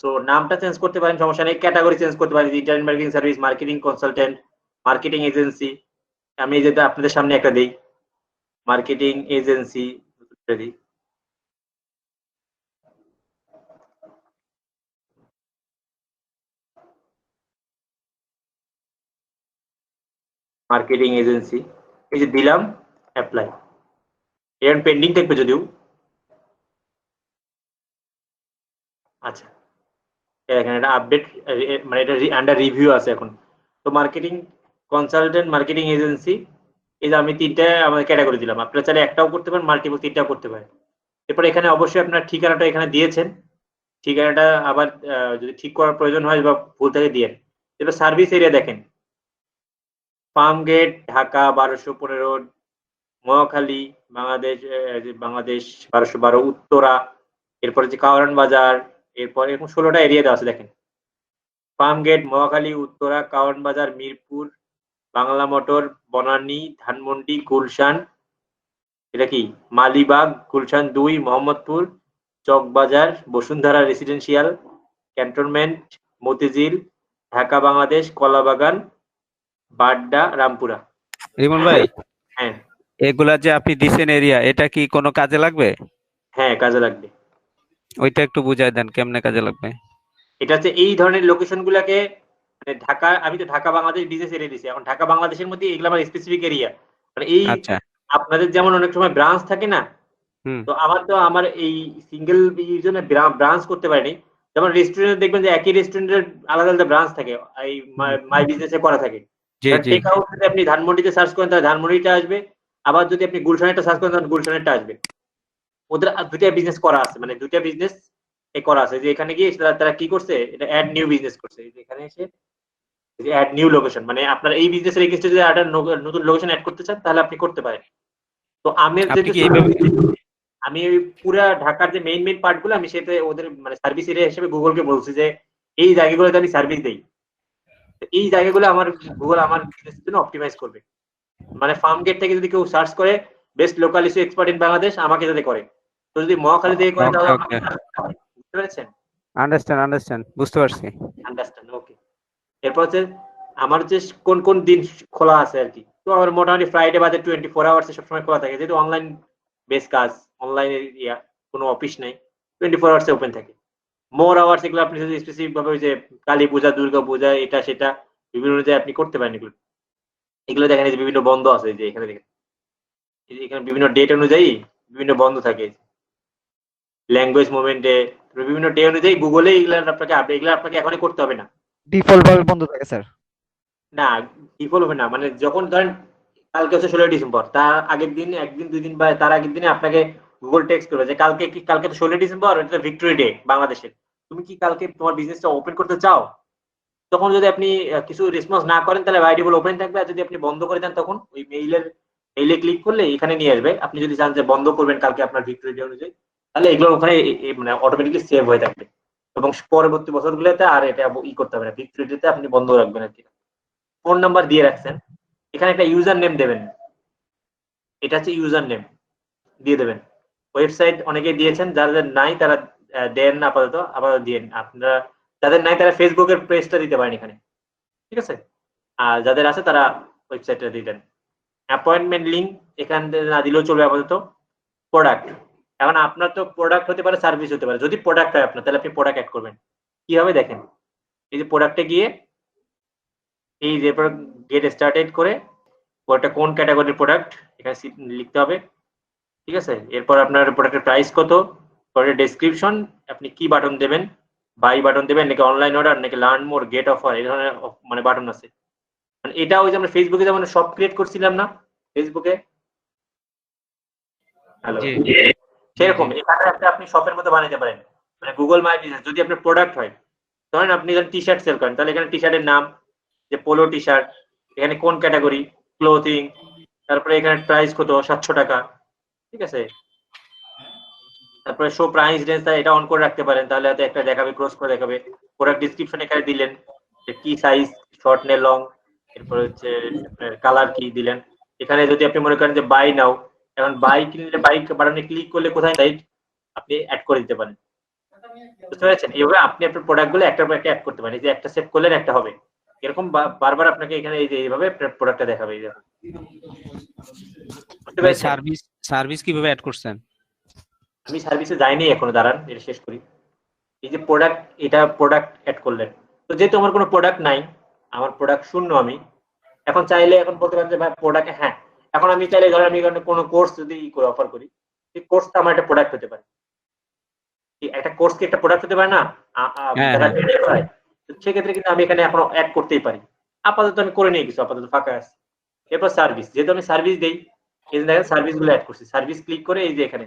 সো নামটা চেঞ্জ করতে পারেন, সমস্যা নেই। ক্যাটাগরি চেঞ্জ করতে পারেন, internet marketing service, marketing consultant, marketing agency. আমি যেটা আপনাদের সামনে একটা দিই, মার্কেটিং এজেন্সি দিই, মার্কেটিং এজেন্সি, এই যে দিলাম অ্যাপ্লাই, এর পেন্ডিং থাকবে যদিও। আচ্ছা এখানে একটা আপডেট, মানে এটা আন্ডার রিভিউ আছে এখন। তো মার্কেটিং কনসালটেন্ট, মার্কেটিং এজেন্সি, এই যে আমি তিনটা আমাদের ক্যাটাগরি দিলাম, আপনারা চাইলে একটাও করতে পারেন, মাল্টিপল তিনটাও করতে পারেন। এরপরে এখানে অবশ্যই আপনার ঠিকানাটা এখানে দিয়েছেন, ঠিকানাটা আবার যদি ঠিক করার প্রয়োজন হয় বা ভুল থেকে দিয়ে। এবার সার্ভিস এরিয়া দেখেন, ফার্ম গেট ঢাকা 1215, মহাখালী বাংলাদেশ 1212, উত্তরা, এরপরে যে কাওরান বাজার, এরপর এরকম 16টা এরিয়া দেওয়া আছে দেখেন, ফার্ম গেট, মহাখালী, উত্তরা, কাওরান বাজার, মিরপুর, বাংলা মোটর, বনানী, ধানমন্ডি, গুলশান, এটা কি মালিবাগ, গুলশান 2, মোহাম্মদপুর, চকবাজার, বসুন্ধরা রেসিডেন্সিয়াল, ক্যান্টনমেন্ট, মতিঝিল, ঢাকা বাংলাদেশ, কলাবাগান, বাড্ডা, রামপুরা। রিমন ভাই, হ্যাঁ এগুলা যে আপনি দিছেন এরিয়া, এটা কি কোনো কাজে লাগবে? হ্যাঁ কাজে লাগবে। ওইটা একটু বুঝাই দেন কেমনে কাজে লাগবে। এটা হচ্ছে এই ধরনের লোকেশন গুলাকে মানে ঢাকা, আমি তো ঢাকা বাংলাদেশ বিজনেস এরিয়া দিছি, এখন ঢাকা বাংলাদেশের মধ্যে এগুলো আমার স্পেসিফিক এরিয়া। মানে এই আচ্ছা। আপনাদের যেমন অনেক সময় ব্রাঞ্চ থাকে না, হুম। তো আমার এই সিঙ্গেল জন্য ব্রাঞ্চ করতে পারিনি। যেমন রেস্টুরেন্টে দেখবেন যে একই রেস্টুরেন্টের আলাদা আলাদা ব্রাঞ্চ থাকে, এই মাই বিজনেসে করা থাকে। জি জি। টেক আউট যদি আপনি ধানমন্ডিতে সার্চ করেন তাহলে ধানমন্ডিটা আসবে, আবার যদি আপনি গুলশানেরটা সার্চ করেন তাহলে গুলশানেরটা আসবে। ওদের দুইটা বিজনেস করা আছে, মানে দুইটা বিজনেস করা আছে। যে এখানে গিয়ে তারা কি করছে, এটা অ্যাড নিউ বিজনেস করছে। এখানে এসে অ্যাড নিউ লোকেশন, মানে আপনার এই বিজনেসের এগেইনস্টে যদি একটা নতুন লোকেশন অ্যাড করতে চান তাহলে আপনি করতে পারেন। তো আমি আমি ওই পুরা ঢাকার যে মেইন পার্ট গুলো আমি সেটা ওদের মানে সার্ভিস এরিয়া হিসেবে গুগলকে বলছি যে এই জায়গাগুলোতে আমি সার্ভিস দেই, এই জায়গাগুলো আমার গুগল আমার বিজনেসের জন্য অপটিমাইজ করবে। মানে ফার্ম গেট থেকে যদি কেউ সার্চ করে best local issue expert in Bangladesh, আমাকে যাতে করে। তো যদি মহাখালী থেকে করে তাহলে বুঝতে পেরেছেন? আন্ডারস্ট্যান্ড, বুঝতে পারছি। আন্ডারস্ট্যান্ড, ওকে। এরপর হচ্ছে আমার হচ্ছে কোন কোন দিন খোলা আছে আর কি। তো আমার মোটামুটি ফ্রাইডে বাদে 24 আওয়ার্স সবসময় খোলা থাকে, যেহেতু অনলাইন বেস কাজ, অনলাইন এরিয়া, কোনো অফিস নেই, 24 আওয়ার্স ওপেন থাকে। মোর আওয়ার্স এগুলো আপনি যদি স্পেসিফিক ভাবে ওই যে কালী পূজা, দুর্গা পূজা, এটা সেটা বিভিন্ন অনুযায়ী আপনি করতে পারেন। এগুলো দেখেন যে বিভিন্ন বন্ধ আছে, যে এখানে দেখেন এখানে বিভিন্ন ডেট অনুযায়ী বিভিন্ন বন্ধ থাকে। ল্যাঙ্গুয়েজ মুভমেন্টে বিভিন্ন ডে অনুযায়ী গুগলে এগুলো আপনাকে আপডেট, এগুলো আপনাকে এখনই করতে হবে না, ডিফল্ট ভাবে বন্ধ থাকে স্যার। না ডিফল্ট হবে না, মানে যখন ধরেন কালকে হচ্ছে 16 ডিসেম্বর, তার আগের দিন, একদিন দুই দিন বা তার আগের দিনে আপনাকে গুগল টেক্সট করবে যে কালকে তো 16 ডিসেম্বর, এটা ভিক্টোরি ডে বাংলাদেশের, তুমি কি কালকে তোমার বিজনেসটা ওপেন করতে চাও? তখন যদি আপনি কিছু রেসপন্স না করেন তাহলে বাইডিবল ওপেন থাকবে, আর যদি আপনি বন্ধ করে দেন তখন ওই মেইলে ক্লিক করলে এখানে নিয়ে আসবে। আপনি যদি চান যে বন্ধ করবেন কালকে আপনার ভিক্টোরি ডে অনুযায়ী, তাহলে এগুলো ওখানে মানে অটোমেটিকলি সেভ হয়ে থাকবে, এবং পরবর্তী বছরগুলোতে আর এটা করতে হবে না, ভিক্টোরি ডেতে আপনি বন্ধ রাখবেন আর কি। ফোন নাম্বার দিয়ে রাখছেন, এখানে একটা ইউজার নেম দেবেন, এটা হচ্ছে ইউজার নেম দিয়ে দেবেন। ওয়েবসাইট অনেকে দিয়েছেন, যাদের নাই তারা দেন না, আপাতত দিয়ে আপনারা, যাদের নাই তারা ফেসবুকের পেজটা দিতে পারেন এখানে, ঠিক আছে? আর যাদের আছে তারা ওয়েবসাইটটা দিয়ে দেন। অ্যাপয়েন্টমেন্ট লিঙ্ক এখান থেকে না দিলেও চলবে আপাতত। প্রোডাক্ট, এখন আপনার তো প্রোডাক্ট হতে পারে, সার্ভিস হতে পারে। যদি প্রোডাক্ট হয় আপনার, তাহলে আপনি প্রোডাক্ট অ্যাড করবেন কিভাবে দেখেন। এই যে প্রোডাক্টে গিয়ে এই যে গেট স্টার্টেড করে ওটা কোন ক্যাটাগরির প্রোডাক্ট এখানে লিখতে হবে, ঠিক আছে? এরপর আপনার প্রোডাক্টের প্রাইস কত, প্রোডাক্টের ডেসক্রিপশন, আপনি কি বাটন দেবেন, বাই বাটন দেবেন নাকি অনলাইন অর্ডার নাকি লার্ন মোর, গেট অফার, এই ধরনের মানে বাটন আছে। মানে এটা ওই যে আমরা ফেসবুকে যেমন শপ ক্রিয়েট করছিলাম না ফেসবুকে, হ্যালো, সেরকম এখানে আপনি শপের মতো বানাতে পারেন। মানে গুগল মাই বিজনেস যদি আপনার প্রোডাক্ট হয়, ধরেন আপনি যখন টি শার্ট সেল করেন, তাহলে এখানে টি শার্টের নাম, যে পোলো টি শার্ট, এখানে কোন ক্যাটাগরি, ক্লোথিং, তারপরে এখানে প্রাইস কত, 700 টাকা, ঠিক আছে? তারপরে শো প্রাইস রেঞ্জ, এটা অন করে রাখতে পারেন, তাহলে হয়তো একটা দেখাবে, ক্রস করে দেখাবে। প্রোডাক্ট ডিসক্রিপশন এখানে দিলেন যে কি সাইজ, শর্ট নে লং, এরপর হচ্ছে কালার কি দিলেন। এখানে যদি আপনি মনে করেন যে বাই নাও, এখন বাই কিনলে বাই বাটনে ক্লিক করলে কোথায় সাইট আপনি অ্যাড করে দিতে পারেন, বুঝতে পেরেছেন? এইভাবে আপনি আপনার প্রোডাক্ট গুলো একটার পর একটা অ্যাড করতে পারেন। এই যে একটা সেভ করলেন একটা হবে, এরকম বারবার আপনাকে এখানে এই যে এইভাবে প্রোডাক্টটা দেখাবে। এই দেখুন, সার্ভিস কিভাবে অ্যাড করছেন? আমি সার্ভিসে যাইনি এখনো, দাঁড়ান এটা শেষ করি। এই যে প্রোডাক্ট, এটা প্রোডাক্ট অ্যাড করলেন, তো যেহেতু আমার কোনো প্রোডাক্ট নাই, আমার প্রোডাক্ট শূন্য, আমি এখন চাইলে এখন বলতে পারেন যে ভাই প্রোডাক্ট, হ্যাঁ এখন আমি চাইলে ধরেন আমি কোনো কোর্স যদি করে অফার করি, সেই কোর্সটা আমার একটা প্রোডাক্ট হতে পারে। একটা কোর্স কি একটা প্রোডাক্ট হতে পারে না? সেক্ষেত্রে কিন্তু আমি এখানে এখন অ্যাড করতেই পারি। আপাতত আমি করে নিয়ে কিছু, আপাতত ফাঁকা আছে। এরপর সার্ভিস, যেহেতু আমি সার্ভিস দেই, এই যে দেখেন সার্ভিস গুলো অ্যাড করছি। সার্ভিস ক্লিক করে এই যে এখানে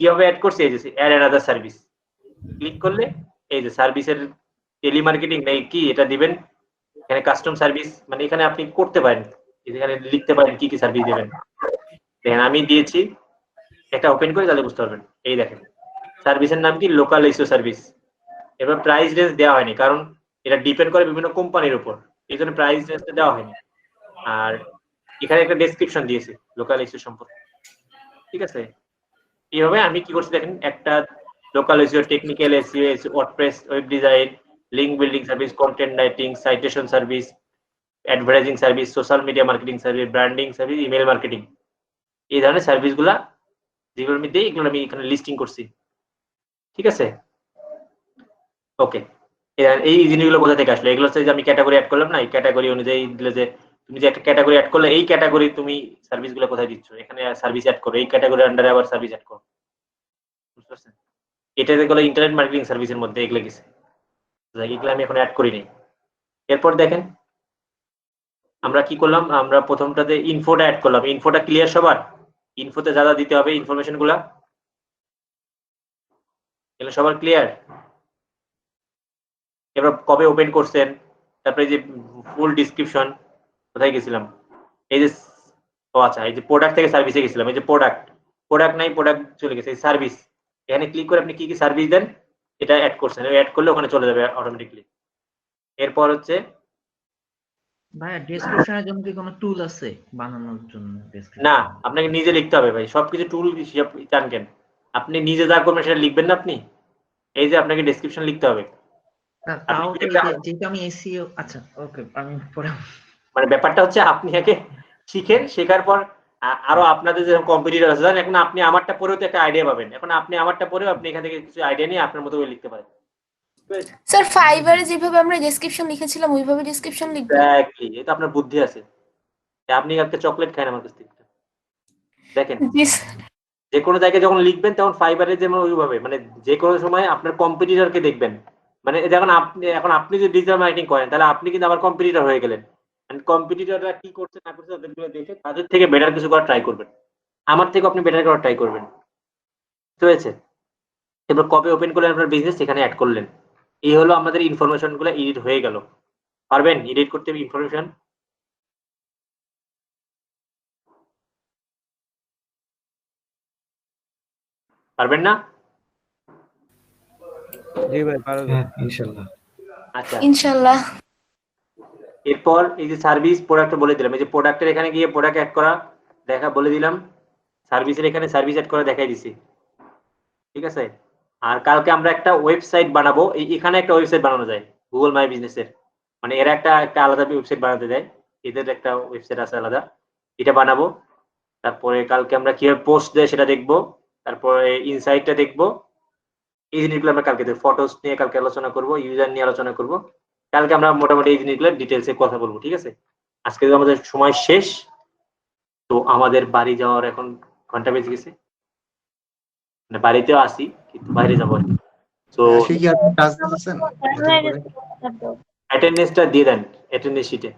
কিভাবে অ্যাড করছি, এই যে অ্যাড অ্যানাদার সার্ভিস ক্লিক করলে এই যে সার্ভিসের টেলিমার্কেটিং নেই কি এটা দিবেন, এখানে কাস্টম সার্ভিস, মানে এখানে আপনি করতে পারেন, এখানে লিখতে পারেন কি কি সার্ভিস দেবেন। দেখেন আমি দিয়েছি, একটা ওপেন করে তাহলে বুঝতে পারবেন। এই দেখেন সার্ভিসের নাম কি, লোকাল ইস্যু সার্ভিস। এবার প্রাইস রেঞ্জ দেওয়া হয়নি, কারণ এটা ডিপেন্ড করে বিভিন্ন কোম্পানির উপর, এই জন্য প্রাইস রেঞ্জটা দেওয়া হয়নি। আর এখানে একটা ডেসক্রিপশন দিয়েছি লোকাল এসইও সম্পর্কে, ঠিক আছে? এইভাবে আমি কি করছি দেখেন, একটা local SEO, technical SEO, WordPress, web design, link building service, content writing, citation service, advertising service, social media marketing service, branding service, email marketing, এই ধরনের সার্ভিসগুলা যেগুলোর মধ্যে এগুলো আমি এখানে লিস্টিং করছি, ঠিক আছে? ওকে, এই জিনিসগুলো কোথা থেকে আসলো? এগুলো হচ্ছে যে আমি ক্যাটাগরি অ্যাড করলাম না, এই ক্যাটাগরি অনুযায়ী দিলে যে তুমি যে একটা ক্যাটাগরি অ্যাড করলে এই ক্যাটাগরি তুমি সার্ভিসগুলো কোথায় দিচ্ছ, এখানে সার্ভিস অ্যাড করো, এই ক্যাটাগরির আন্ডারে আবার সার্ভিস অ্যাড করো, বুঝতে পারছেন? এটা যেগুলো ইন্টারনেট মার্কেটিং সার্ভিসের মধ্যে এগুলো গেছে, এগুলো আমি এখন অ্যাড করিনি। এরপর দেখেন আমরা কি করলাম, আমরা প্রথমটাতে ইনফোটা অ্যাড করলাম। ইনফোটা ক্লিয়ার সবার? ইনফোতে যা যা দিতে হবে ইনফরমেশন গুলা এগুলো সবার ক্লিয়ার? এবার কবে ওপেন করছেন, তারপরে যে ফুল ডিসক্রিপশন, কোথায় গেছিলাম, এই যে আচ্ছা এই যে প্রোডাক্ট থেকে সার্ভিসে গেছিলাম, এই যে প্রোডাক্ট নাই, প্রোডাক্ট চলে গেছে, সার্ভিস, এখানে ক্লিক করে আপনি কি কি সার্ভিস দেন এটা অ্যাড করছেন, অ্যাড করলে ওখানে চলে যাবে অটোমেটিকলি। এরপর হচ্ছে ভাইয়া ডেসক্রিপশনের জন্য কি কোনো টুল আছে বানানোর জন্য? না, আপনাকে নিজে লিখতে হবে ভাই, সবকিছু টুল চান কেন? আপনি নিজে যা করবেন সেটা লিখবেন না আপনি? এই যে আপনাকে ডেসক্রিপশন লিখতে হবে, তাও তো যেটা আমি এসইও, আচ্ছা ওকে আমি পরে, মানে ব্যাপারটা হচ্ছে আপনি আগে শিখেন, শেখার পর আরো আপনাদের যে কম্পিটিটর আছে জানেন, এখন আপনি আমারটা পড়েও তো একটা আইডিয়া পাবেন, এখন আপনি আমারটা পড়েও আপনি এখান থেকে কিছু আইডিয়া নিয়ে আপনার মতো করে লিখতে পারেন। স্যার ফাইবারে যেভাবে আমরা ডেসক্রিপশন লিখেছিলাম ওইভাবে ডেসক্রিপশন লিখব? এক্স্যাক্টলি, এটা আপনার বুদ্ধি আছে। আপনি একটা চকলেট খান আমার কাছ থেকে, দেখেন যে কোনো জায়গায় যখন লিখবেন তখন ফাইবারে যেমন ওইভাবে, মানে যে কোনো সময় আপনার কম্পিটিটরকে দেখবেন, মানে যখন আপনি যে ডিজিটাল মার্কেটিং করেন তাহলে আপনি কিন্তু আবার কম্পিটিটর হয়ে গেলেন, কম্পিটিটররা কি করছে না করছে তাদেরগুলো দেখে তাদের থেকে বেটার কিছু করার ট্রাই করবেন, আমার থেকে আপনি বেটার করার ট্রাই করবেন, ঠিক আছে? এবার কবে ওপেন করলেন আপনার বিজনেস, সেখানে অ্যাড করলেন, এই হলো আমাদের ইনফরমেশন গুলো এডিট হয়ে গেল। পারবেন এডিট করতে ইনফরমেশন? পারবেন না? জি ভাই পারবো ইনশাআল্লাহ। আচ্ছা ইনশাআল্লাহ। এরপর এই যে সার্ভিস প্রোডাক্ট বলে দিলাম, এই যে প্রোডাক্টের এখানে গিয়ে প্রোডাক্ট অ্যাড করা দেখা বলে দিলাম, সার্ভিসের এখানে সার্ভিস অ্যাড করা দেখাই দিছি, ঠিক আছে? আর কালকে আমরা একটা ওয়েবসাইট বানাবো, এখানে একটা ওয়েবসাইট বানানো যায় গুগল মাই বিজনেসের, মানে এরা একটা আলাদা ওয়েবসাইট বানাতে দেয়, এদের একটা ওয়েবসাইট আছে আলাদা, এটা বানাবো। তারপরে কালকে আমরা কিভাবে পোস্ট দেয় সেটা দেখবো, তারপরে ইনসাইটটা দেখবো, এই জিনিসগুলো আমরা কালকে দেখবো, ফটোস নিয়ে কালকে আলোচনা করবো, ইউজার নিয়ে আলোচনা করবো, কালকে আমরা মোটামুটি এই জিনিসগুলো ডিটেলসে কথা বলবো, ঠিক আছে? আজকে তো আমাদের সময় শেষ, তো আমাদের বাড়ি যাওয়ার এখন ঘন্টা বেজে গেছে, মানে বাড়িতেও আসি কিন্তু বাইরে যাবো, তো কি আপনি কাজ দিতেছেন? অ্যাটেন্ডেন্সটা দিয়ে দেন অ্যাটেন্ডেন্স শিটে।